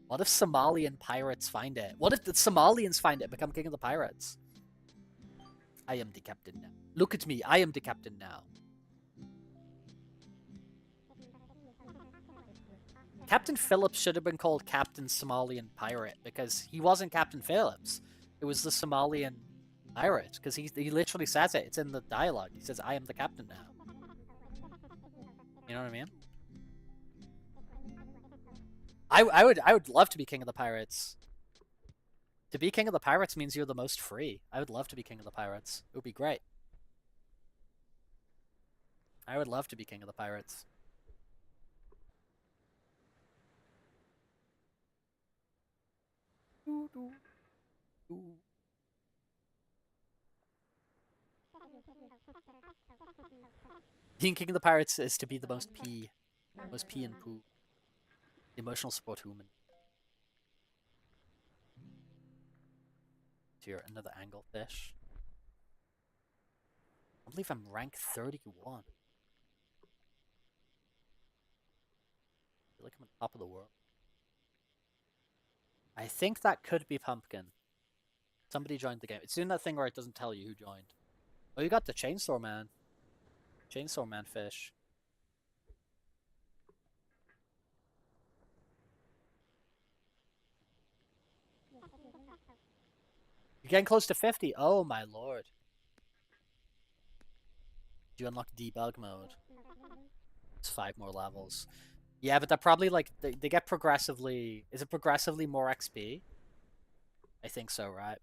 What if Somalian pirates find it? What if the Somalians find it and become king of the pirates? I am the captain now. Look at me, I am the captain now. Captain Phillips should have been called Captain Somalian Pirate because he wasn't Captain Phillips. It was the Somalian pirate because he literally says it. It's in the dialogue. He says, "I am the captain now." You know what I mean? I would love to be king of the pirates. To be king of the pirates means you're the most free. I would love to be king of the pirates. It would be great. I would love to be king of the pirates. Being king of the pirates is to be the most pee and poo. The emotional support human. Here, another anglefish. I believe I'm rank 31. I feel like I'm on top of the world. I think that could be Pumpkin. Somebody joined the game. It's doing that thing where it doesn't tell you who joined. Oh, you got the Chainsaw Man. Chainsaw Man fish. You're getting close to 50. Oh my lord. You unlock debug mode. It's 5 more levels. Yeah, but they're probably like they get progressively. Is it progressively more XP? I think so, right?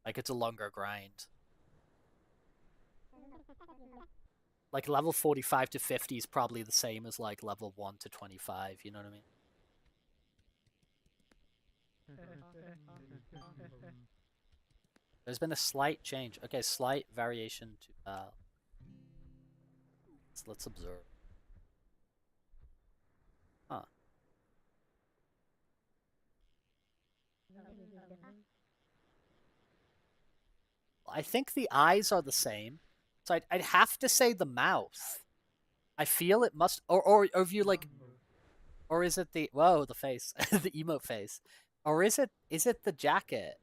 Like it's a longer grind. Like level 45 to 50 is probably the same as like level 1 to 25, you know what I mean? There's been a slight change. Okay, slight variation to let's observe. Huh. I think the eyes are the same. So I'd have to say the mouth. I feel it must or if you like, or is it the whoa, the face. The emote face. Or is it the jacket?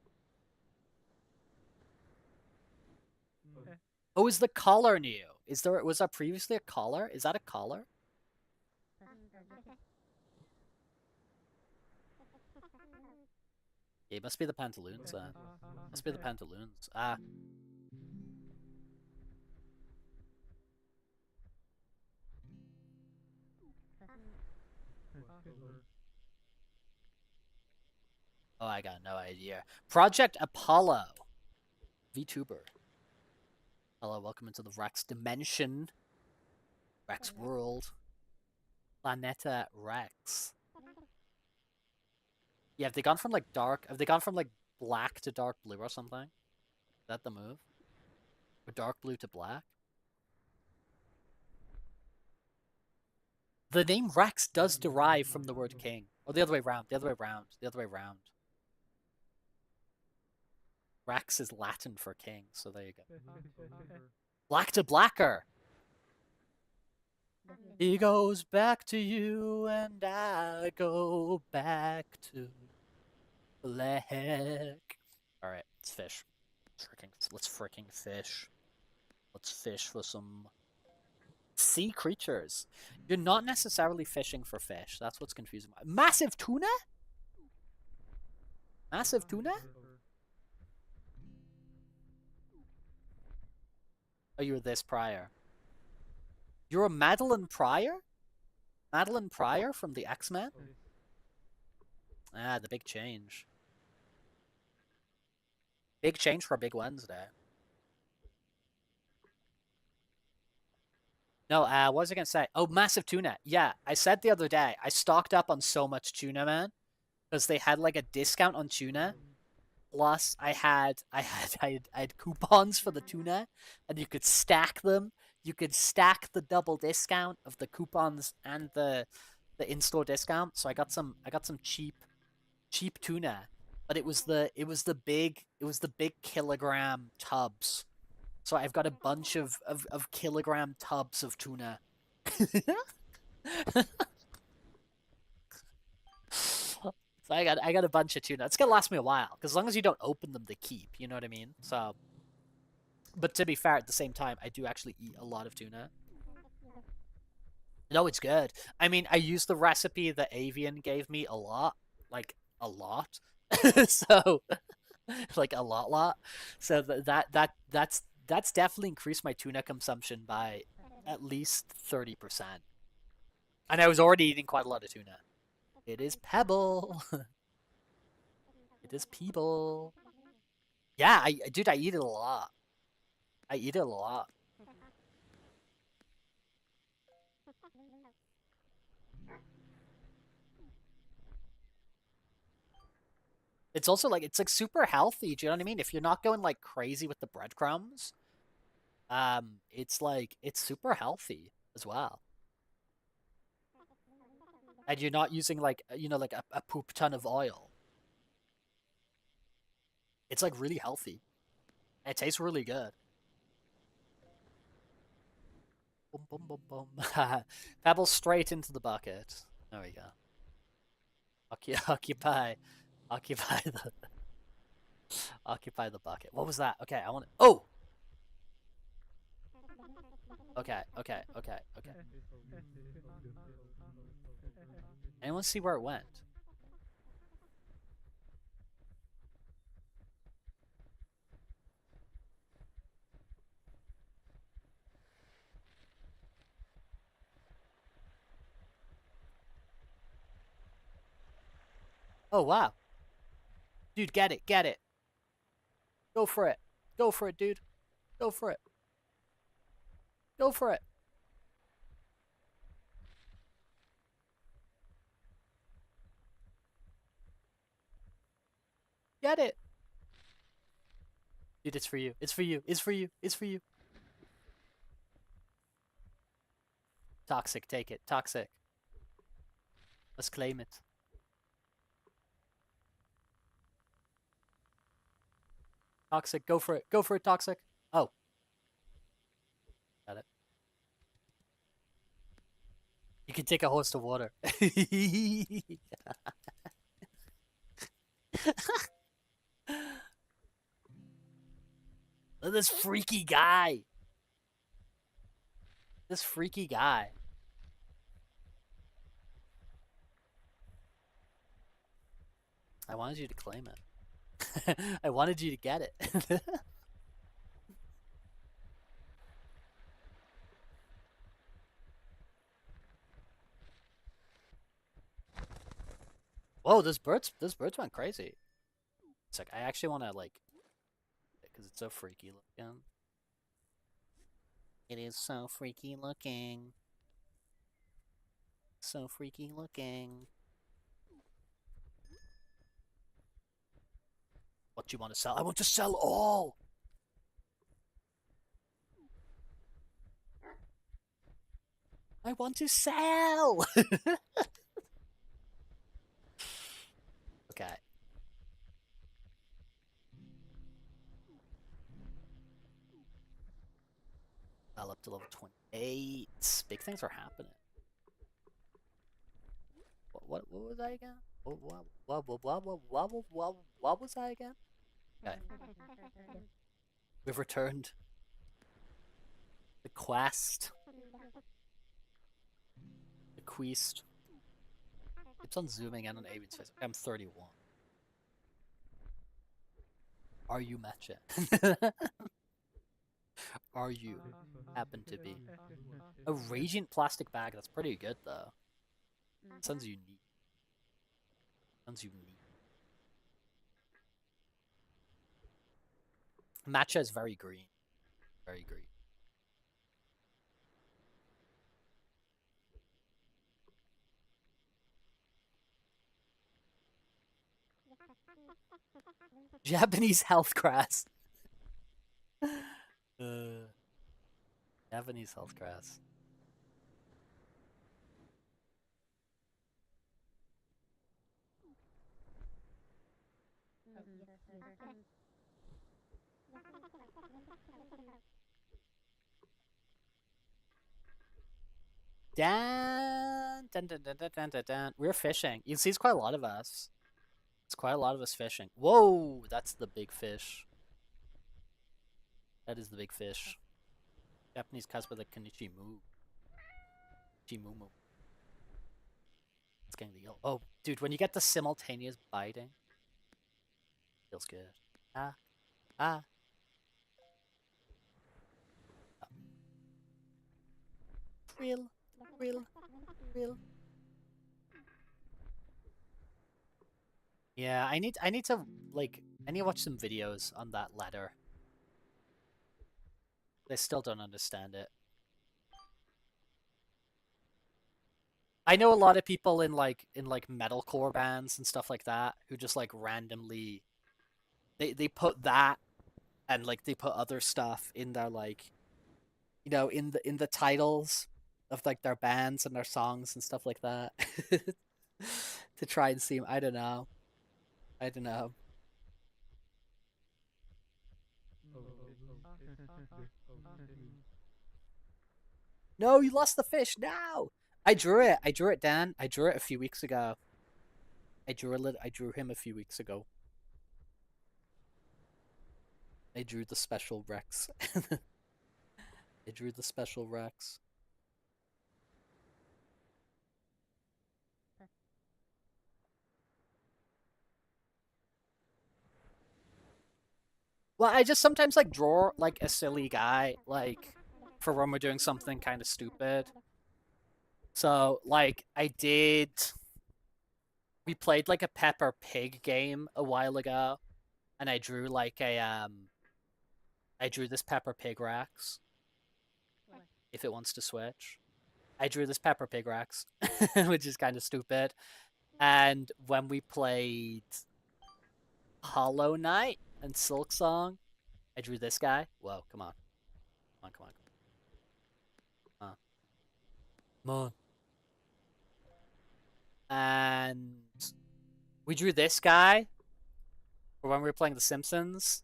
Oh, is the collar new? Was there previously a collar? Is that a collar? Yeah, it must be the pantaloons then. Must be the pantaloons. Ah. Oh, I got no idea. Project Apollo. VTuber. Hello, welcome into the Rex dimension. Rex world. Planeta Rex. Yeah, have they gone from like dark? Have they gone from like black to dark blue or something? Is that the move? Or dark blue to black? The name Rex does derive from the word king. Or the other way around. The other way around. The other way around. Rex is Latin for king, so there you go. Black to blacker. He goes back to you and I go back to black. Alright, let's fish. Let's freaking fish. Let's fish for some sea creatures. You're not necessarily fishing for fish. That's what's confusing. Massive tuna? Massive tuna? Oh, you were this Pryor. You're a Madeline Pryor? Madeline Pryor from the X-Men? Ah, the big change. Big change for Big Wednesday. No, what was I gonna say? Oh, massive tuna. Yeah, I said the other day, I stocked up on so much tuna, man. Because they had like a discount on tuna. Plus, I had coupons for the tuna, and you could stack them. You could stack the double discount of the coupons and the in-store discount. So I got some cheap tuna, but it was the big kilogram tubs. So I've got a bunch of kilogram tubs of tuna. So I got a bunch of tuna. It's gonna last me a while, because as long as you don't open them, they keep. You know what I mean? So, but to be fair, at the same time, I do actually eat a lot of tuna. No, it's good. I mean, I use the recipe that Avian gave me a lot, like a lot. So, like a lot. So that's definitely increased my tuna consumption by at least 30%. And I was already eating quite a lot of tuna. It is Pebble. It is Peeble. Yeah, dude, I eat it a lot. I eat it a lot. It's also like, it's like super healthy, do you know what I mean? If you're not going like crazy with the breadcrumbs, it's like, it's super healthy as well. And you're not using like, you know, like a poop ton of oil. It's like really healthy. It tastes really good. Boom, boom, boom, boom. Pebble straight into the bucket. There we go. Occupy the bucket. What was that? Okay, I want to... Oh! Okay. Anyone see where it went? Oh, wow. Dude, get it. Go for it. Go for it, dude. Go for it. Go for it. Get it. Dude, it's for you. It's for you. It's for you. It's for you. Toxic, take it. Toxic. Let's claim it. Toxic, go for it. Go for it, Toxic. Oh. Got it. You can take a host of water. Look at this freaky guy. This freaky guy. I wanted you to claim it. I wanted you to get it. Whoa, those birds went crazy. It's like, I actually want to, like, because it's so freaky looking. It is so freaky looking. So freaky looking. What do you want to sell? I want to sell all! I want to sell! Okay. I'll up to level 28. Big things are happening. What was I again? What was I again? Okay. We've returned. The quest. The quest. It's on zooming in on Avian's face. I'm 31. Are you matcha? Are you happen to be? A radiant plastic bag, that's pretty good though. Sounds unique. Sounds unique. Matcha is very green. Very green. Japanese health grass. Japanese health grass. Dan. We're fishing. You see, it's quite a lot of us. It's quite a lot of us fishing. Whoa, that's the big fish. That is the big fish. Japanese cusp with a Kanichimu. Chimumu. It's getting the yellow. Oh, dude, when you get the simultaneous biting, feels good. Ah. Ah. Real. Yeah, I need to watch some videos on that ladder. I still don't understand it. I know a lot of people in metalcore bands and stuff like that who just like randomly they put that and like they put other stuff in their in the titles of like their bands and their songs and stuff like that to try and seem I don't know. No, you lost the fish. No. I drew it, Dan. I drew it a few weeks ago. I drew him a few weeks ago. I drew the special Rex. I drew the special Rex. Well, I just sometimes like draw like a silly guy like for when we're doing something kind of stupid. So like we played like a Pepper Pig game a while ago, and I drew like I drew this Pepper Pig Rex. If it wants to switch. I drew this Pepper Pig Rex, which is kind of stupid. And when we played Hollow Knight and Silk Song. I drew this guy. Whoa, come on. Come on. Come on. And we drew this guy for when we were playing The Simpsons.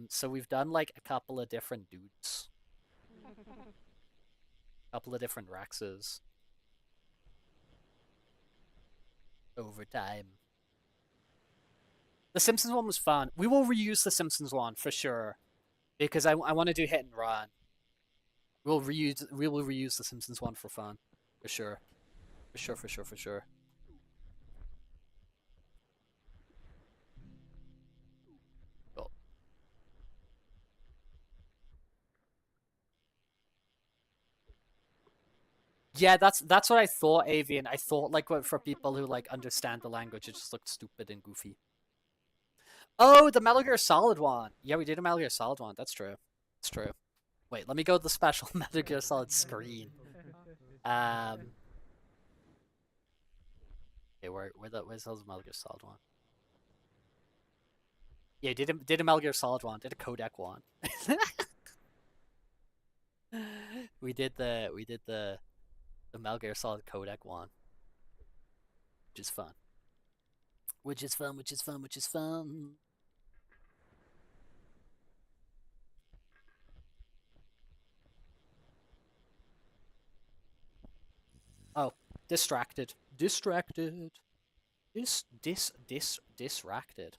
So we've done like a couple of different dudes. A couple of different Rexes. Over time. The Simpsons one was fun. We will reuse the Simpsons one for sure. Because I want to do hit and run. We will reuse the Simpsons one for fun. For sure. For sure. Cool. Yeah, that's what I thought, Avian. I thought like for people who like understand the language, it just looked stupid and goofy. Oh, the Metal Gear Solid one. Yeah, we did a Metal Gear Solid one. That's true. It's true. Wait, let me go to the special Metal Gear Solid screen. Okay, where's the Metal Gear Solid one? Yeah, did a Metal Gear Solid one. Did a codec one. we did the Metal Gear Solid codec one, which is fun. Which is fun. Oh, distracted. Distracted. Distracted.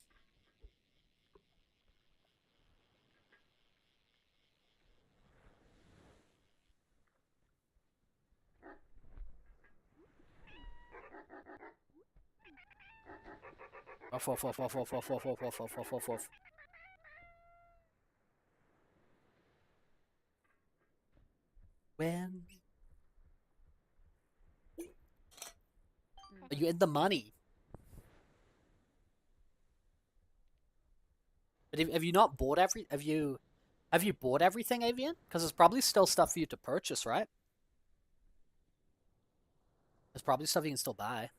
Off. When are you in the money? But have you not bought have you bought everything, Avian? Because there's probably still stuff for you to purchase, right? There's probably stuff you can still buy.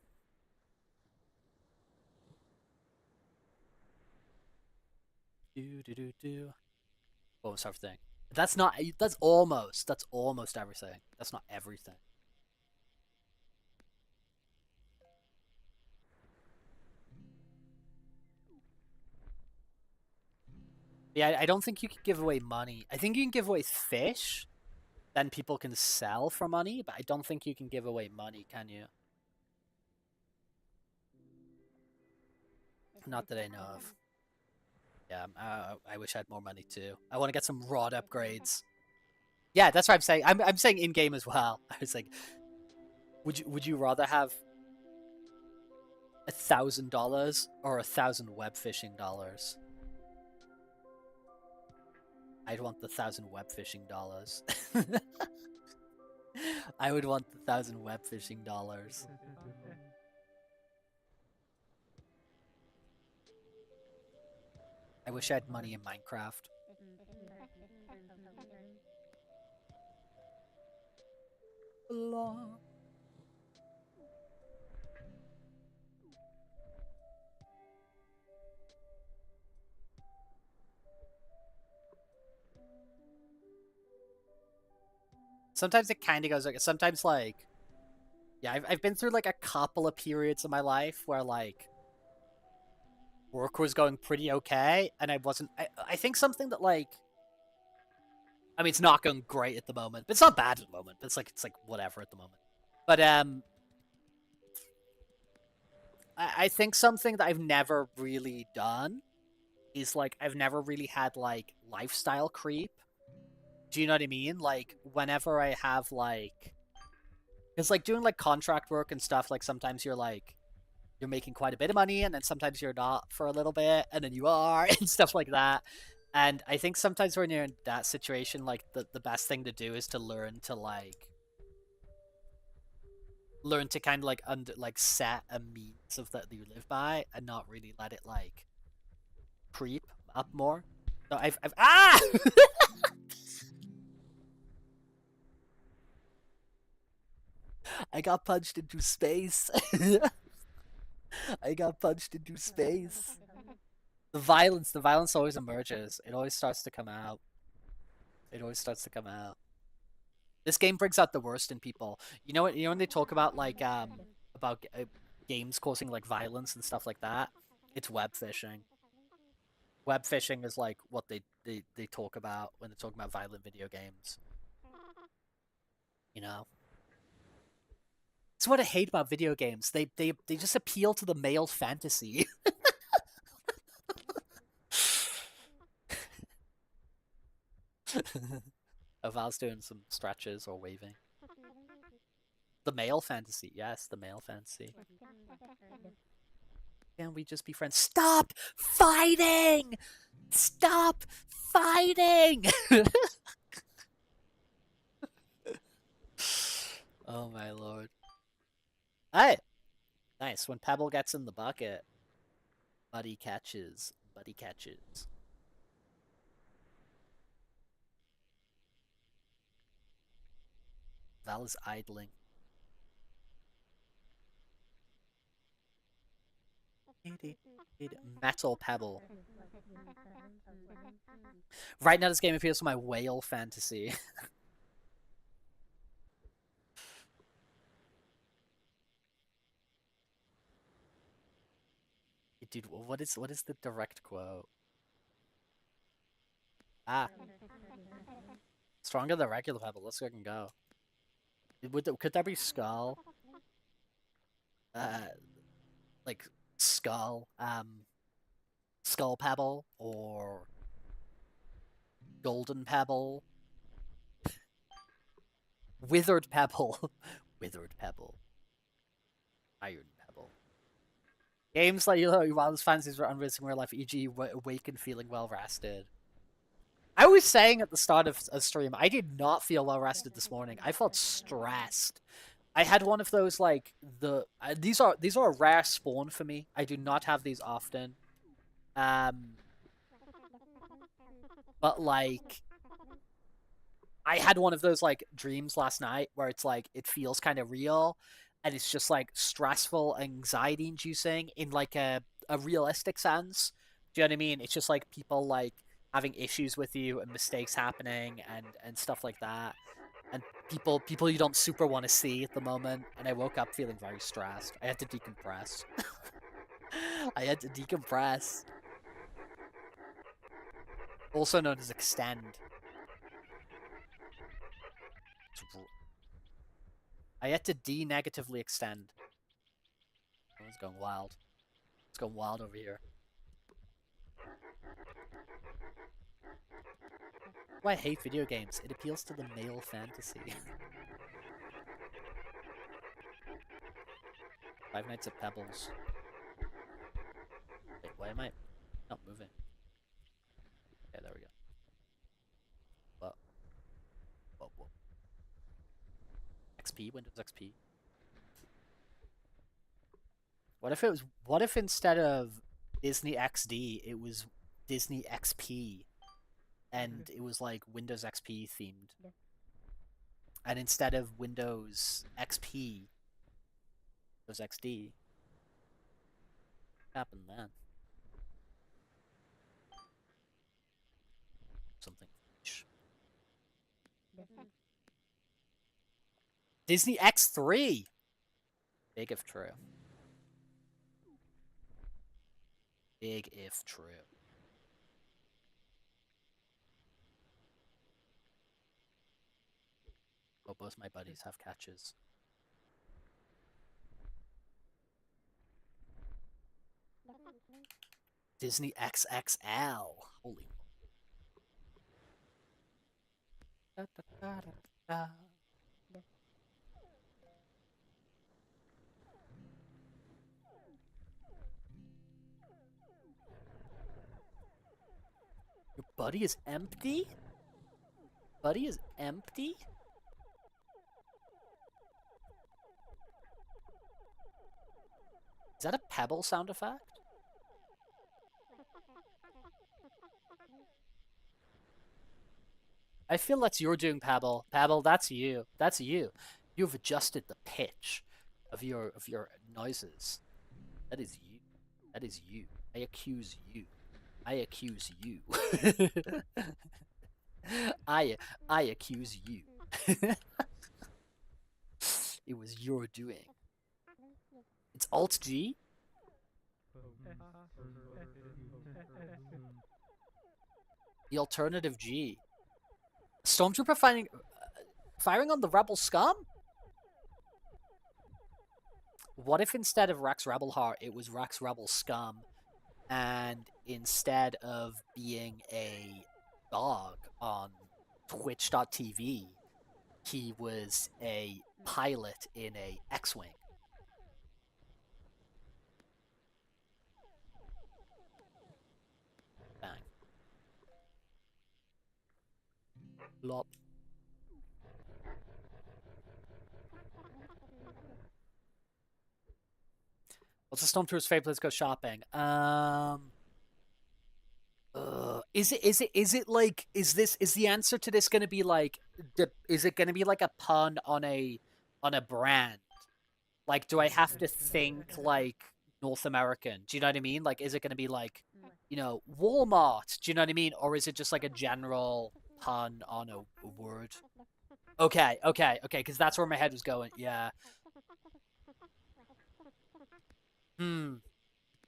Almost everything. That's almost everything. That's not everything. Yeah, I don't think you can give away money. I think you can give away fish, then people can sell for money, but I don't think you can give away money, can you? Not that I know of. Yeah, I wish I had more money too. I want to get some rod upgrades. Yeah, that's what I'm saying. I'm saying in game as well. I was like, would you rather have $1,000 or 1,000 web fishing dollars? I'd want the 1,000 web fishing dollars. I would want the 1,000 web fishing dollars. I wish I had money in Minecraft. Sometimes it kind of goes like, sometimes like, yeah, I've been through like a couple of periods of my life where like work was going pretty okay, and I I think something that like, I mean, it's not going great at the moment, but it's not bad at the moment, but it's like whatever at the moment. But I think something that I've never really done is like, I've never really had like lifestyle creep. Do you know what I mean? Like, whenever I have like, it's like doing like contract work and stuff, like sometimes you're like, you're making quite a bit of money, and then sometimes you're not for a little bit, and then you are, and stuff like that. And I think sometimes when you're in that situation, like the best thing to do is to learn to kind of like set a means of that you live by, and not really let it like creep up more. So I've I got punched into space. I got punched into space. The violence always emerges. It always starts to come out. It always starts to come out. This game brings out the worst in people. You know what? You know when they talk about like games causing like violence and stuff like that? It's web phishing. Web phishing is like what they talk about when they're talking about violent video games. You know? That's what I hate about video games. They just appeal to the male fantasy. Val's doing some stretches or waving. The male fantasy, yes, the male fantasy. Can we just be friends? Stop fighting! Stop fighting! Oh my lord. Hey! Nice, when Pebble gets in the bucket, Buddy catches. Buddy catches. Val is idling. Metal Pebble. Right now this game appeals to my whale fantasy. Dude, what is the direct quote? Ah. Stronger than regular Pebble. Let's fucking go. Could that be Skull? Like Skull, Skull Pebble or Golden Pebble, Withered Pebble, Withered Pebble, Iron Pebble. Games like Wildest Fantasies were unrealistic in real life, e.g. Awaken feeling well rested. I was saying at the start of a stream, I did not feel well rested this morning. I felt stressed. I had one of those like these are a rare spawn for me. I do not have these often. But like I had one of those like dreams last night where it's like it feels kind of real and it's just like stressful, anxiety inducing in like a realistic sense. Do you know what I mean? It's just like people like having issues with you and mistakes happening and stuff like that. And people you don't super want to see at the moment. And I woke up feeling very stressed. I had to decompress. I had to decompress. Also known as extend. I had to de-negatively extend. Oh, it's going wild. It's going wild over here. Why I hate video games. It appeals to the male fantasy. Five Nights at Pebbles. Wait, why am I not moving? Okay, there we go. Whoa. XP? Windows XP? What if instead of Disney XD, it was Disney XP? And it was like Windows XP themed. And instead of Windows XP, Windows XD. What happened then? Something. Disney X3! Big if true. Big if true. Oh, both my buddies have catches. Disney XXL. Holy. Your buddy is empty? Buddy is empty? Is that a pebble sound effect? I feel that's you're doing, Pebble. Pebble, that's you. That's you. You've adjusted the pitch of your noises. That is you. That is you. I accuse you. I accuse you. I accuse you. It was your doing. It's Alt G? The alternative G. Stormtrooper firing on the rebel scum? What if instead of Rex Rebel Heart, it was Rex Rebel Scum, and instead of being a dog on Twitch.tv, he was a pilot in a X-Wing? Bang. Lop. What's the Stormtrooper's favorite place to go shopping? Is the answer to this gonna be like, is it gonna be like a pun on a brand? Like, do I have to think like North American? Do you know what I mean? Like, is it gonna be like, you know, Walmart? Do you know what I mean? Or is it just like a general pun on a word? Okay, because that's where my head was going. Yeah.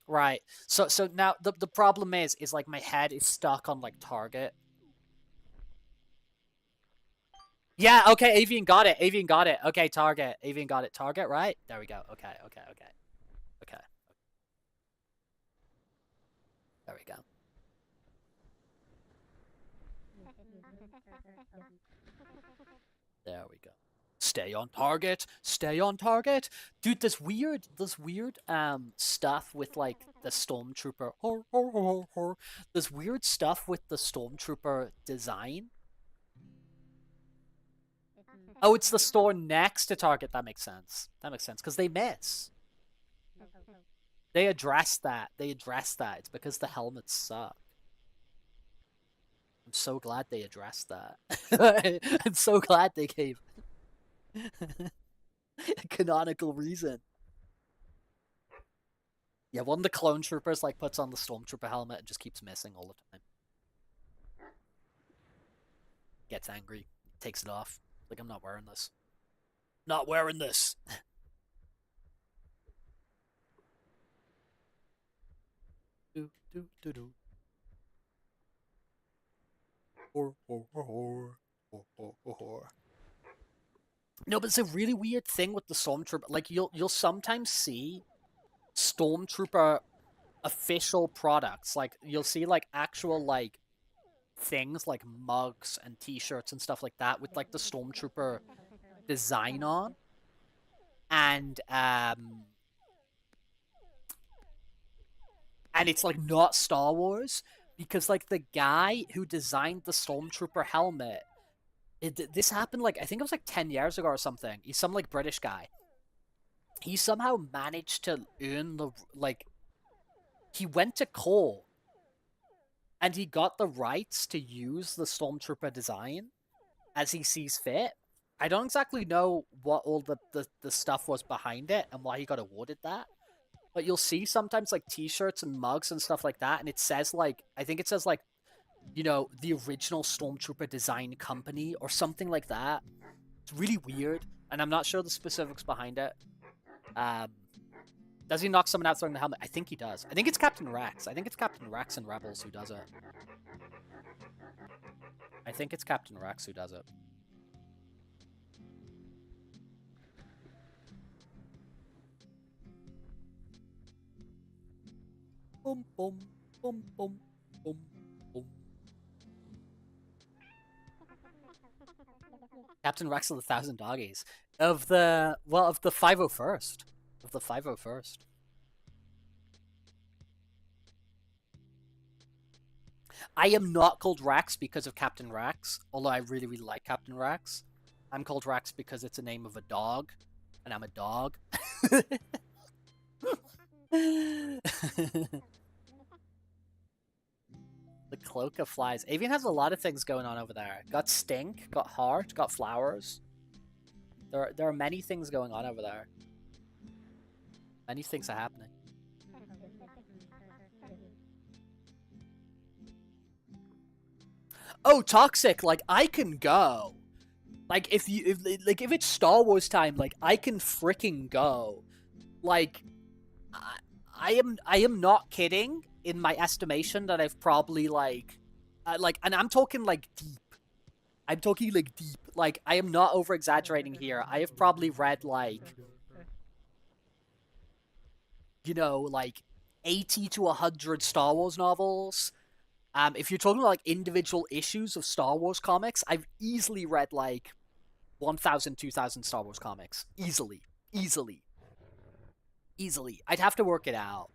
Right. So now the problem is like my head is stuck on like Target. Yeah, okay, Avian got it. Okay, Target. Avian got it. Target, right? There we go. Okay. There we go. There we go. Stay on target. Stay on target. Dude, this weird stuff with like the Stormtrooper. This weird stuff with the Stormtrooper design. Oh, it's the store next to Target. That makes sense. Because they miss. They address that. It's because the helmets suck. I'm so glad they addressed that. I'm so glad they gave a canonical reason. Yeah, one of the clone troopers like puts on the Stormtrooper helmet and just keeps missing all the time. Gets angry, takes it off. Like, I'm not wearing this. Not wearing this. Do. No, but it's a really weird thing with the Stormtrooper. Like, you'll sometimes see Stormtrooper official products. Like, you'll see like actual like things like mugs and t-shirts and stuff like that with like the Stormtrooper design on. And it's like not Star Wars, because like the guy who designed the Stormtrooper helmet, this happened like, I think it was like 10 years ago or something. He's some like British guy. He somehow managed to earn the, like, he went to court and he got the rights to use the Stormtrooper design as he sees fit. I don't exactly know what all the stuff was behind it and why he got awarded that. But you'll see sometimes like t-shirts and mugs and stuff like that, and it says like, I think it says like, you know, the original Stormtrooper design company or something like that. It's really weird, and I'm not sure the specifics behind it. Does he knock someone out throwing the helmet? I think he does. I think it's Captain Rex. I think it's Captain Rex and Rebels who does it. I think it's Captain Rex who does it. Boom, boom, boom, boom, boom, boom. Captain Rex of the 1,000 Doggies. Of the 501st. Of the 501st. I am not called Rex because of Captain Rex, although I really, really like Captain Rex. I'm called Rex because it's a name of a dog, and I'm a dog. The cloak of flies. Avian has a lot of things going on over there. Got stink, got heart, got flowers. There are many things going on over there. Many things are happening. oh, toxic, like, I can go. Like, if it's Star Wars time, like, I can freaking go. Like, I am not kidding in my estimation that I've probably, and I'm talking, like, deep. I'm talking, like, deep. Like, I am not over-exaggerating here. I have probably read, like, you know, like, 80 to 100 Star Wars novels. If you're talking about, like, individual issues of Star Wars comics, I've easily read, like, 1,000, 2,000 Star Wars comics. Easily. I'd have to work it out.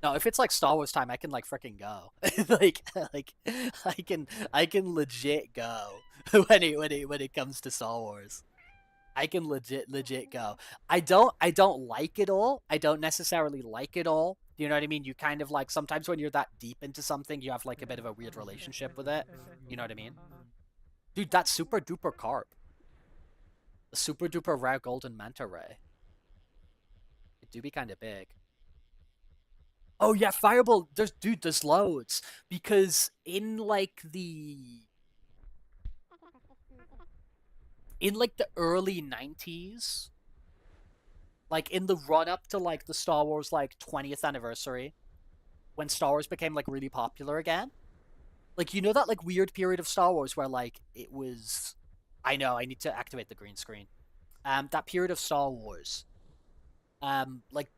No, if it's like Star Wars time, I can like freaking go. like I can legit go when it comes to Star Wars. I can legit go. I don't like it all. I don't necessarily like it all. You know what I mean? You kind of like sometimes when you're that deep into something, you have like a bit of a weird relationship with it. You know what I mean? Dude, that super duper carp. The super duper rare golden manta ray. It do be kind of big. Oh yeah, Fireball. There's loads because in like the early 90s, like in the run up to like the Star Wars like 20th anniversary, when Star Wars became like really popular again. Like, you know that like weird period of Star Wars where like it was, I know, I need to activate the green screen. That period of Star Wars, like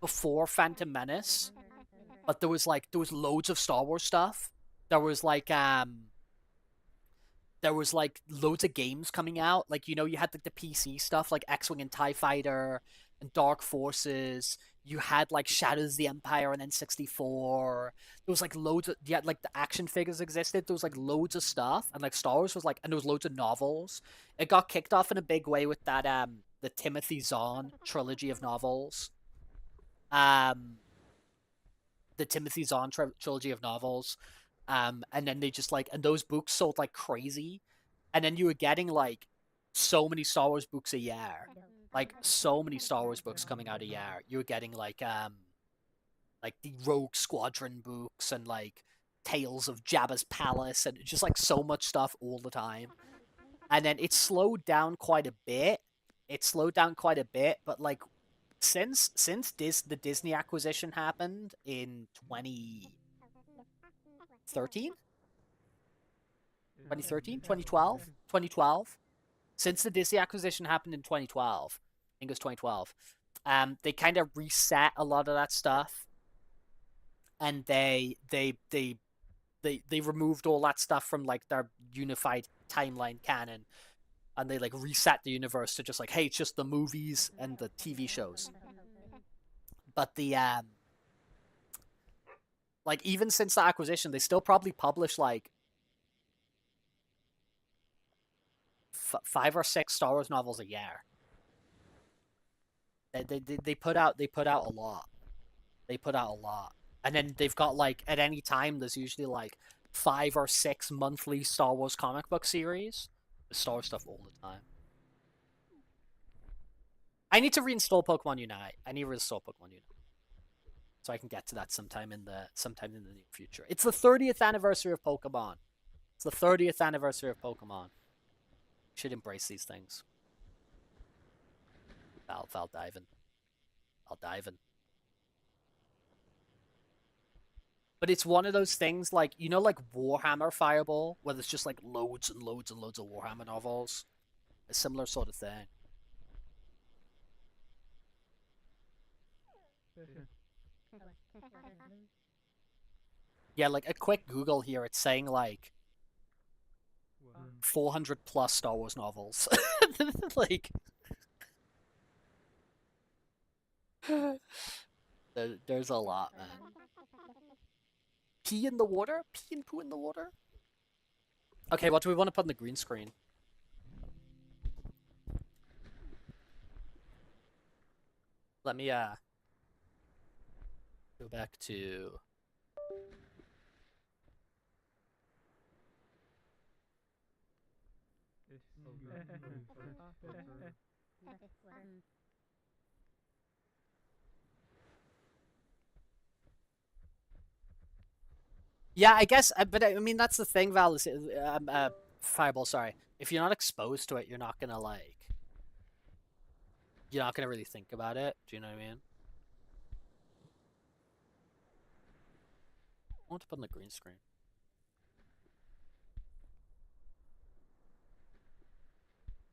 before Phantom Menace, but there was loads of Star Wars stuff. There was like loads of games coming out. Like, you know, you had like the PC stuff like X-Wing and TIE Fighter and Dark Forces. You had like Shadows of the Empire and N64. There was like loads of, yeah, like the action figures existed. There was like loads of stuff, and like Star Wars was like, and there was loads of novels. It got kicked off in a big way with that the Timothy Zahn trilogy of novels. The Timothy Zahn trilogy of novels. And then they just like, and those books sold like crazy. And then you were getting like so many Star Wars books a year. Like so many Star Wars books coming out a year. You were getting like the Rogue Squadron books and like Tales of Jabba's Palace and just like so much stuff all the time. And then it slowed down quite a bit. But like since the Disney acquisition happened in 2013, 2012. Since the Disney acquisition happened in 2012, I think it was 2012, they kind of reset a lot of that stuff, and they removed all that stuff from like their unified timeline canon, and they like reset the universe to just like, hey, it's just the movies and the TV shows. But the like even since the acquisition, they still probably publish like 5 or 6 Star Wars novels a year. They put out a lot. And then they've got like at any time there's usually like 5 or 6 monthly Star Wars comic book series. There's Star Wars stuff all the time. I need to reinstall Pokemon Unite. So I can get to that sometime in the near future. It's the 30th anniversary of Pokemon. You should embrace these things. I'll dive in. But it's one of those things like, you know, like Warhammer Fireball, where there's just like loads and loads and loads of Warhammer novels. A similar sort of thing. Yeah, like a quick Google here, it's saying like 400 plus Star Wars novels. Like, there's a lot, man. Pee in the water? Pee and poo in the water? Okay, what do we want to put on the green screen? Let me, go back to... Yeah, I guess, but I mean that's the thing, Val. Is Fireball. Sorry, if you're not exposed to it, you're not gonna you're not gonna really think about it. Do you know what I mean? I want to put on the green screen.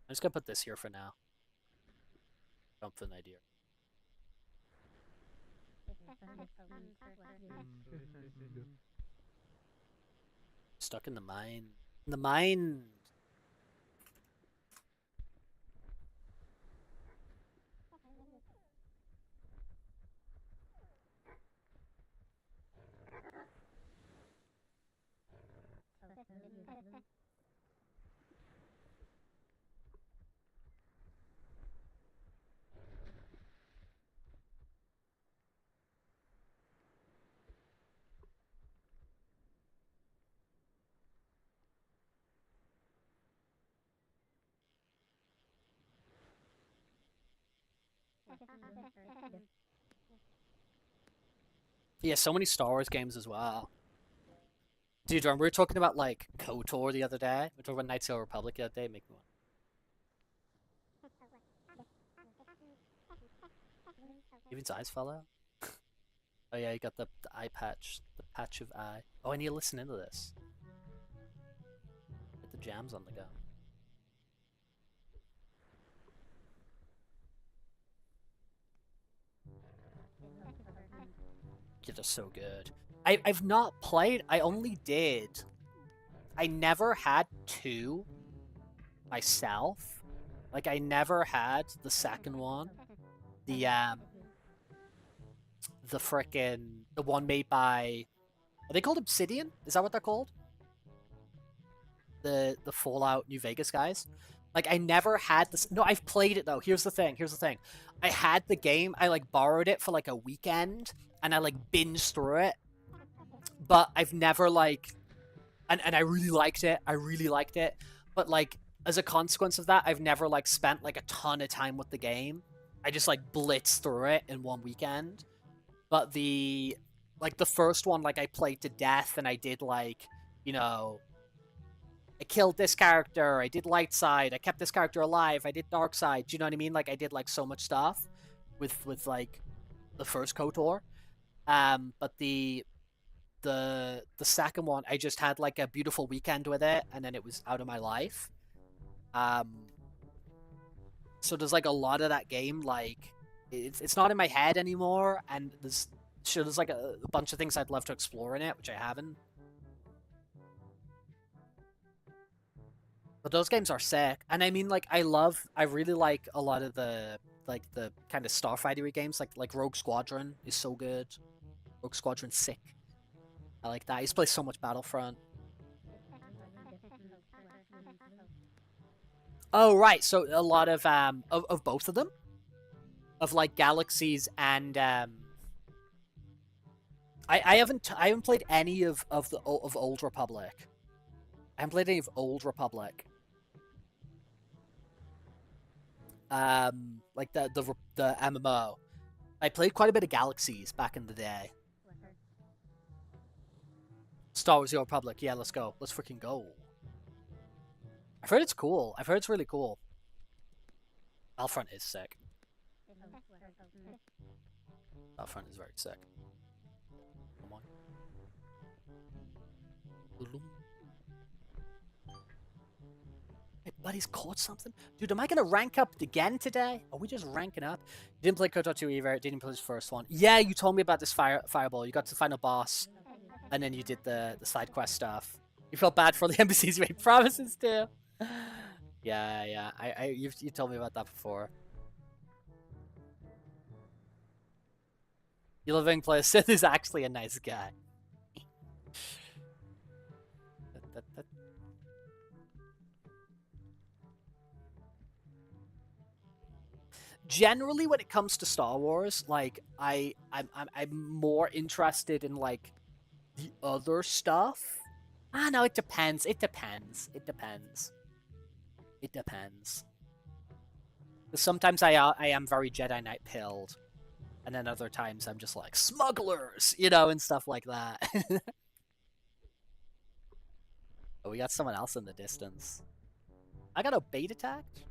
I'm just gonna put this here for now. Jump for an idea. Stuck in the mine. In the mine. Yeah, so many Star Wars games as well. Dude, remember we were talking about like KOTOR the other day? We were talking about Knights of the Republic the other day. Make me one. Even his eyes fell out. Oh yeah, you got the eye patch, the patch of eye. Oh, I need to listen into this. Get the jams on the go. Yeah, they're so good. I've not played. I only did. I never had 2 myself. Like I never had the second one. The the one made by, are they called Obsidian? Is that what they're called? The Fallout New Vegas guys. Like I never had this. No, I've played it though. Here's the thing. I had the game. I like borrowed it for like a weekend, and I like binged through it. But I've never like, and I really liked it. But like as a consequence of that, I've never like spent like a ton of time with the game. I just like blitzed through it in one weekend. But the first one, like I played to death, and I did like, you know, I killed this character, I did light side, I kept this character alive, I did dark side. Do you know what I mean? Like I did like so much stuff with like the first KOTOR. But the second one, I just had like a beautiful weekend with it, and then it was out of my life. So there's like a lot of that game, like it's not in my head anymore, and there's like a bunch of things I'd love to explore in it, which I haven't. But those games are sick, and I mean, like I really like a lot of the kind of starfighter games, like Rogue Squadron is so good. Rogue Squadron's sick. I like that. I used to play so much Battlefront. Oh right, so a lot of both of them, of like Galaxies and I haven't played any of Old Republic. I haven't played any of Old Republic. Like the MMO. I played quite a bit of Galaxies back in the day. Star Wars: The Old Republic. Yeah, let's go. Let's freaking go. I've heard it's cool. I've heard it's really cool. Battlefront is sick. Battlefront is very sick. Come on. Hey, buddy's caught something? Dude, am I gonna rank up again today? Are we just ranking up? You didn't play KOTOR 2 either. Didn't play his first one. Yeah, you told me about this Fireball. You got to the final boss, and then you did the side quest stuff. You felt bad for the NPCs you made promises to. Yeah. You told me about that before. You living player Sith is actually a nice guy. Generally, when it comes to Star Wars, like I'm more interested in like the other stuff. Ah, no, it depends. It depends. Sometimes I am very Jedi Knight pilled, and then other times I'm just like smugglers, you know, and stuff like that. Oh, we got someone else in the distance. I got a bait attacked?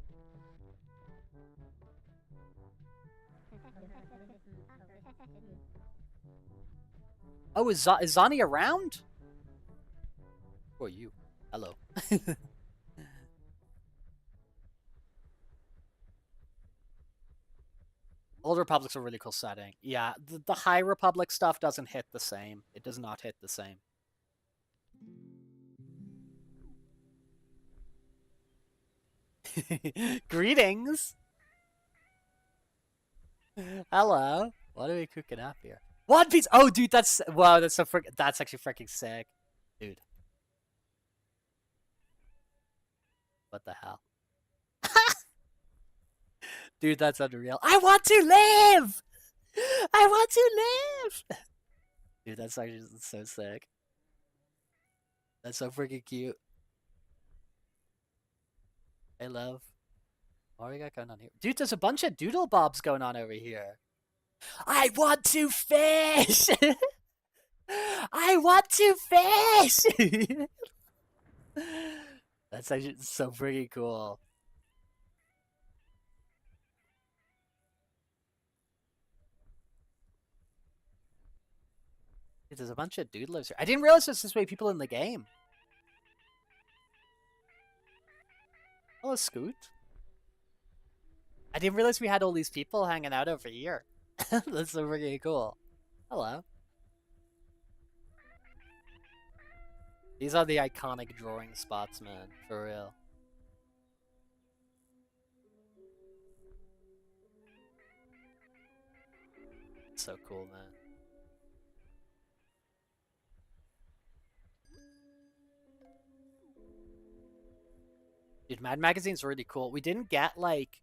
Oh, is Zani around? Who are you? Hello. Old Republic's a really cool setting. Yeah, the High Republic stuff doesn't hit the same. It does not hit the same. Greetings! Hello. What are we cooking up here? One Piece! Oh, dude, that's... Wow, that's so that's actually freaking sick. Dude. What the hell? Dude, that's unreal. I want to live! I want to live! Dude, that's actually so sick. That's so freaking cute. Hey, love. What do we got going on here? Dude, there's a bunch of doodle bobs going on over here. I want to fish! I want to fish! That's actually so freaking cool. Dude, there's a bunch of doodlers here. I didn't realize there's this many people in the game. Hello, Scoot. I didn't realize we had all these people hanging out over here. That's so freaking cool. Hello. These are the iconic drawing spots, man. For real. It's so cool, man. Dude, Mad Magazine's really cool. We didn't get, like...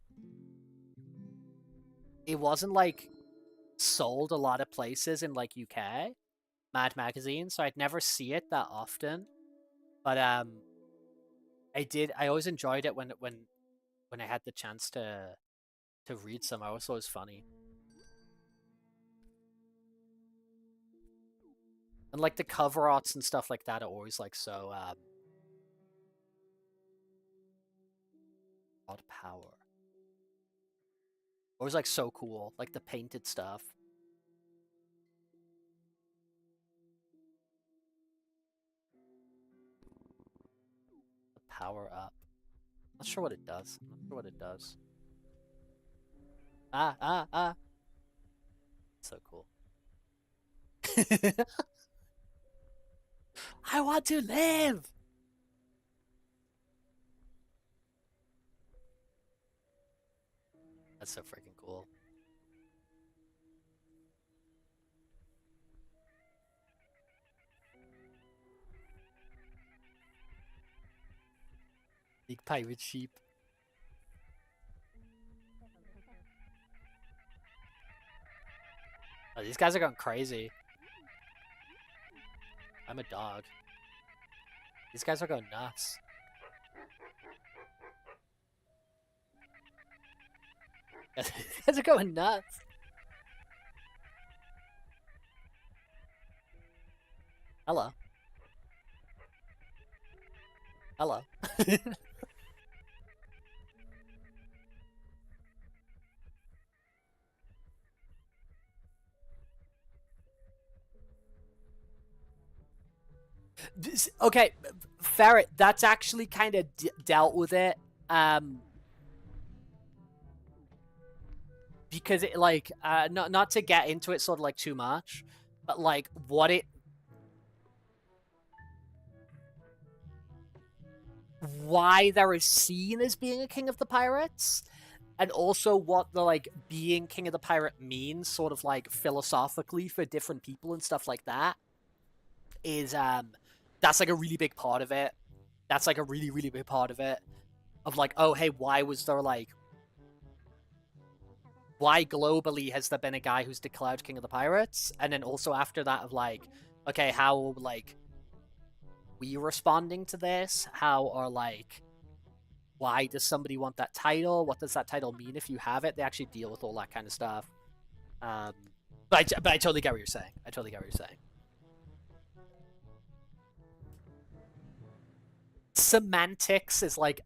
It wasn't, like, sold a lot of places in, like, UK. Mad Magazine, so I'd never see it that often. But, I always enjoyed it when I had the chance to read some. I always thought it was funny. And, like, the cover arts and stuff like that are always, like, so, odd power. Always, like, so cool. Like, the painted stuff. The power up. Not sure what it does. Not sure what it does. Ah. So cool. I want to live! That's so freaking cool. Big pirate sheep. Oh, these guys are going crazy. I'm a dog. These guys are going nuts. These guys are going nuts. Hello. Hello. Okay, Ferret, that's actually kind of dealt with it. Because it, like, not to get into it sort of, like, too much, but, like, why there is seen as being a king of the pirates, and also what the, like, being king of the pirate means, sort of, like, philosophically for different people and stuff like that, is, that's, like, a really big part of it. That's, like, a really, really big part of it. Of, like, oh, hey, why was there, like... Why globally has there been a guy who's declared king of the pirates? And then also after that of, like, okay, how, like... we responding to this? How are, like... Why does somebody want that title? What does that title mean if you have it? They actually deal with all that kind of stuff. But I totally get what you're saying. I totally get what you're saying. semantics is like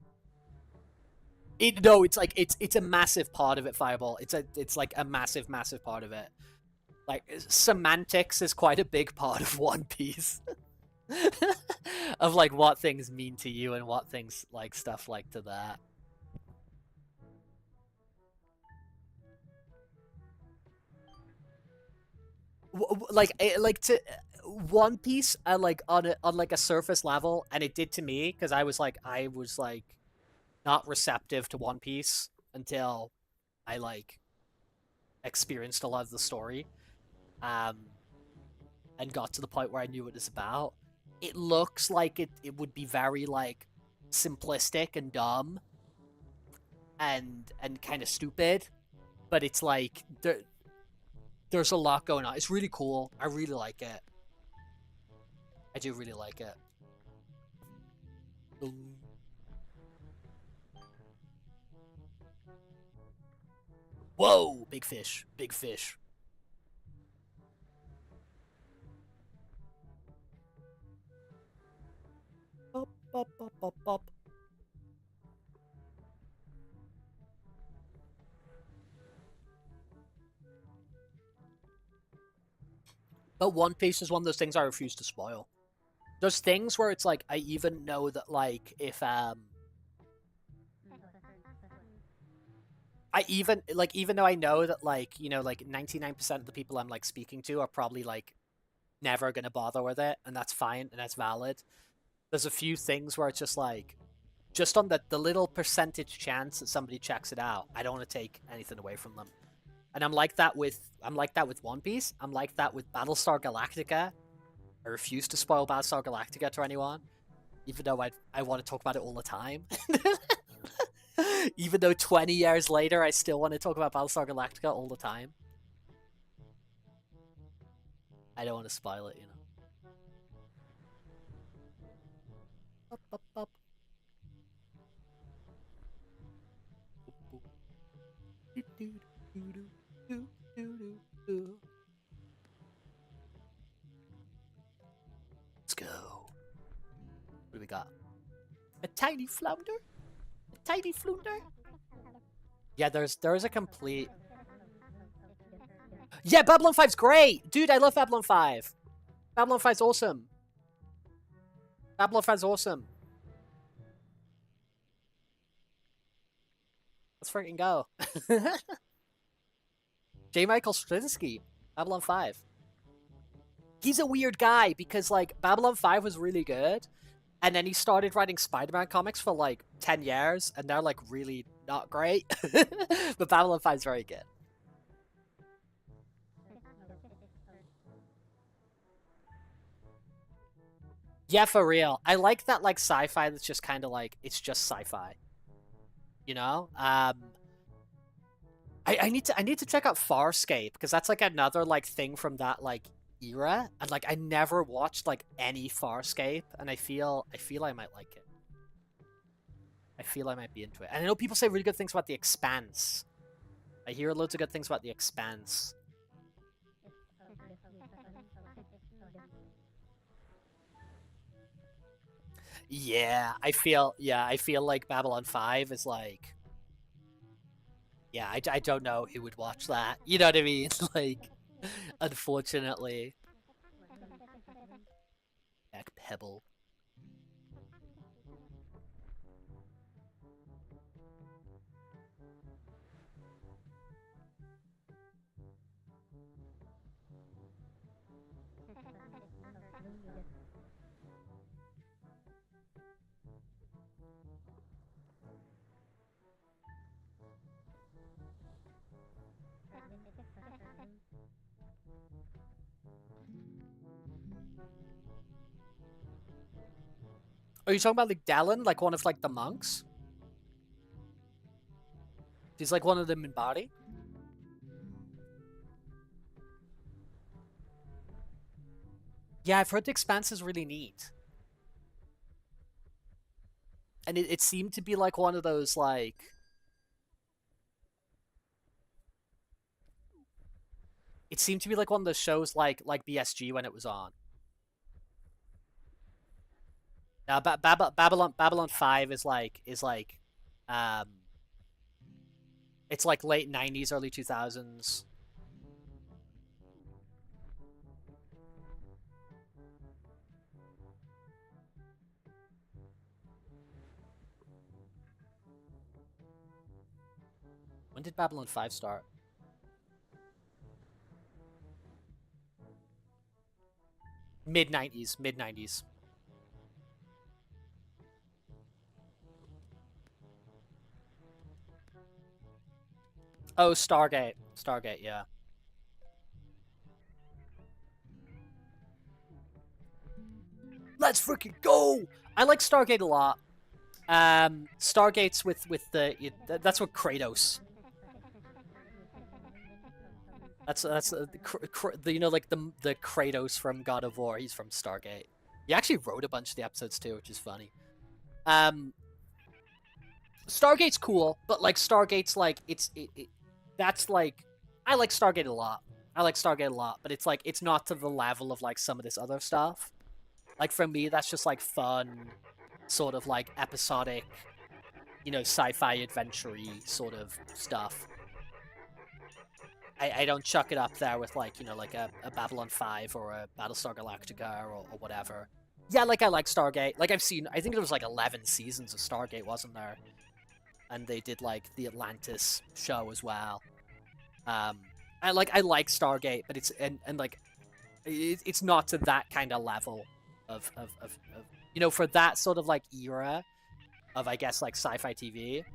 it's like it's a massive part of it, Fireball. It's like a massive part of it. Like semantics is quite a big part of One Piece. Of like what things mean to you and what things like stuff like to that. Like to One Piece, like on like a surface level, and it did to me because I was like not receptive to One Piece until I like experienced a lot of the story, and got to the point where I knew what it's about. It looks like it would be very like simplistic and dumb, and kind of stupid, but it's like there's a lot going on. It's really cool. I really like it. I do really like it. Whoa! Big fish. Big fish. Up, up, up, up, up. But One Piece is one of those things I refuse to spoil. There's things where it's like, I even know that, like, if, even though I know that, like, you know, like, 99% of the people I'm, like, speaking to are probably, like, never gonna bother with it, and that's fine, and that's valid. There's a few things where it's just, like, just on the little percentage chance that somebody checks it out, I don't want to take anything away from them. And I'm like that with One Piece. I'm like that with Battlestar Galactica. I refuse to spoil Battlestar Galactica to anyone, even though I want to talk about it all the time. Even though 20 years later, I still want to talk about Battlestar Galactica all the time. I don't want to spoil it, you know. Up, up, up. Let's go. What do we got? A tiny flounder? A tiny flounder? Yeah, there's a complete... Yeah, Babylon 5's great! Dude, I love Babylon 5. Babylon 5's awesome. Babylon 5's awesome. Let's freaking go. J. Michael Straczynski, Babylon 5. He's a weird guy because, like, Babylon 5 was really good, and then he started writing Spider-Man comics for, like, 10 years, and they're, like, really not great. But Babylon 5 is very good. Yeah, for real. I like that, like, sci-fi that's just kind of, like, it's just sci-fi. You know? I need to check out Farscape, because that's, like, another, like, thing from that, like, era, and like I never watched like any Farscape, and I feel I might like it. I feel I might be into it. And I know people say really good things about The Expanse. I hear loads of good things about The Expanse. Yeah, I feel like Babylon 5 is like, yeah, I don't know who would watch that. You know what I mean? Like, unfortunately. Back Pebble. Are you talking about like Dallin, like one of like the monks? He's like one of them in body. Yeah, I've heard The Expanse is really neat. And it seemed to be like one of those like... It seemed to be like one of those shows like BSG when it was on. Now, Babylon 5 is like it's like late 90s, early 2000s. When did Babylon 5 start? Mid-90s, mid-90s. Oh, Stargate. Stargate, yeah. Let's freaking go! I like Stargate a lot. Stargate's with the... That's what Kratos. That's you know, like the Kratos from God of War. He's from Stargate. He actually wrote a bunch of the episodes too, which is funny. Stargate's cool, but like Stargate's like that's like I like Stargate a lot. I like Stargate a lot, but it's like it's not to the level of like some of this other stuff. Like for me, that's just like fun, sort of like episodic, you know, sci-fi adventure-y sort of stuff. I don't chuck it up there with like, you know, like a Babylon 5 or a Battlestar Galactica or whatever. Yeah, like I like Stargate. Like I think there was like 11 seasons of Stargate, wasn't there? And they did like the Atlantis show as well. I like Stargate, but it's and like it's not to that kind of level of you know, for that sort of like era of, I guess, like sci-fi TV.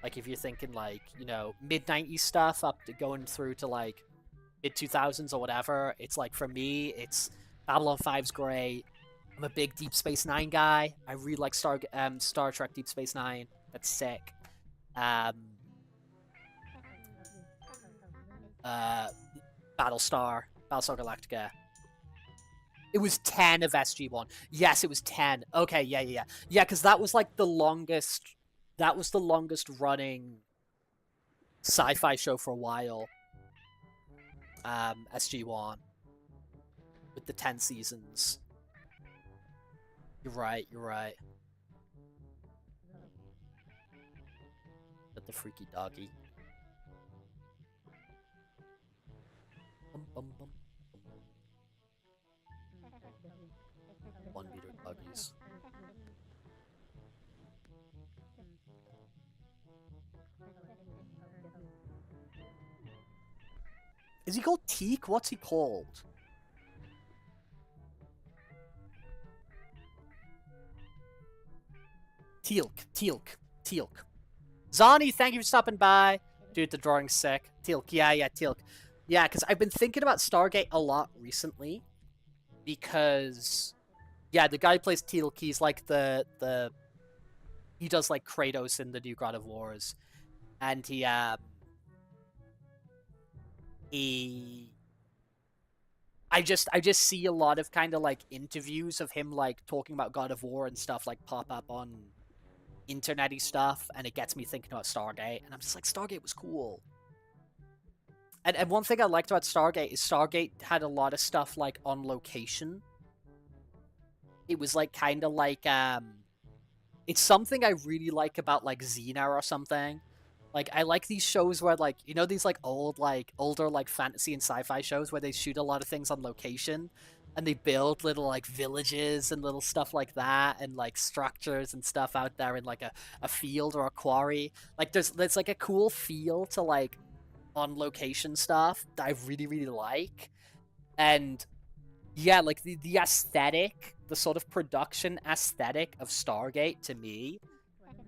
Like if you're thinking like, you know, mid-90s stuff up to going through to like mid-2000s or whatever, it's like for me, it's Babylon 5's great. I'm a big Deep Space Nine guy. I really like Star Trek Deep Space Nine. That's sick. Battlestar Galactica. It was 10 of SG-1. Yes, it was 10. Okay, yeah, because that was like the longest. That was the longest running sci-fi show for a while. SG-1 with the 10 seasons. You're right. But the freaky doggy. Bum, bum, bum. 1 meter doggies. Is he called Teak? What's he called? Teal'c. Zani, thank you for stopping by. Dude, the drawing's sick. Teal'c, yeah, Teal'c. Yeah, because I've been thinking about Stargate a lot recently. Because, yeah, the guy who plays Teal'c, he's like he does like Kratos in the new God of Wars. And I just see a lot of kind of like interviews of him like talking about God of War and stuff like pop up on internet-y stuff, and it gets me thinking about Stargate, and I'm just like, Stargate was cool. And one thing I liked about Stargate is Stargate had a lot of stuff like on location. It was like kind of like it's something I really like about like Xena or something. Like, I like these shows where, like, you know, these, like, older, like, fantasy and sci-fi shows where they shoot a lot of things on location, and they build little, like, villages and little stuff like that, and, like, structures and stuff out there in, like, a field or a quarry. Like, there's like, a cool feel to, like, on-location stuff that I really, really like. And, yeah, like, the aesthetic, the sort of production aesthetic of Stargate, to me,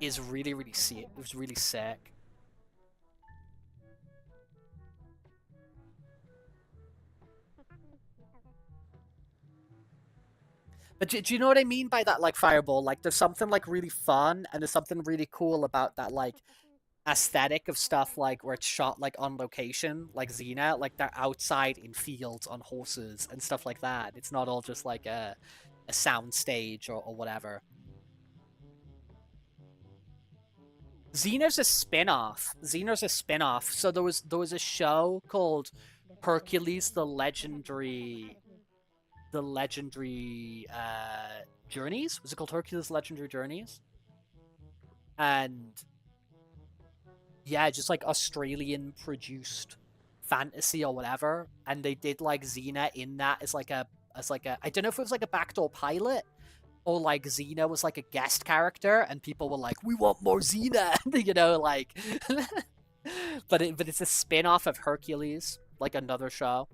is really, really sick. It was really sick. But do you know what I mean by that, like, Fireball? Like, there's something, like, really fun, and there's something really cool about that, like, aesthetic of stuff, like, where it's shot, like, on location, like Xena, like, they're outside in fields on horses and stuff like that. It's not all just, like, a sound stage or whatever. Xena's a spin-off. So there was a show called Hercules the Legendary the legendary Journeys. Was it called Hercules Legendary Journeys? And yeah, just like Australian produced fantasy or whatever, and they did like Xena in that as like a I don't know if it was like a backdoor pilot or like Xena was like a guest character, and people were like, "We want more Xena," you know, like. but it's a spin-off of Hercules, like another show.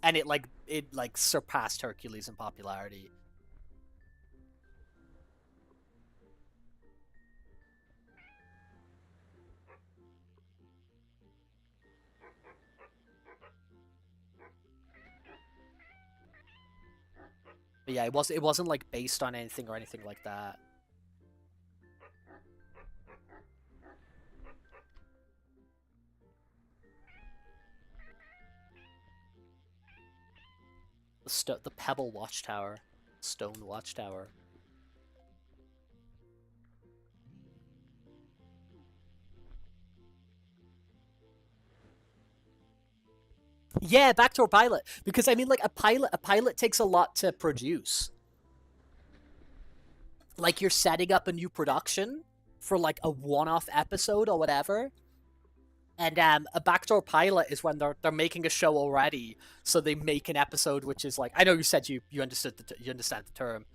And it surpassed Hercules in popularity. But yeah, it wasn't like based on anything or anything like that. The Pebble Watchtower, Stone Watchtower. Yeah, backdoor pilot. Because I mean, like a pilot takes a lot to produce. Like you're setting up a new production for like a one-off episode or whatever. And a backdoor pilot is when they're making a show already, so they make an episode which is like, I know you said you understood you understand the term,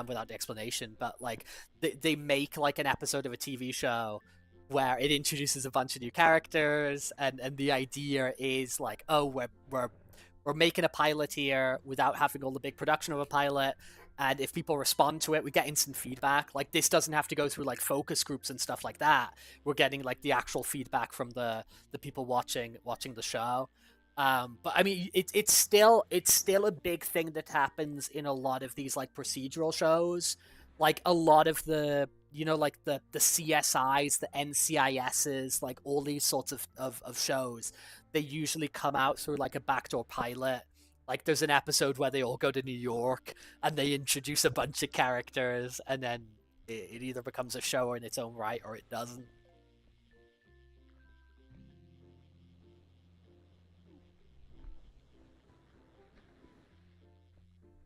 without the explanation, but like they make like an episode of a TV show where it introduces a bunch of new characters, and the idea is like, oh, we're making a pilot here without having all the big production of a pilot. And if people respond to it, we get instant feedback. Like, this doesn't have to go through, like, focus groups and stuff like that. We're getting, like, the actual feedback from the people watching the show. But, I mean, it's still a big thing that happens in a lot of these, like, procedural shows. Like, a lot of the, you know, like, the CSIs, the NCISs, like, all these sorts of shows, they usually come out through, like, a backdoor pilot. Like, there's an episode where they all go to New York, and they introduce a bunch of characters, and then it either becomes a show in its own right, or it doesn't.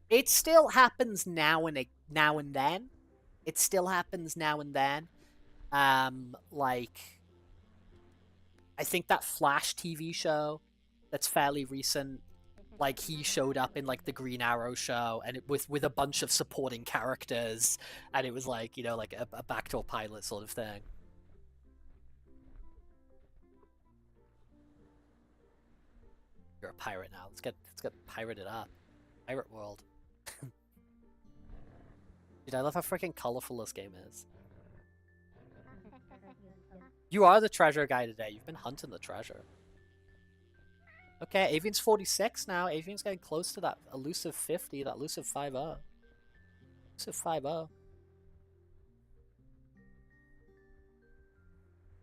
It still happens now and then. It still happens now and then. Like, I think that Flash TV show that's fairly recent, like, he showed up in, like, the Green Arrow show, and it with a bunch of supporting characters, and it was, like, you know, like, a backdoor pilot sort of thing. You're a pirate now. Let's get pirated up. Pirate world. Dude, I love how freaking colorful this game is. You are the treasure guy today. You've been hunting the treasure. Okay, Avian's 46 now. Avian's getting close to that elusive 50, that elusive 5-0. Elusive 5-0.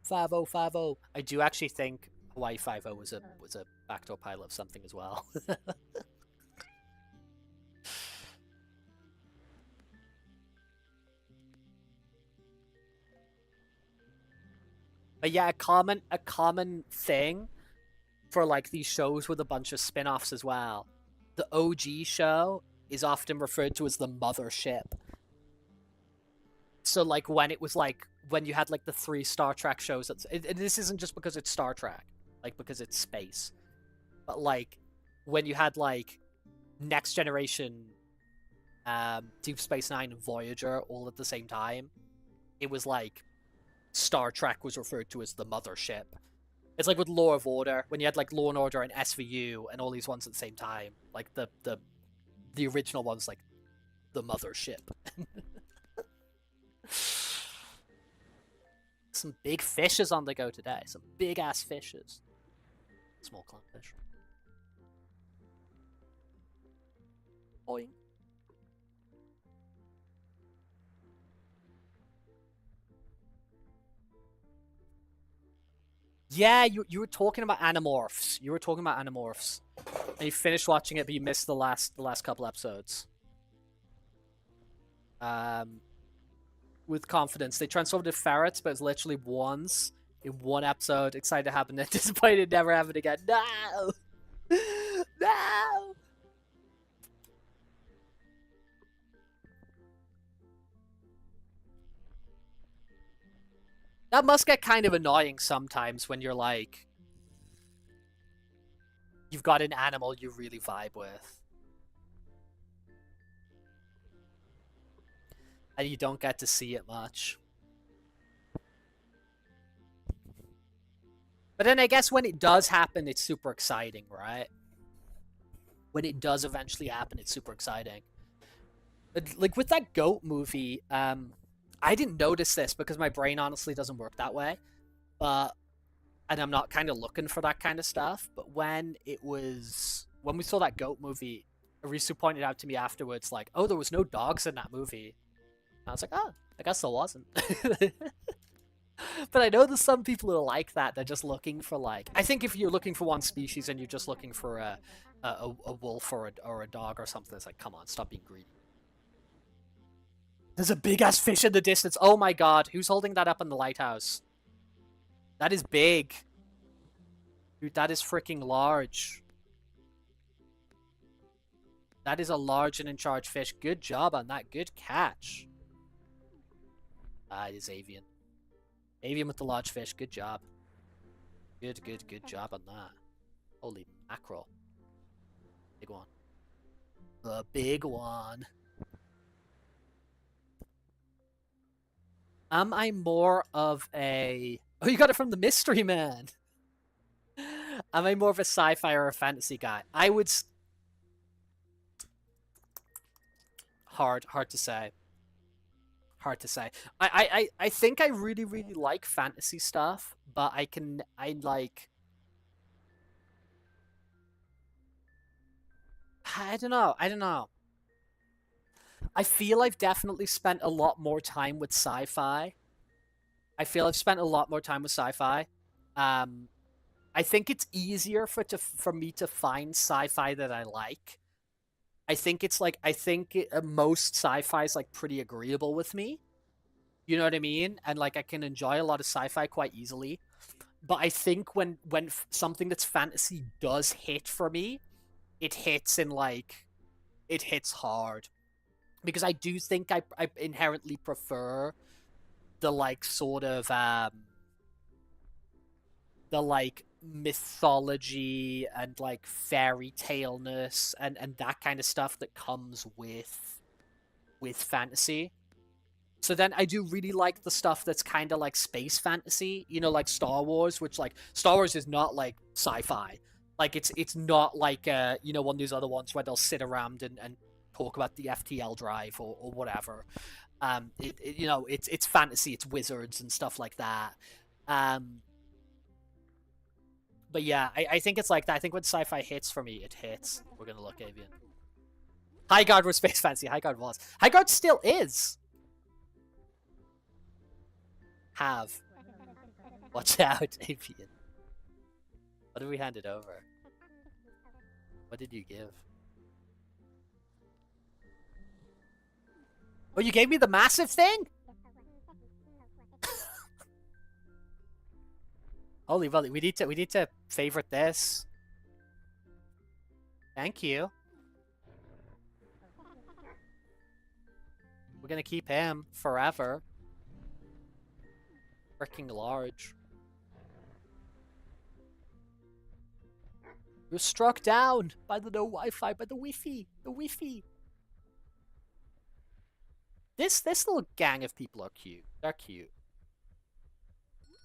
5-0. I do actually think Hawaii 5-0 was a backdoor pilot of something as well. But yeah, a common thing for, like, these shows with a bunch of spin-offs as well. The OG show is often referred to as the mothership. So, like, when it was, like, when you had, like, the 3 Star Trek shows, this isn't just because it's Star Trek, like, because it's space. But, like, when you had, like, Next Generation, Deep Space Nine, and Voyager all at the same time, it was, like, Star Trek was referred to as the mothership. It's like with Law of Order, when you had, like, Law and Order and SVU and all these ones at the same time. Like, the original one's, like, the mothership. Some big fishes on the go today. Some big-ass fishes. Small clownfish. Boing. Yeah, you were talking about Animorphs. You were talking about Animorphs. And you finished watching it, but you missed the last couple episodes. With confidence. They transformed into ferrets, but it's literally once. in one episode. Excited to happen. Disappointed never happen again. No! No! That must get kind of annoying sometimes when you're like... You've got an animal you really vibe with. And you don't get to see it much. But then I guess when it does happen, it's super exciting, right? When it does eventually happen, it's super exciting. But, like, with that goat movie, I didn't notice this because my brain honestly doesn't work that way. And I'm not kind of looking for that kind of stuff. But when we saw that goat movie, Arisu pointed out to me afterwards, like, oh, there was no dogs in that movie. And I was like, oh, I guess there wasn't. But I know there's some people who are like that. They're just looking for, like... I think if you're looking for one species and you're just looking for a wolf or a dog or something, it's like, come on, stop being greedy. There's a big-ass fish in the distance. Oh my god. Who's holding that up in the lighthouse? That is big. Dude, that is freaking large. That is a large and in-charge fish. Good job on that. Good catch. It is avian. Avian with the large fish. Good job. Good job on that. Holy mackerel. Big one. The big one. Am I more of a... Oh, you got it from the Mystery Man! Am I more of a sci-fi or a fantasy guy? I would... Hard to say. Hard to say. I think I really like fantasy stuff, but I like... I don't know. I feel I've definitely spent a lot more time with sci-fi. I think it's easier for me to find sci-fi that I like. I think most sci-fi is like pretty agreeable with me. You know what I mean? And like I can enjoy a lot of sci-fi quite easily. But I think when something that's fantasy does hit for me, it hits hard. Because I do think I inherently prefer the like sort of the like mythology and like fairy tale-ness and that kind of stuff that comes with fantasy. So then I do really like the stuff that's kind of like space fantasy, you know, like Star Wars, which like Star Wars is not like sci-fi. Like it's not like you know, one of these other ones where they'll sit around and talk about the FTL drive or whatever. You know, it's fantasy, it's wizards and stuff like that. But yeah, I think it's like that. I think when sci-fi hits for me, it hits. We're gonna look, Avian. Highguard was space fantasy. Highguard was. Highguard still is. Have. Watch out, Avian. What did we hand it over? What did you give? Oh, you gave me the massive thing? Holy moly, we need to favorite this. Thank you. We're gonna keep him forever. Freaking large. You're struck down by the no Wi-Fi, by the Wi-Fi. The Wi-Fi. This little gang of people are cute. They're cute.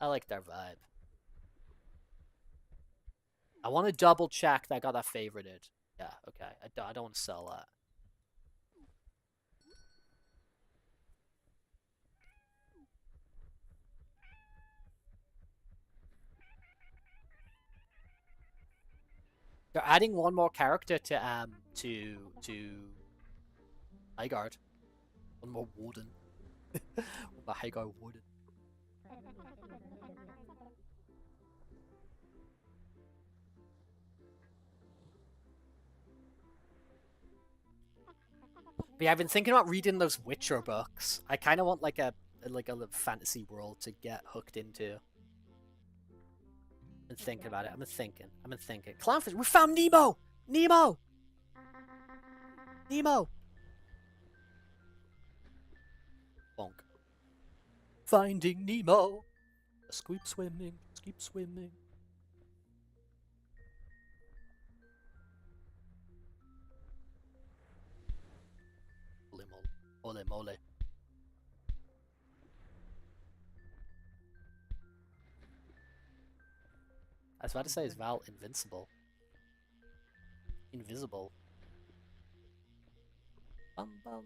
I like their vibe. I want to double check that I got that favorited. Yeah, okay. I don't want to sell that. They're adding one more character to Highguard. One more warden. One more Highguard warden. But yeah, I've been thinking about reading those Witcher books. I kind of want like a fantasy world to get hooked into. been thinking about it. I've been thinking. Clownfish. We found Nemo. Nemo. Bonk. Finding Nemo. Just keep swimming. Ole mole. I was about to say, is Val invincible? Invisible. Bum bum.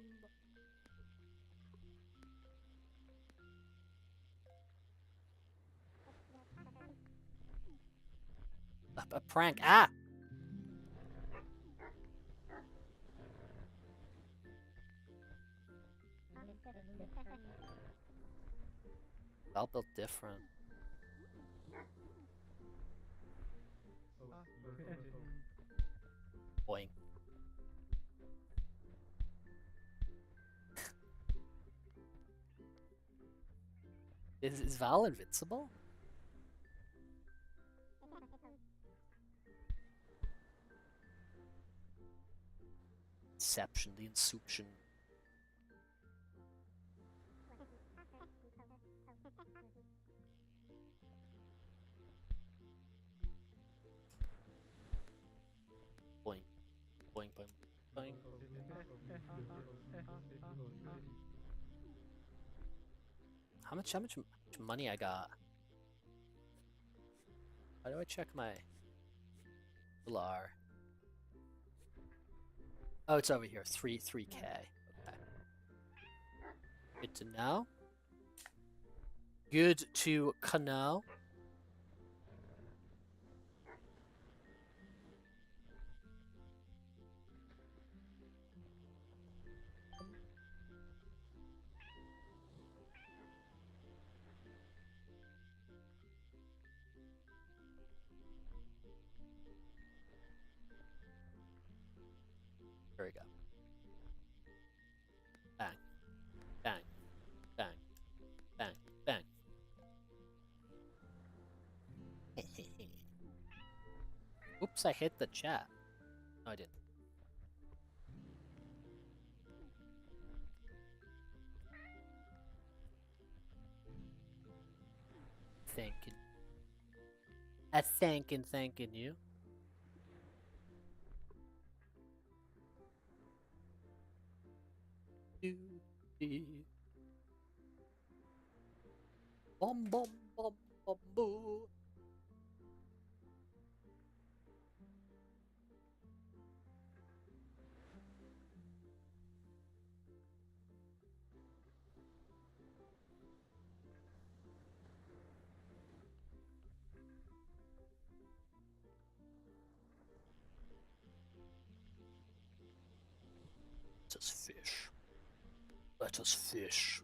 A prank. Ah! Val built different. Boing. Is Val invincible? Inception, the Inception. Boing. Boing, boing, boing. How much money I got? How do I check my LR? Oh, it's over here. 3K. Okay. Good to know. Good to know. There we go. Bang. Bang. Bang. Bang. Bang. Oops, I hit the chat. No, I didn't. Thanking you. Bom bom bom bom boo. Let us fish. Let us fish.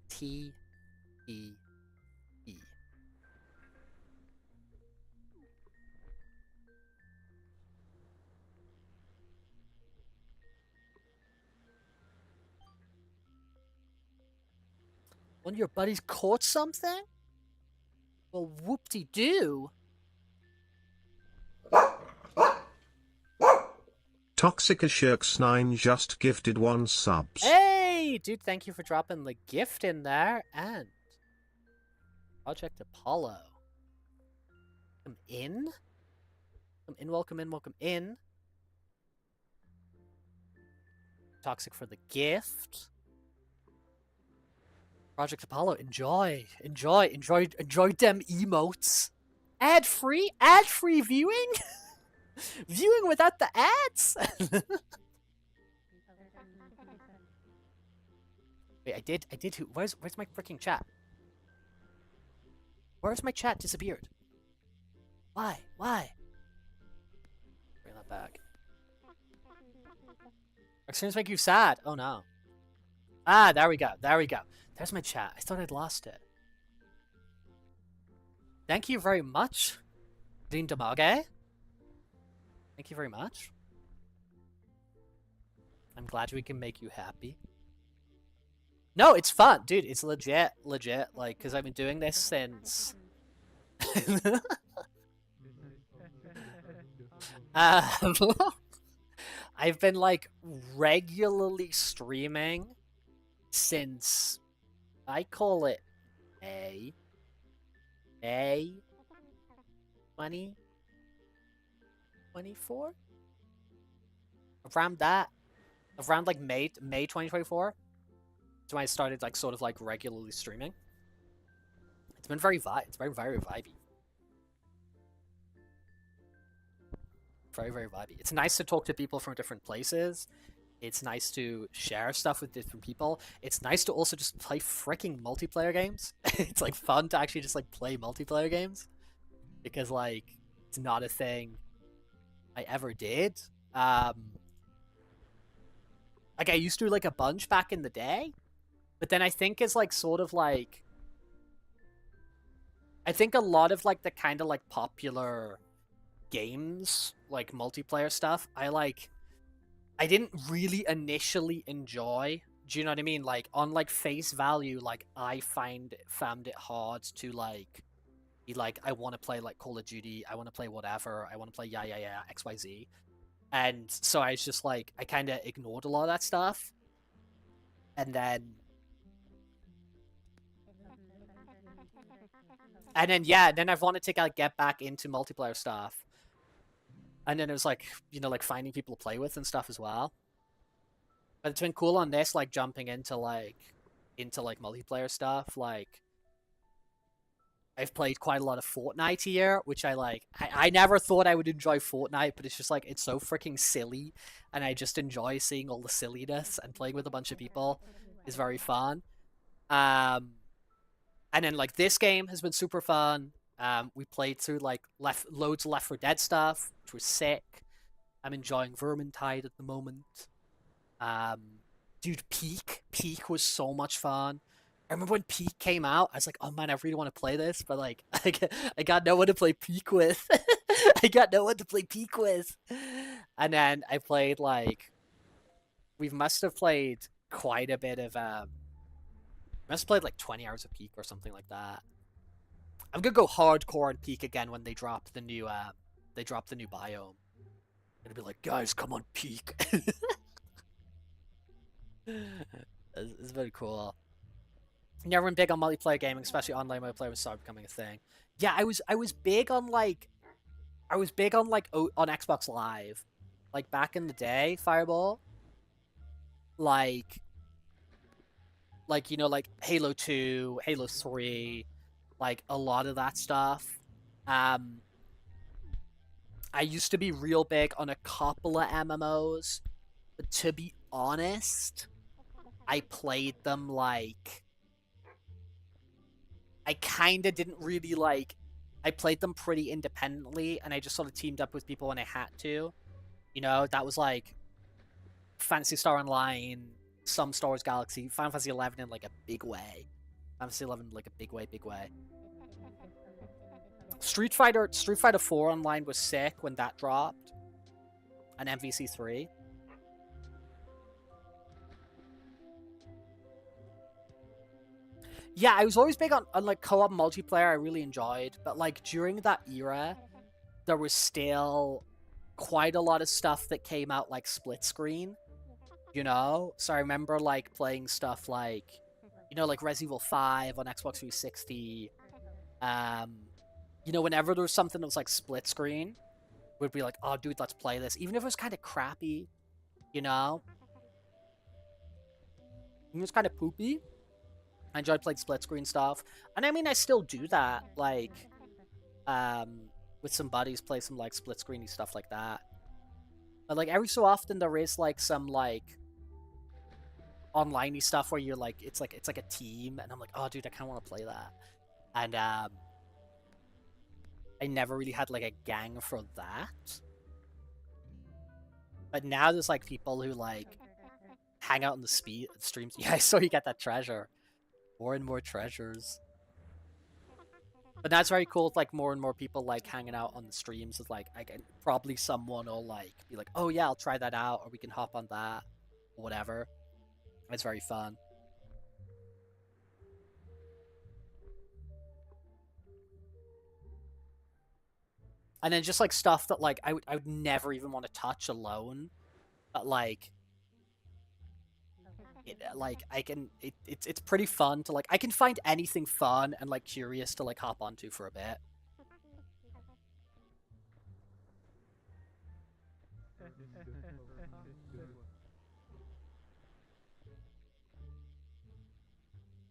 T-E-E. One of your buddies caught something? Well, whoop-de-doo. Toxic as Shirks 9 just gifted 1 subs. Hey, dude, thank you for dropping the gift in there. And Project Apollo. Come in. Come in, welcome in, welcome in. Toxic for the gift. Project Apollo, enjoy them emotes. Ad-free viewing? Viewing without the ads? Wait, I did who? Where's my freaking chat? Where's my chat disappeared? Why? Bring that back. Extremes make you sad. Oh no. Ah, there we go. There's my chat. I thought I'd lost it. Thank you very much, Dean Damage. Thank you very much. I'm glad we can make you happy. No, it's fun, dude. It's legit, like, because I've been doing this since. um, I've been like regularly streaming since I call it May 2024, around like May 2024. That's when I started like sort of like regularly streaming. It's been very very vibey. Very vibey. It's nice to talk to people from different places. It's nice to share stuff with different people. It's nice to also just play freaking multiplayer games. It's like fun to actually just like play multiplayer games, because like it's not a thing I ever did. Like I used to like a bunch back in the day, but then I think it's like sort of like, I think a lot of like the kind of like popular games, like multiplayer stuff, I didn't really initially enjoy. Do you know what I mean? Like on like face value, like I found it hard to like be like, I want to play like Call of Duty, I want to play whatever, I want to play yeah XYZ. And so I was just like, I kind of ignored a lot of that stuff. And then yeah, then I wanted to like get back into multiplayer stuff. And then it was like, you know, like finding people to play with and stuff as well. But it's been cool on this, like jumping into multiplayer stuff. Like I've played quite a lot of Fortnite here, which I like. I never thought I would enjoy Fortnite, but it's just like, it's so freaking silly, and I just enjoy seeing all the silliness, and playing with a bunch of people is very fun. And then like this game has been super fun. We played through like loads of Left 4 Dead stuff, which was sick. I'm enjoying Vermintide at the moment. Dude, Peak was so much fun. I remember when Peak came out, I was like, oh man, I really want to play this, but like, I got no one to play Peak with. And then I played like, we must have played quite a bit of, must have played like 20 hours of Peak or something like that. I'm gonna go hardcore on Peak again when they drop the new biome. I'm gonna be like, guys, come on, Peak. It's very cool. Never been big on multiplayer gaming, especially online multiplayer was started becoming a thing. Yeah, I was big on like on Xbox Live, like back in the day, Fireball. Like you know, like Halo 2, Halo 3, like a lot of that stuff. I used to be real big on a couple of MMOs, but to be honest, I played them like, I kind of didn't really like, I played them pretty independently, and I just sort of teamed up with people when I had to. You know, that was like Phantasy Star Online, some Star Wars Galaxy, Final Fantasy 11 in like a big way. Fantasy 11 like a big way. Street Fighter 4 Online was sick when that dropped. And MVC 3. Yeah, I was always big on like co-op multiplayer. I really enjoyed, but like during that era, there was still quite a lot of stuff that came out like split screen, you know? So I remember like playing stuff like, you know, like Resident Evil 5 on Xbox 360. You know, whenever there was something that was like split screen, we'd be like, oh dude, let's play this. Even if it was kind of crappy, you know? It was kind of poopy. I enjoyed playing split screen stuff. And I mean, I still do that, like, with some buddies, play some, like, split screeny stuff like that. But, like, every so often there is, like, some, like, online-y stuff where you're, like, it's like a team, and I'm like, oh, dude, I kind of want to play that. And, I never really had, like, a gang for that. But now there's, like, people who, like, hang out on the streams. Yeah, I saw you get that treasure. More and more treasures. But that's very cool with, like, more and more people, like, hanging out on the streams. With, like, probably someone will, like, be like, oh yeah, I'll try that out, or we can hop on that, or whatever. It's very fun. And then just like stuff that like I would never even want to touch alone, but like it's pretty fun to like, I can find anything fun and like curious to like hop onto for a bit.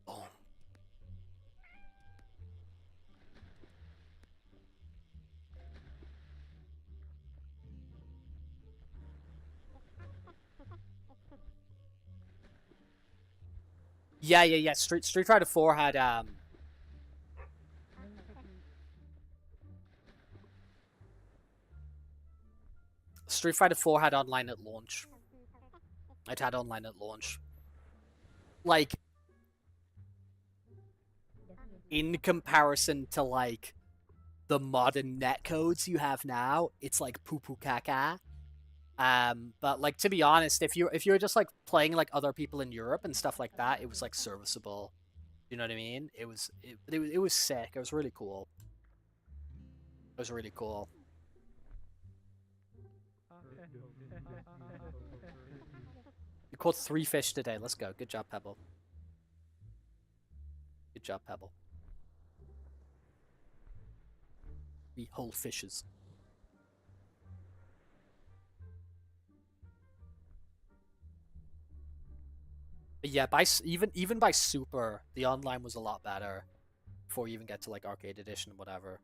Oh. Yeah. Street Fighter 4 had Street Fighter 4 had online at launch. It had online at launch. Like, in comparison to like the modern netcodes you have now, it's like poo poo caca. But like, to be honest, if you were just like playing like other people in Europe and stuff like that, it was like serviceable. You know what I mean? It was sick. It was really cool. It was really cool. You caught 3 fish today. Let's go. Good job, Pebble. Good job, Pebble. 3 whole fishes. But yeah, even by Super, the online was a lot better before you even get to like Arcade Edition, whatever.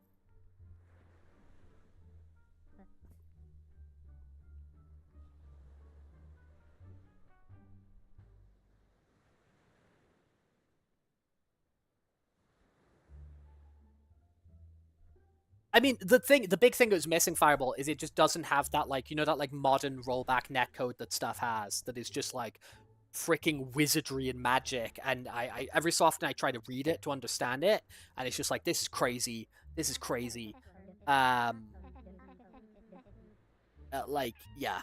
I mean, the big thing that was missing, Fireball, is it just doesn't have that, like, you know, that, like, modern rollback netcode that stuff has, that is just, like, freaking wizardry and magic, and I every so often I try to read it to understand it, and it's just like, this is crazy, like, yeah.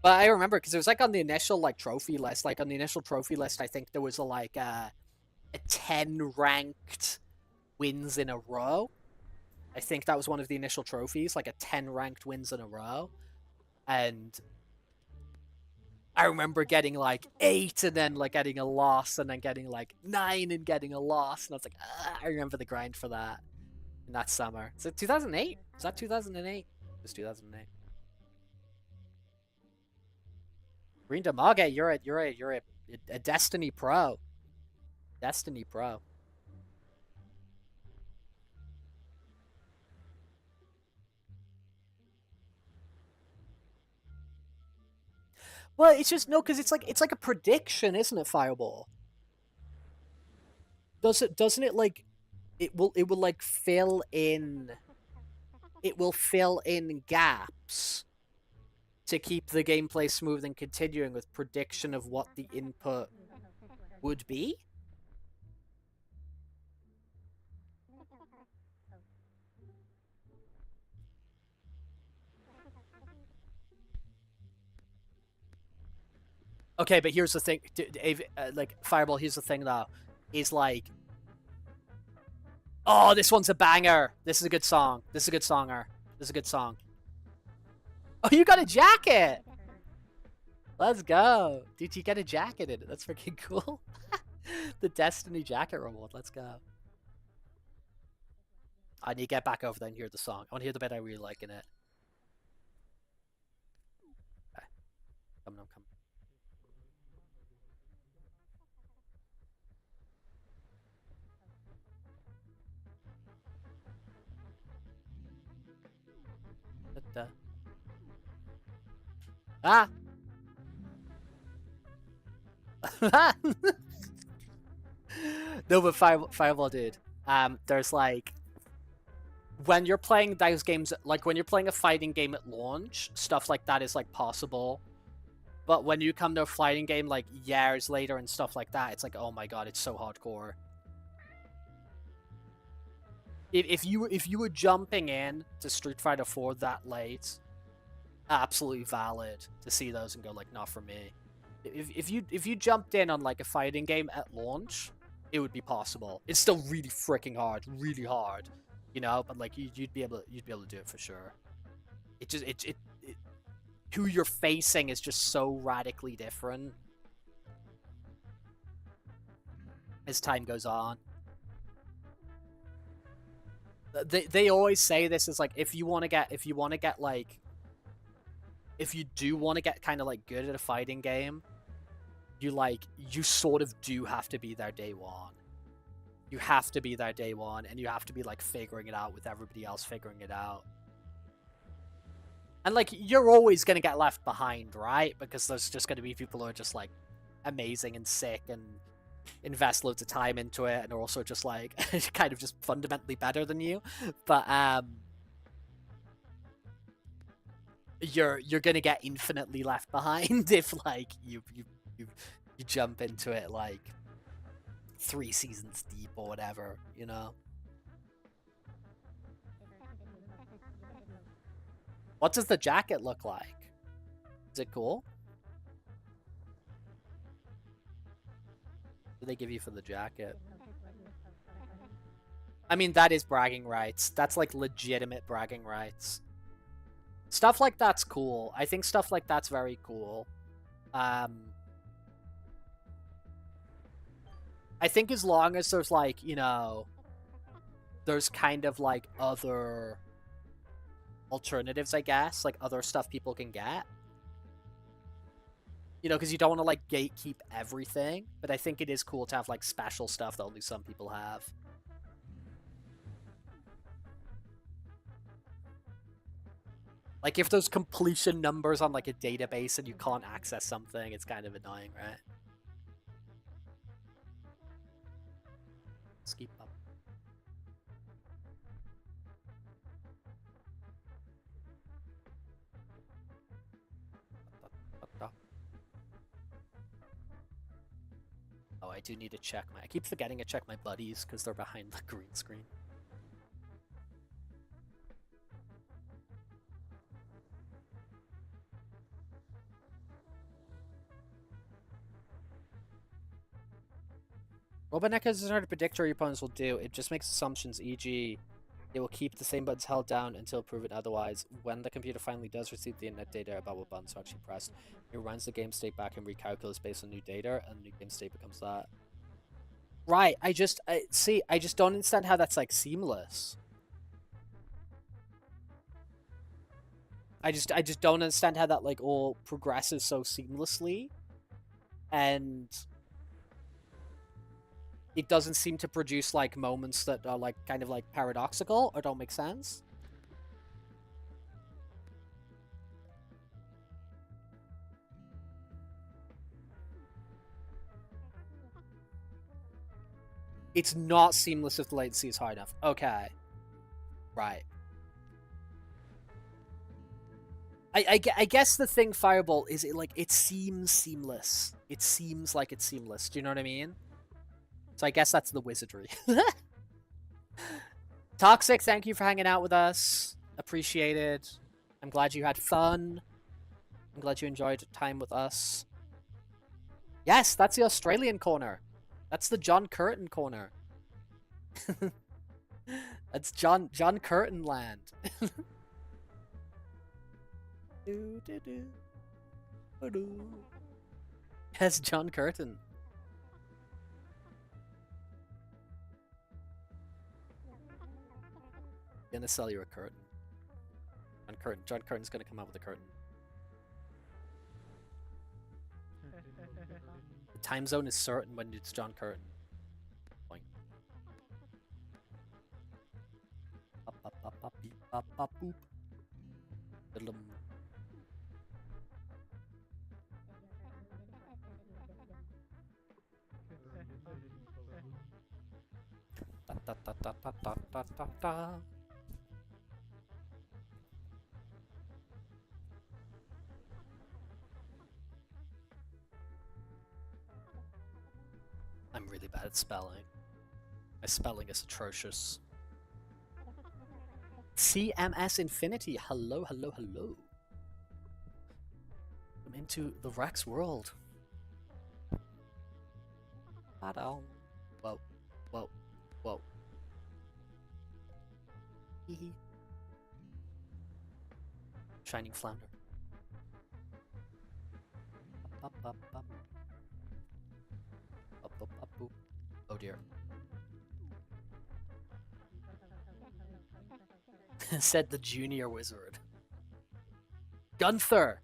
But I remember, because it was, like, on the initial, like, trophy list, I think there was, like, a 10 ranked wins in a row. I think that was one of the initial trophies, like a 10 ranked wins in a row. And I remember getting, like, 8 and then, like, getting a loss and then getting, like, 9 and getting a loss. And I was like, I remember the grind for that in that summer. Is it 2008? Is that 2008? It was 2008. Green Damage, you're a Destiny pro. Destiny pro. Well, it's just no, because it's like a prediction, isn't it, Fireball? Doesn't it like it will like fill in gaps to keep the gameplay smooth and continuing with prediction of what the input would be? Okay, but here's the thing, like, Fireball, here's the thing, though, is, like, oh, this one's a banger. This is a good song. This is a good songer. This is a good song. Oh, you got a jacket! Let's go. Dude, you get a jacket in it. That's freaking cool. The Destiny jacket reward. Let's go. I need to get back over there and hear the song. I want to hear the bit I really like in it. Okay. Coming. Ah! No, but Fireball, dude. There's like, when you're playing those games, like when you're playing a fighting game at launch, stuff like that is like possible. But when you come to a fighting game like years later and stuff like that, it's like, oh my god, it's so hardcore. If you were jumping in to Street Fighter 4 that late, absolutely valid to see those and go like, not for me. If you jumped in on like a fighting game at launch, it would be possible. It's still really freaking hard, really hard, you know. But like you'd be able to do it for sure. It just who you're facing is just so radically different as time goes on. They always say this is like if you want to get like if you do want to get kind of like good at a fighting game, you sort of do have to be there day one. You have to be there day one, and you have to be like figuring it out with everybody else figuring it out. And like you're always gonna get left behind, right? Because there's just gonna be people who are just like amazing and sick and invest loads of time into it and are also just like kind of just fundamentally better than you. But you're gonna get infinitely left behind if like you jump into it like 3 seasons deep or whatever, you know. What does the jacket look like? Is it cool? What do they give you for the jacket? I mean, that is bragging rights. That's like legitimate bragging rights. Stuff like that's cool. I think stuff like that's very cool. I think as long as there's like, you know, there's kind of like other alternatives, I guess, like other stuff people can get. You know, because you don't want to like gatekeep everything, but I think it is cool to have like special stuff that only some people have. Like if there's completion numbers on like a database and you can't access something, it's kind of annoying, right? Skip up. Oh, I do need to check my... I keep forgetting to check my buddies because they're behind the green screen. Robotech is hard to predict what your opponents will do. It just makes assumptions, e.g. it will keep the same buttons held down until proven otherwise. When the computer finally does receive the internet data about what buttons are actually pressed, it runs the game state back and recalculates based on new data, and the new game state becomes that. Right, I just don't understand how that's like seamless. I just don't understand how that like all progresses so seamlessly, and it doesn't seem to produce like moments that are like kind of like paradoxical or don't make sense. It's not seamless if the latency is high enough. Okay. Right. I guess the thing, Fireball, is it seems seamless. It seems like it's seamless. Do you know what I mean? So I guess that's the wizardry. Toxic, thank you for hanging out with us. Appreciated. I'm glad you had fun. I'm glad you enjoyed time with us. Yes, that's the Australian corner. That's the John Curtin corner. That's John Curtin land. Yes, John Curtin. Gonna sell you a curtain. John Curtin's gonna come out with a curtain. The time zone is certain when it's John Curtin. Point. Up, up, up, up, beep, up, up, boop. Diddlum. Da, da, da, da, da, da, da, da. I'm really bad at spelling. My spelling is atrocious. CMS Infinity, hello, hello, hello. I'm into the Rex world. Whoa. Whoa. Whoa. Hee hee. Shining flounder. Up, up, up. Up, up, up, boop. Oh dear. Said the junior wizard. Gunther!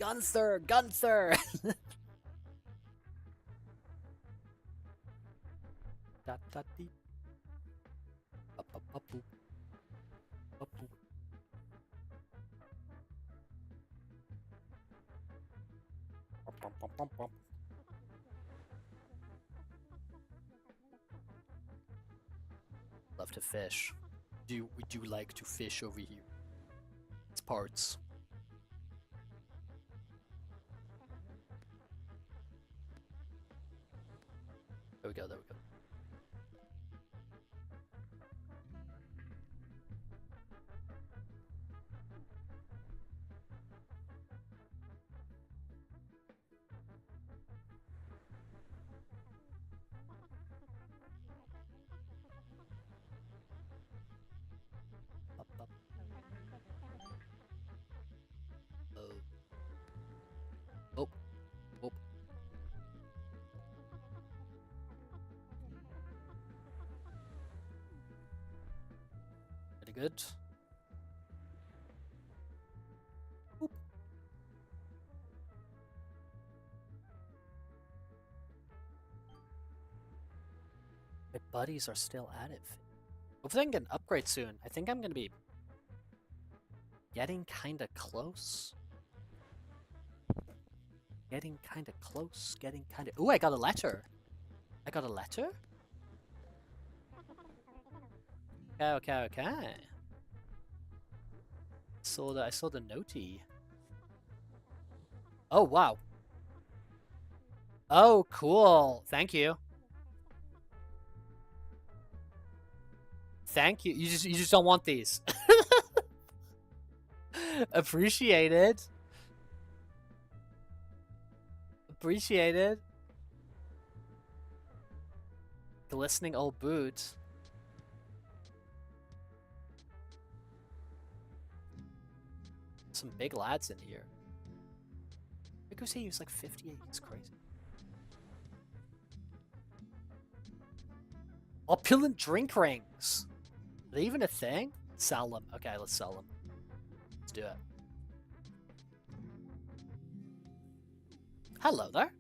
Gunther! Gunther! Dot, dot, deep. Up, up, up, boop. Up, boop. Bum, bum, bum, bum. Love to fish. We do like to fish over here. It's parts. There we go, there we go. Up, up. Oh. Oh. Pretty good. Oop. My buddies are still at it. Hopefully I can get an upgrade soon. I think I'm gonna be getting kinda close. Getting kinda close. Getting kinda... Ooh, I got a letter. I got a letter? Okay. I saw the notey. Oh, wow. Oh, cool. Thank you. Thank you. You just don't want these. Appreciated. Appreciated. Glistening old boot. Some big lads in here. I say he was like 58. It's crazy. Opulent drink rings. Are they even a thing? Sell them. Okay, let's sell them. Let's do it. Hello there.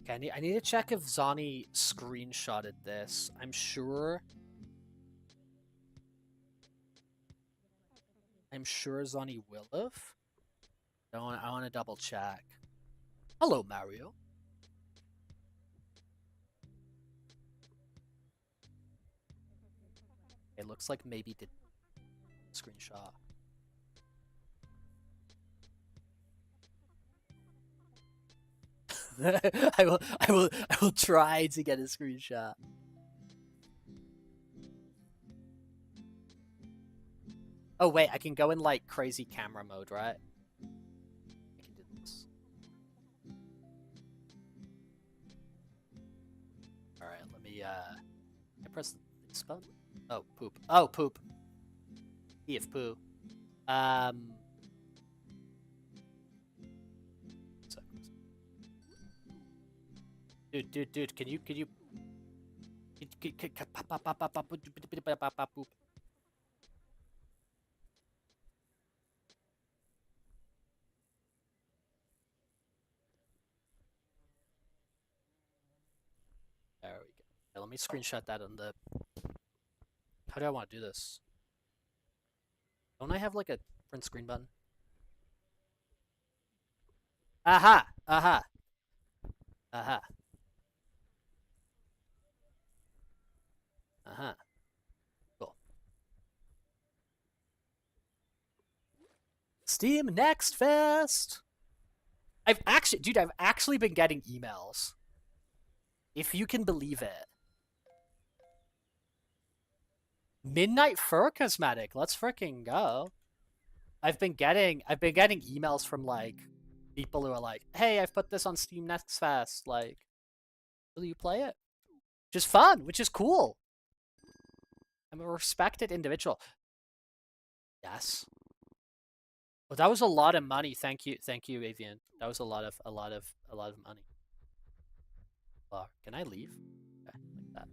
Okay, I need to check if Zani screenshotted this. I'm sure Zani will have. I want to double check. Hello, Mario. It looks like maybe did screenshot. I will try to get a screenshot. Oh wait, I can go in like crazy camera mode, right? I can do this. All right, let me I press the spell. Oh, poop. Oh, poop. If poo. Dude, can you There we go. Yeah, let me screenshot that on the... How do I want to do this? Don't I have like a print screen button? Aha! Aha! Aha! Aha! Cool. Steam Next Fest! I've actually been getting emails. If you can believe it. Midnight Fur Cosmetic. Let's freaking go. I've been getting emails from like People who are like, hey, I've put this on Steam Next Fest. Like, will you play it? Which is fun, which is cool. I'm a respected individual. Yes. Well, that was a lot of money. Thank you, Avian. That was a lot of money. Can I leave? Okay, like that.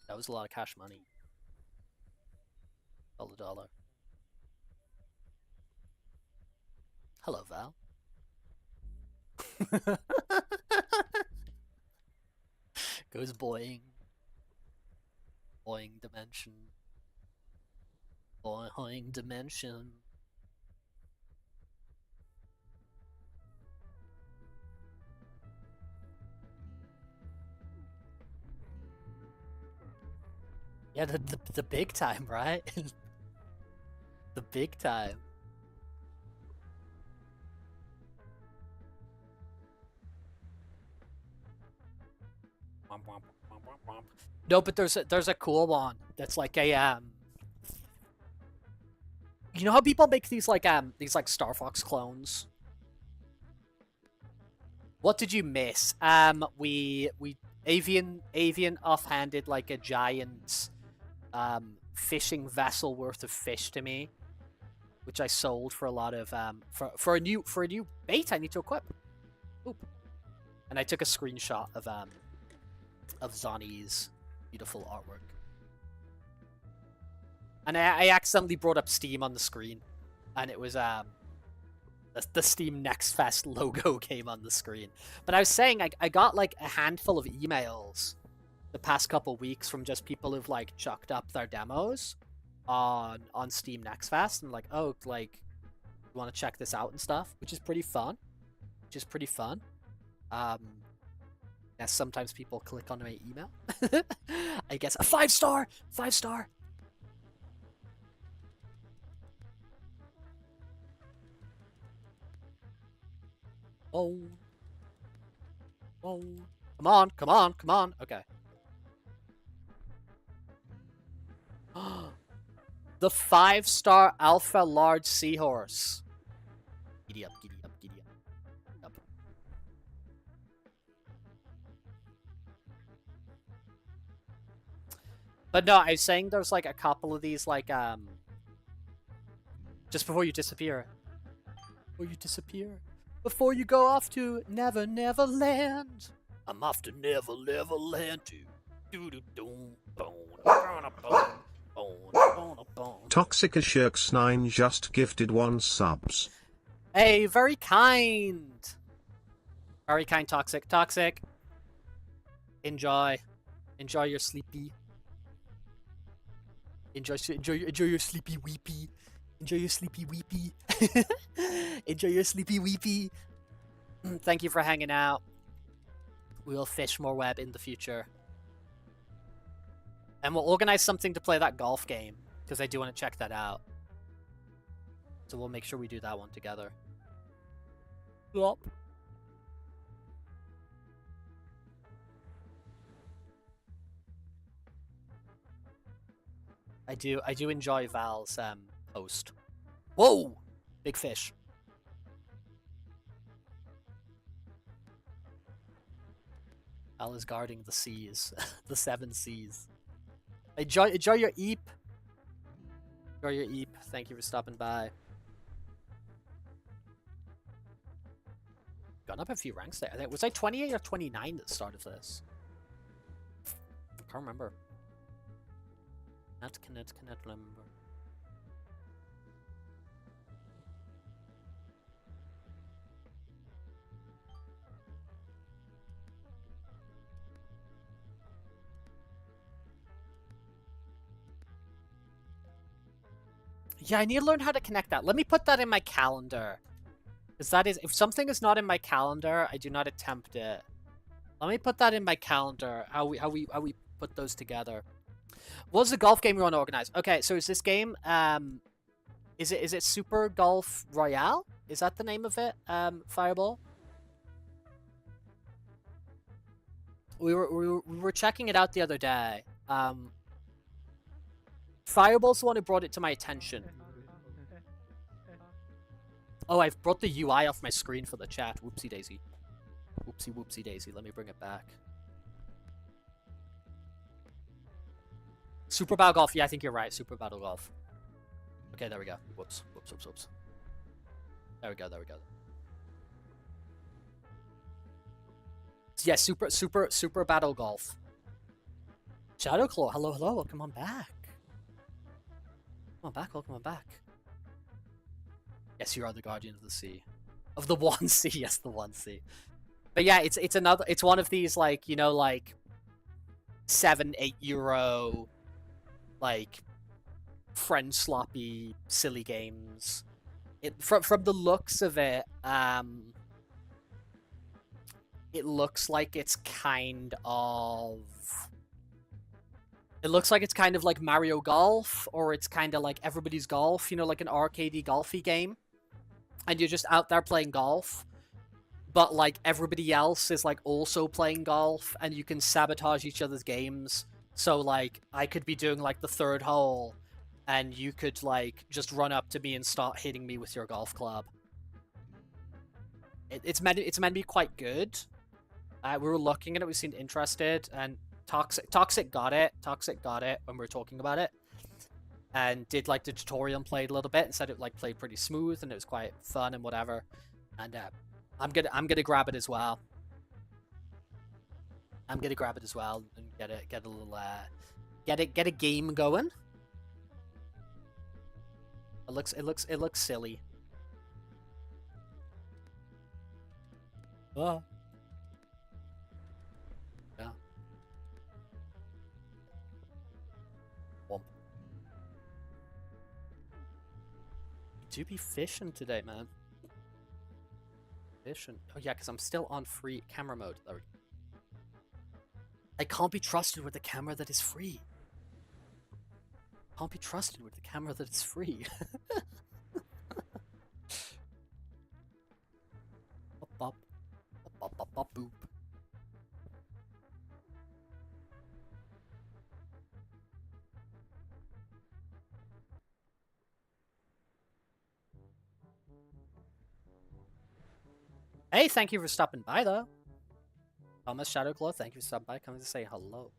That was a lot of cash money. $1. Hello, Val. Goes boing. Boing dimension. Boing dimension. Yeah, the big time, right? The big time. No, but there's a cool one that's like a you know how people make these like Star Fox clones? What did you miss? We Avian offhanded like a giant fishing vessel worth of fish to me, which I sold for a lot of for a new bait I need to equip. Oop. And I took a screenshot of Zani's beautiful artwork. And I accidentally brought up Steam on the screen, and it was the Steam Next Fest logo came on the screen. But I was saying I got like a handful of emails the past couple weeks from just people who've like chucked up their demos on Steam Next Fest and like, oh, like, you want to check this out and stuff, which is pretty fun. Yes, sometimes people click on my email. I guess a 5-star. Oh. Come on. Okay. The 5-star alpha large seahorse. Giddy up. But no, I was saying there's like a couple of these like just before you disappear. Before you go off to Never Land. I'm off to Never Land to Toxic as Shirks 9 just gifted 1 subs. Hey, very kind. Toxic. Enjoy your sleepy. Enjoy your sleepy weepy. Enjoy your sleepy weepy. Thank you for hanging out. We'll fish more web in the future. And we'll organize something to play that golf game, because I do want to check that out. So we'll make sure we do that one together. Yup. I do enjoy Val's post. Whoa! Big fish. Val is guarding the seas. The 7 seas. Enjoy your eep. Enjoy your eep. Thank you for stopping by. Gone up a few ranks there. Was I 28 or 29 at the start of this? I can't remember. Cannot remember. Yeah, I need to learn how to connect that. Let me put that in my calendar. Because that is, if something is not in my calendar, I do not attempt it. Let me put that in my calendar. How we put those together. What's the golf game we want to organize? Okay, so is this game is it Super Golf Royale? Is that the name of it? Fireball? We were checking it out the other day. Fireball's the one who brought it to my attention. Oh, I've brought the UI off my screen for the chat. Whoopsie daisy. Whoopsie daisy. Let me bring it back. Super Battle Golf. Yeah, I think you're right. Super Battle Golf. Okay, there we go. Whoops. There we go. Yeah, Super Battle Golf. Shadowclaw, hello, welcome on back. Welcome on back. Yes, you are the Guardian of the Sea. Of the One Sea, yes, the One Sea. But yeah, it's one of these, like, you know, like 7-8 euro, like, friend sloppy, silly games. From the looks of it, it looks like it's kind of... It looks like it's kind of like Mario Golf, or it's kind of like Everybody's Golf, you know, like an arcadey golfy game. And you're just out there playing golf, but like everybody else is like also playing golf, and you can sabotage each other's games. So like I could be doing like the third hole, and you could like just run up to me and start hitting me with your golf club. It's meant to be quite good. We were looking at it, we seemed interested, and Toxic got it when we were talking about it, and did like the tutorial and played a little bit and said it like played pretty smooth and it was quite fun and whatever. And I'm gonna grab it as well. I'm gonna grab it as well and get a little get a game going. It looks silly. Oh. Yeah. Womp. You do be fishing today, man. Fishing. Oh yeah, because I'm still on free camera mode. There we go. I can't be trusted with the camera that is free. Can't be trusted with the camera that is free. Bop, bop, bop, bop, boop. Hey, thank you for stopping by, though. Thomas Shadowclaw, thank you for stopping by. Coming to say hello.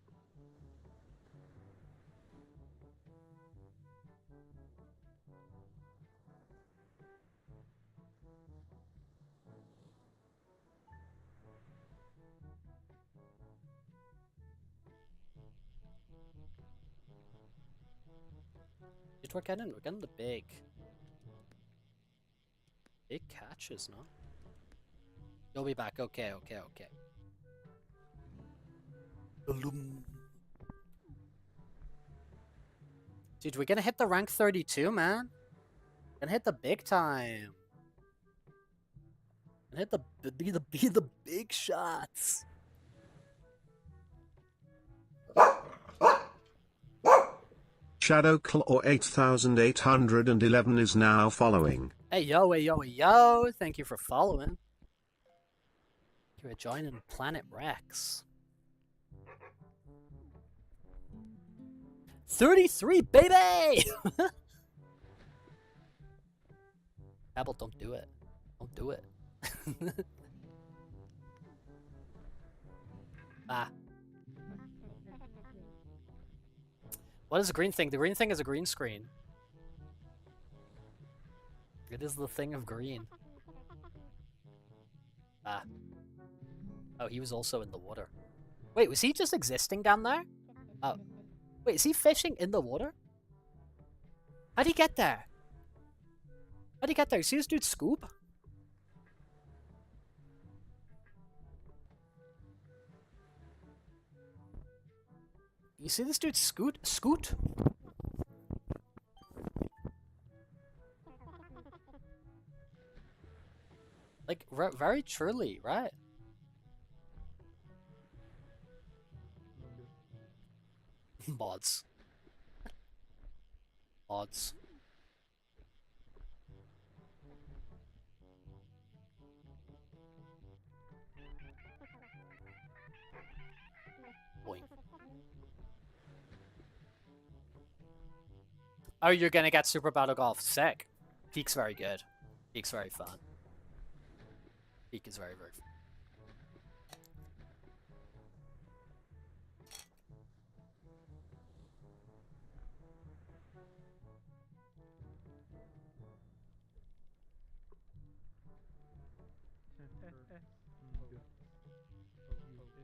We're getting the big catches, no? You'll be back. Okay. Dude, we're gonna hit the rank 32, man. Gonna hit the big time. Gonna hit the big shots. Shadowclaw 8811 is now following. Hey yo! Thank you for following. Thank you for joining Planet Rex. 33, baby! Apple, don't do it. Don't do it. Ah. What is the green thing? The green thing is a green screen. It is the thing of green. Ah. Oh, he was also in the water. Wait, was he just existing down there? Oh. Wait, is he fishing in the water? How'd he get there? How'd he get there? You see this dude scoop? You see this dude scoot? Like, very truly, right? Mods. Boing. Oh, you're gonna get Super Battle Golf. Sick. Peak's very good. Peak's very fun. Peak is very, very fun.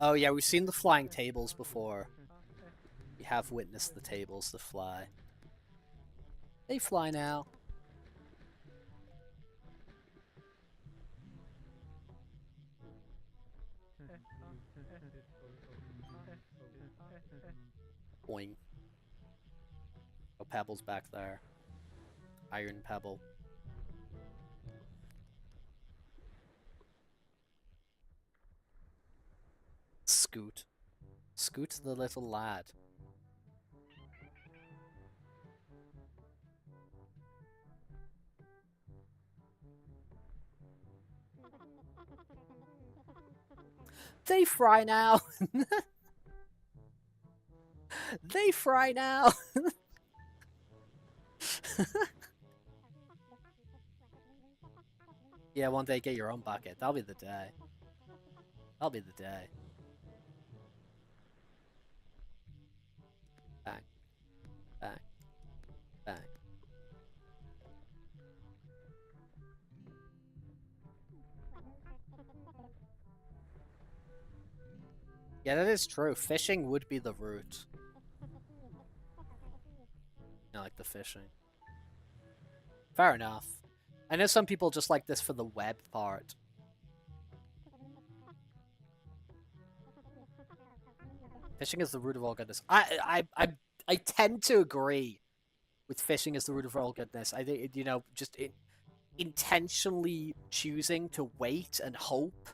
Oh yeah, we've seen the flying tables before. We have witnessed the tables that fly. They fly now. Boing. Oh, Pebble's back there. Iron Pebble. Scoot. Scoot the little lad. They fry now! They fry now! Yeah, one day get your own bucket. That'll be the day. That'll be the day. Bang. Bang. Bang. Yeah, that is true. Fishing would be the route. I like the fishing. Fair enough. I know some people just like this for the web part. Fishing is the root of all goodness. I tend to agree with fishing as the root of all goodness. I think, you know, just intentionally choosing to wait and hope.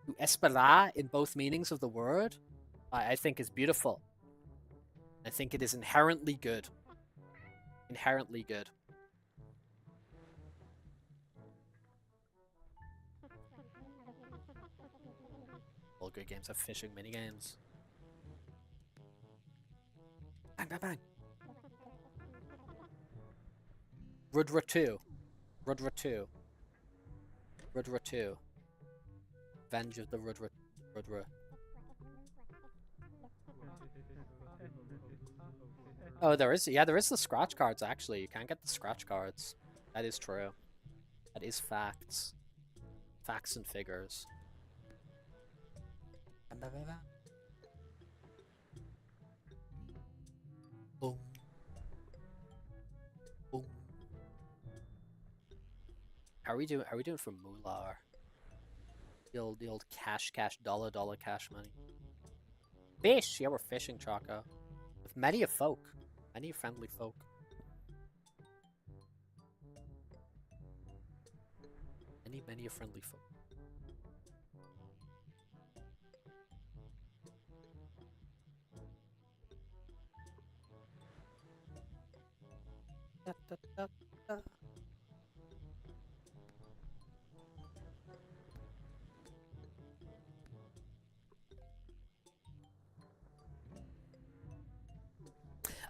To esperar in both meanings of the word, I think is beautiful. I think it is inherently good. Inherently good. All good games have fishing minigames. Bang, bang, bang. Rudra 2. Rudra 2. Rudra 2. Venge of the Rudra. Oh, there is. Yeah, there is the scratch cards, actually. You can get the scratch cards. That is true. That is facts. Facts and figures. Boom. Boom. How are we doing? How are we doing for Moolah? The old cash, dollar cash money. Fish! Yeah, we're fishing, Choco. With many a folk. Many friendly folk. Many a friendly folk. Da, da, da, da.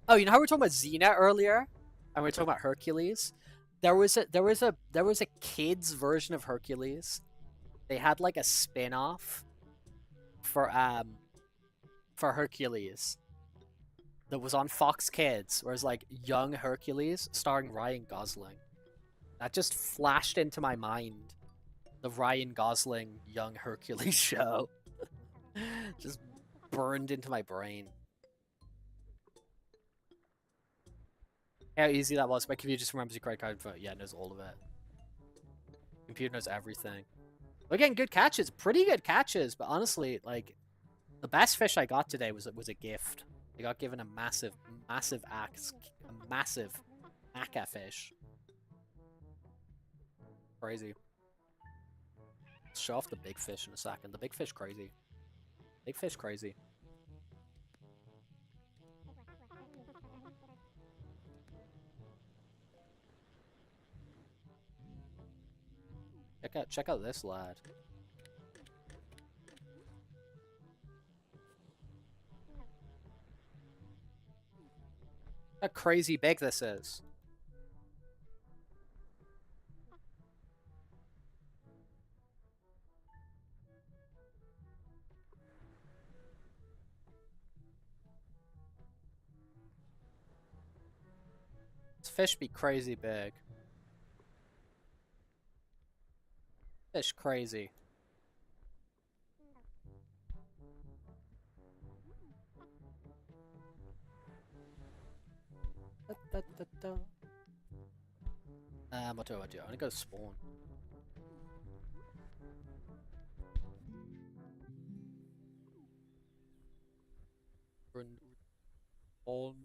Oh, you know how we were talking about Xena earlier, and we were talking about Hercules. There was a kids version of Hercules. They had like a spin-off for Hercules that was on Fox Kids, where it was like young Hercules starring Ryan Gosling. That just flashed into my mind. The Ryan Gosling young Hercules show. Just burned into my brain. How easy that was. My computer just remembers your credit card info. Yeah, it knows all of it. Computer knows everything. We're getting good catches. Pretty good catches, but honestly, like, the best fish I got today was a gift. I got given a massive axe. A massive aka fish. Crazy. Let's show off the big fish in a second. The big fish crazy. Big fish crazy. Check out this lad. How crazy big this is. fish be crazy big. Fish crazy. What do I do? I'm gonna go spawn. Spawn.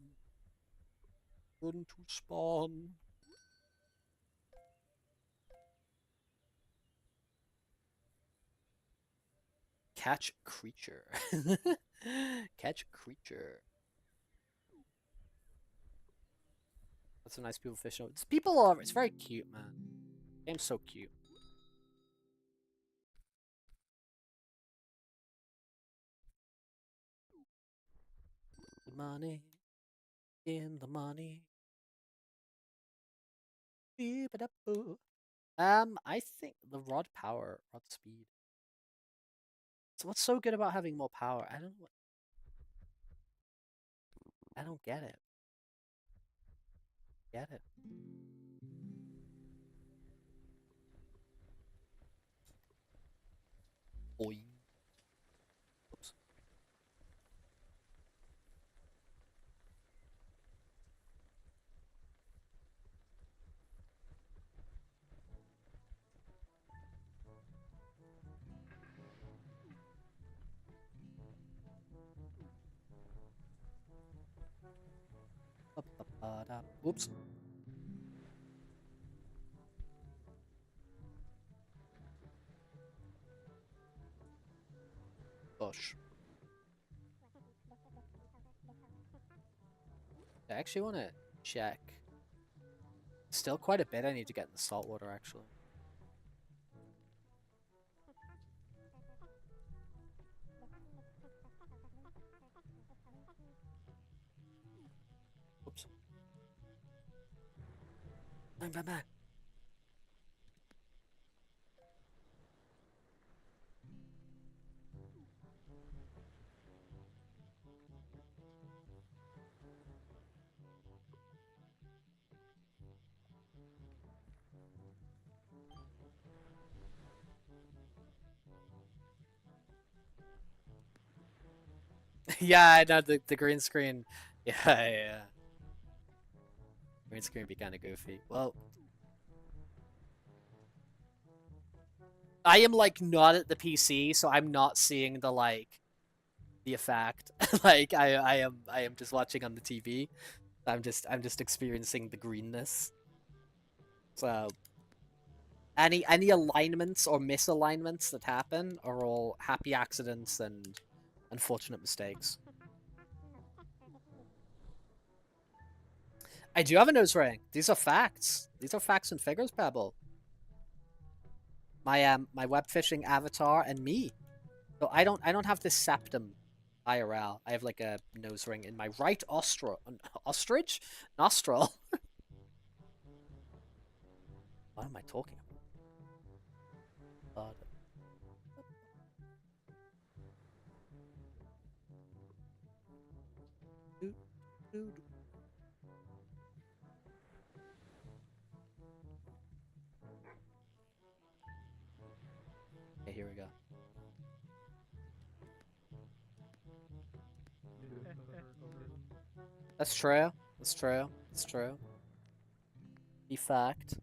Run to spawn. Catch creature. Catch creature. That's a nice people fish. It's people all over. It's very cute, man. Game's so cute. The money. In the money. I think the rod power, rod speed. So what's so good about having more power? I don't get it. Get it. Boy. Oops. Oops. Bush. I actually want to check. Still quite a bit I need to get in the saltwater, actually. Oops. Bang, bang, bang. Yeah, I know the green screen. Yeah. Green screen be kind of goofy. Well, I am like not at the PC, so I'm not seeing the effect. Like I am just watching on the TV. I'm just experiencing the greenness. So any alignments or misalignments that happen are all happy accidents and unfortunate mistakes. I do have a nose ring. These are facts. These are facts and figures, Pebble. My web fishing avatar and me. So I don't have this septum IRL. I have like a nose ring in my right ostrich nostril. What am I talking about? Okay, here we go. That's true. That's true. That's true. Be fact.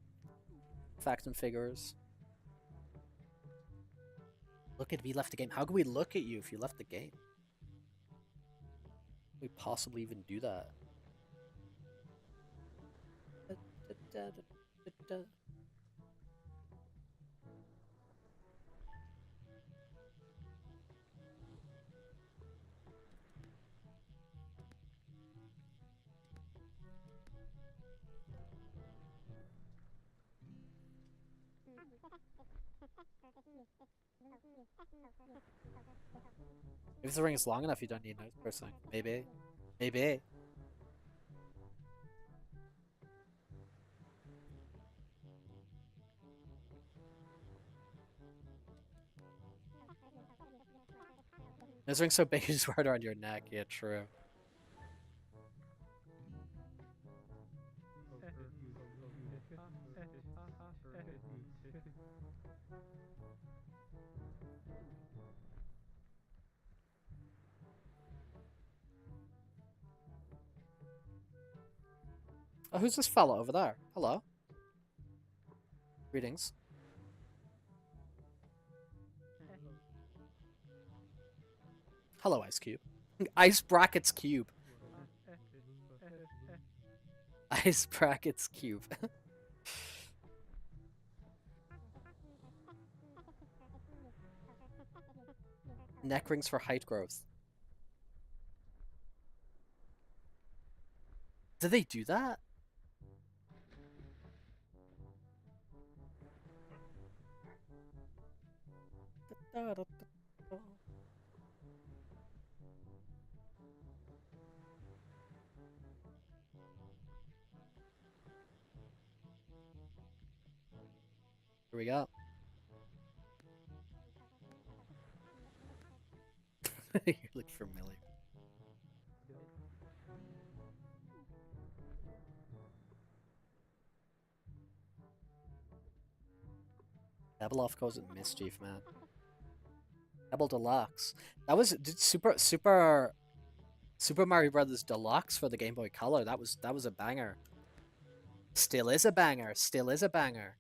Fact and figures. Look at me left the game. How can we look at you if you left the game? Can we possibly even do that? If the ring is long enough, you don't need nose piercing. Maybe. Maybe. Nose ring's so big, you just wear it around your neck. Yeah, true. Oh, who's this fella over there? Hello. Greetings. Hello, Ice Cube. Ice brackets cube. Ice brackets cube. Neck rings for height growth. Did they do that? Here we go. You look familiar. Dabeloff calls it mischief, man. Double Deluxe. That was Super Mario Brothers Deluxe for the Game Boy Color. That was a banger. Still is a banger. Still is a banger.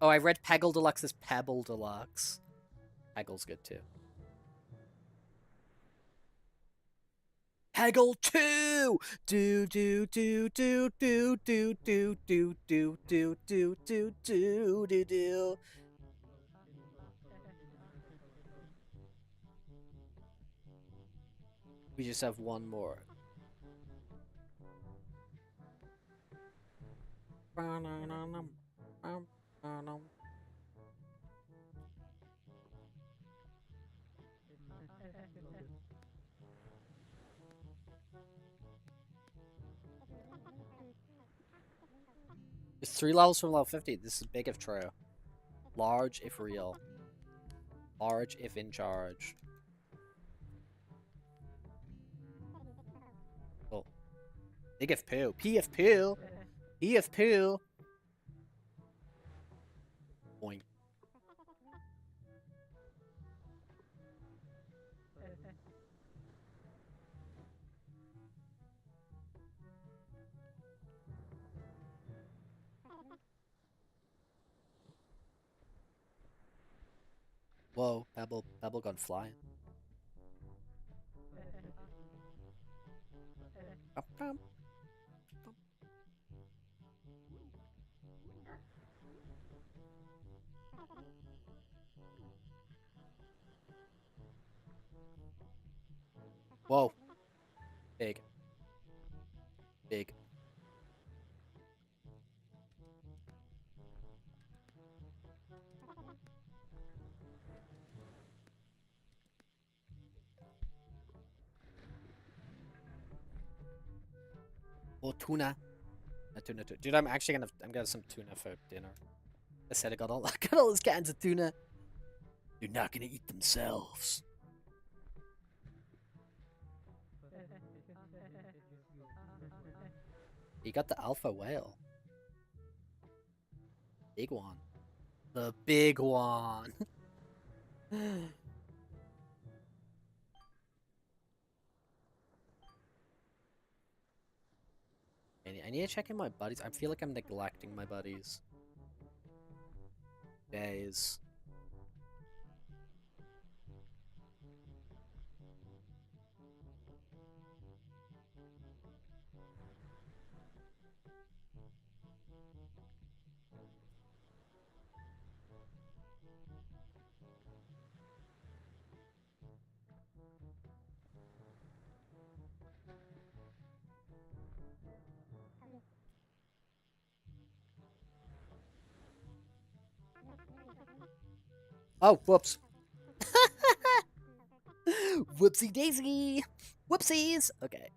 Oh, I read Peggle Deluxe as Pebble Deluxe. Peggle's good too. Peggle 2! Do do do do do do do do do do do do do do do. We just have one more. It's 3 levels from level 50. This is big if true. Large if real. Large if in charge. Oh. Big if poo. P if poo. E if poo. Boing. Whoa, Pebble gone flying. Whoa. Big. Big. Oh, tuna. Tuna. Dude, I'm getting some tuna for dinner. I said I got all those cans of tuna. They're not gonna eat themselves. You got the alpha whale. Big one. The big one. I need to check in my buddies. I feel like I'm neglecting my buddies. Days. Oh, whoops. Whoopsie daisy. Whoopsies. Okay.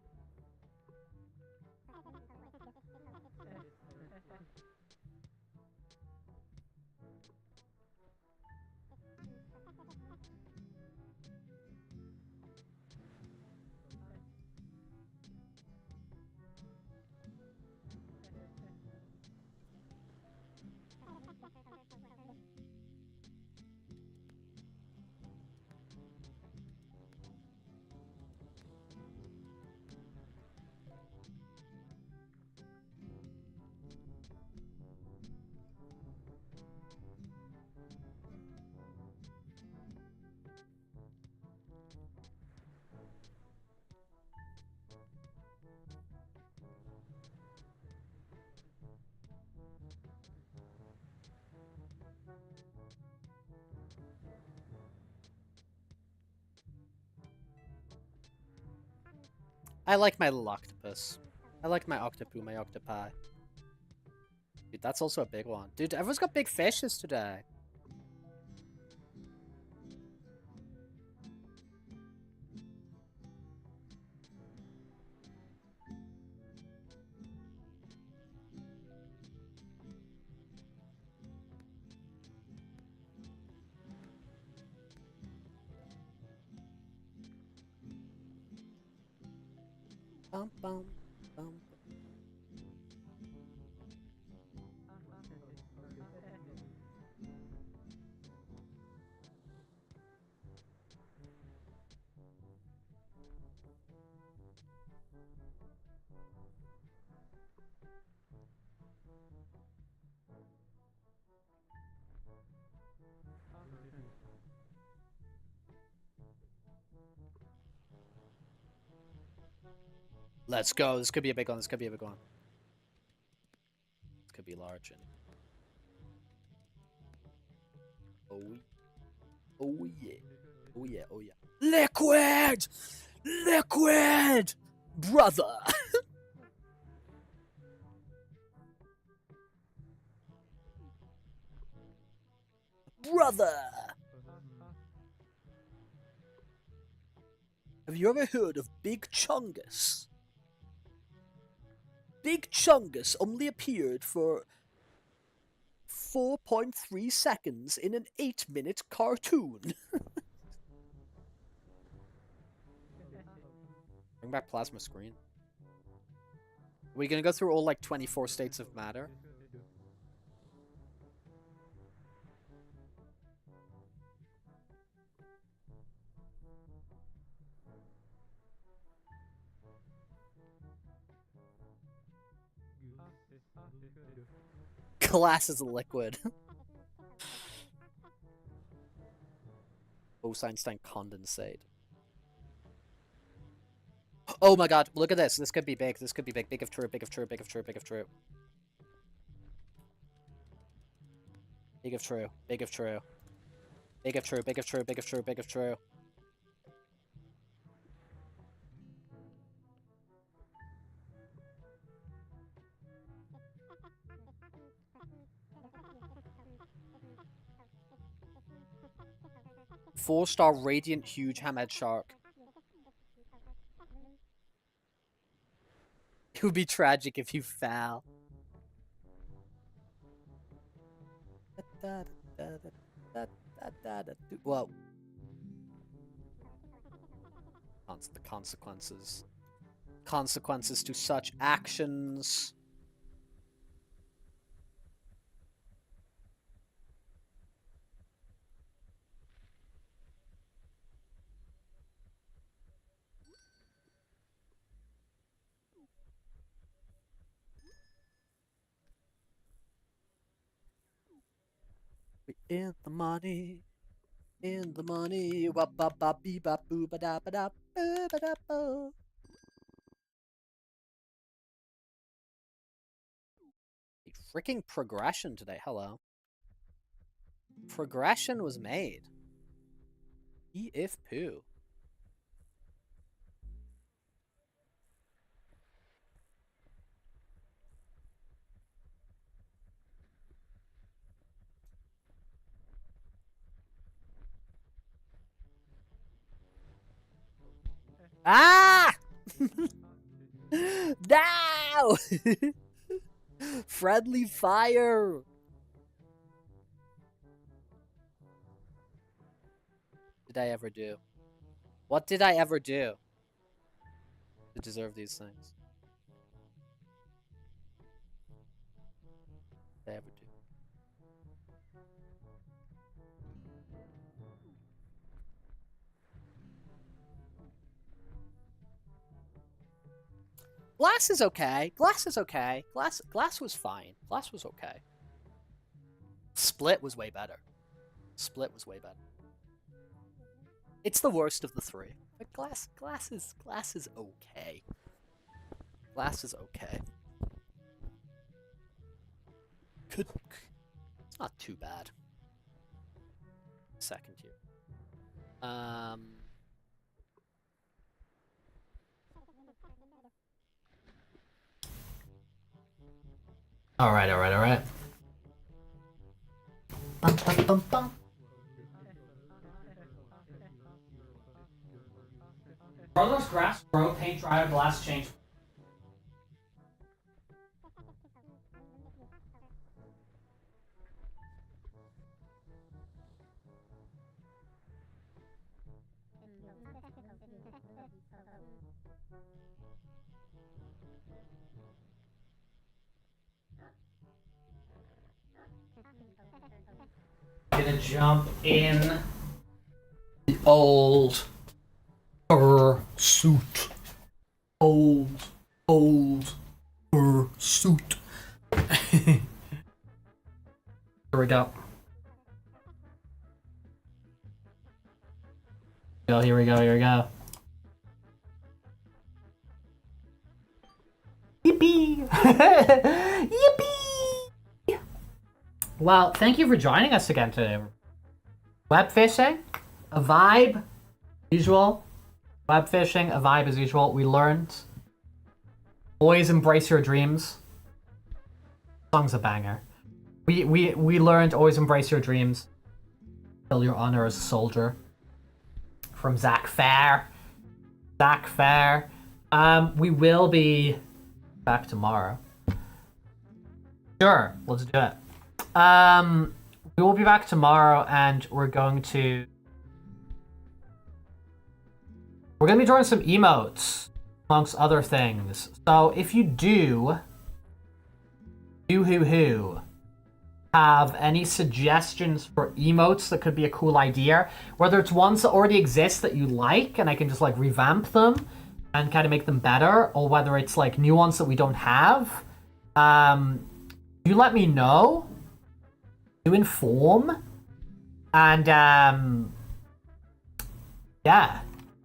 I like my little octopus. I like my octopu, my octopi. Dude, that's also a big one. Dude, everyone's got big fishes today. Bum, bum, bum. Let's go. This could be a big one. This could be a big one. This could be large. Oh, oh yeah. Oh yeah. Oh yeah. Liquid! Liquid! Brother! Brother! Have you ever heard of Big Chungus? Big Chungus only appeared for 4.3 seconds in an 8-minute cartoon. Bring back plasma screen. Are we gonna go through all like 24 states of matter? Glass is a liquid. Bose-Einstein condensate. Oh my god, look at this. This could be big. This could be big. Big if true, big if true, big if true, big if true. Big if true, big if true. Big if true, big if true, big if true, big if true. Four-star radiant huge hammerhead shark. It would be tragic if you fell. Whoa. The consequences. Consequences to such actions. We in the money. In the money. Wap bop bop bee bop boo ba da ba da boo ba da boo. Freaking progression today. Hello. Progression was made. If poo. Ah! No! Friendly fire! What did I ever do? What did I ever do to deserve these things? What did I ever do? Glass is okay. Glass is okay. Glass was fine. Glass was okay. Split was way better. Split was way better. It's the worst of the three. But glass is okay. Glass is okay. It's not too bad. Second tier. Alright, alright, alright. Bum, bum, bum, bum. Brothers grass grow, paint dry, glass change. Gonna jump in the old Fursuit. Old Fursuit. Here we go. Here we go, here we go. Yippee! Yippee! Well, thank you for joining us again today. Web fishing, a vibe, usual. Web fishing, a vibe as usual. We learned. Always embrace your dreams. Song's a banger. We learned always embrace your dreams. Fill your honor as a soldier. From Zach Fair. Zach Fair. We will be back tomorrow. Sure, let's do it. We will be back tomorrow, and we're going to be drawing some emotes, amongst other things. So if you do have any suggestions for emotes that could be a cool idea, whether it's ones that already exist that you like, and I can just like revamp them and kind of make them better, or whether it's like new ones that we don't have, you let me know. You inform, and yeah,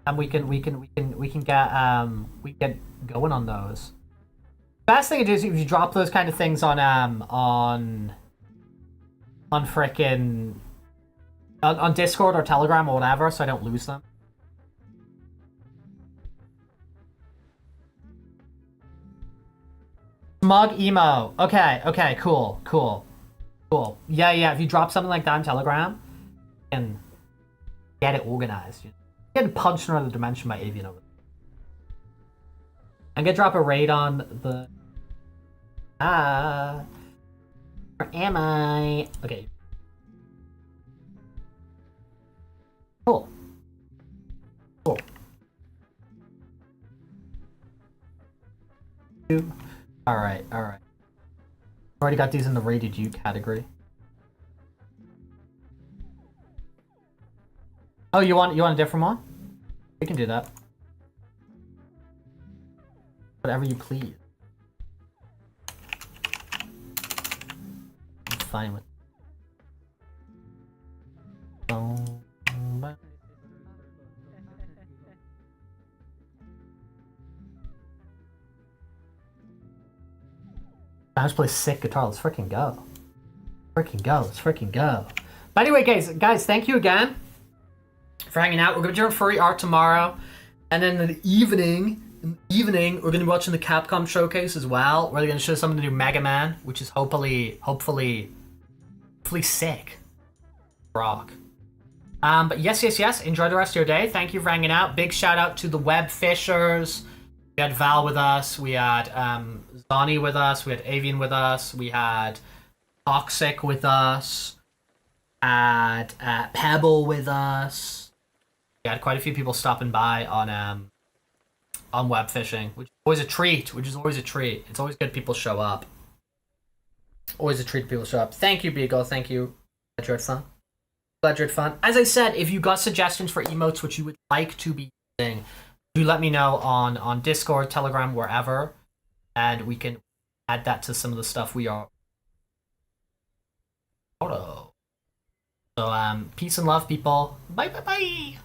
and we can get going on those. Best thing to do is if you drop those kind of things on frickin' on Discord or Telegram or whatever, so I don't lose them. Smug emo. Okay, cool. Yeah, if you drop something like that on Telegram, and get it organized. You're getting punched in another dimension by Avian over there. I'm gonna drop a raid on the... Where am I? Okay. Cool. Alright. Already got these in the rated U category. Oh, you want a different one? We can do that. Whatever you please. I'm fine with. I just play sick guitar. Let's freaking go. Let's freaking go. But anyway, guys, thank you again for hanging out. We're gonna be doing furry art tomorrow, and then in the evening, we're gonna be watching the Capcom showcase as well. Where they're gonna show some of the new Mega Man, which is hopefully sick. Rock. But yes. Enjoy the rest of your day. Thank you for hanging out. Big shout out to the Web Fishers. We had Val with us. We had Zonnie with us. We had Avian with us. We had Toxic with us. Had Pebble with us. We had quite a few people stopping by on web fishing, which is always a treat. It's always good people show up. Always a treat people show up. Thank you, Beagle. Thank you. Glad you had fun. As I said, if you got suggestions for emotes which you would like to be using, do let me know on Discord, Telegram, wherever, and we can add that to some of the stuff we are. So peace and love, people. Bye.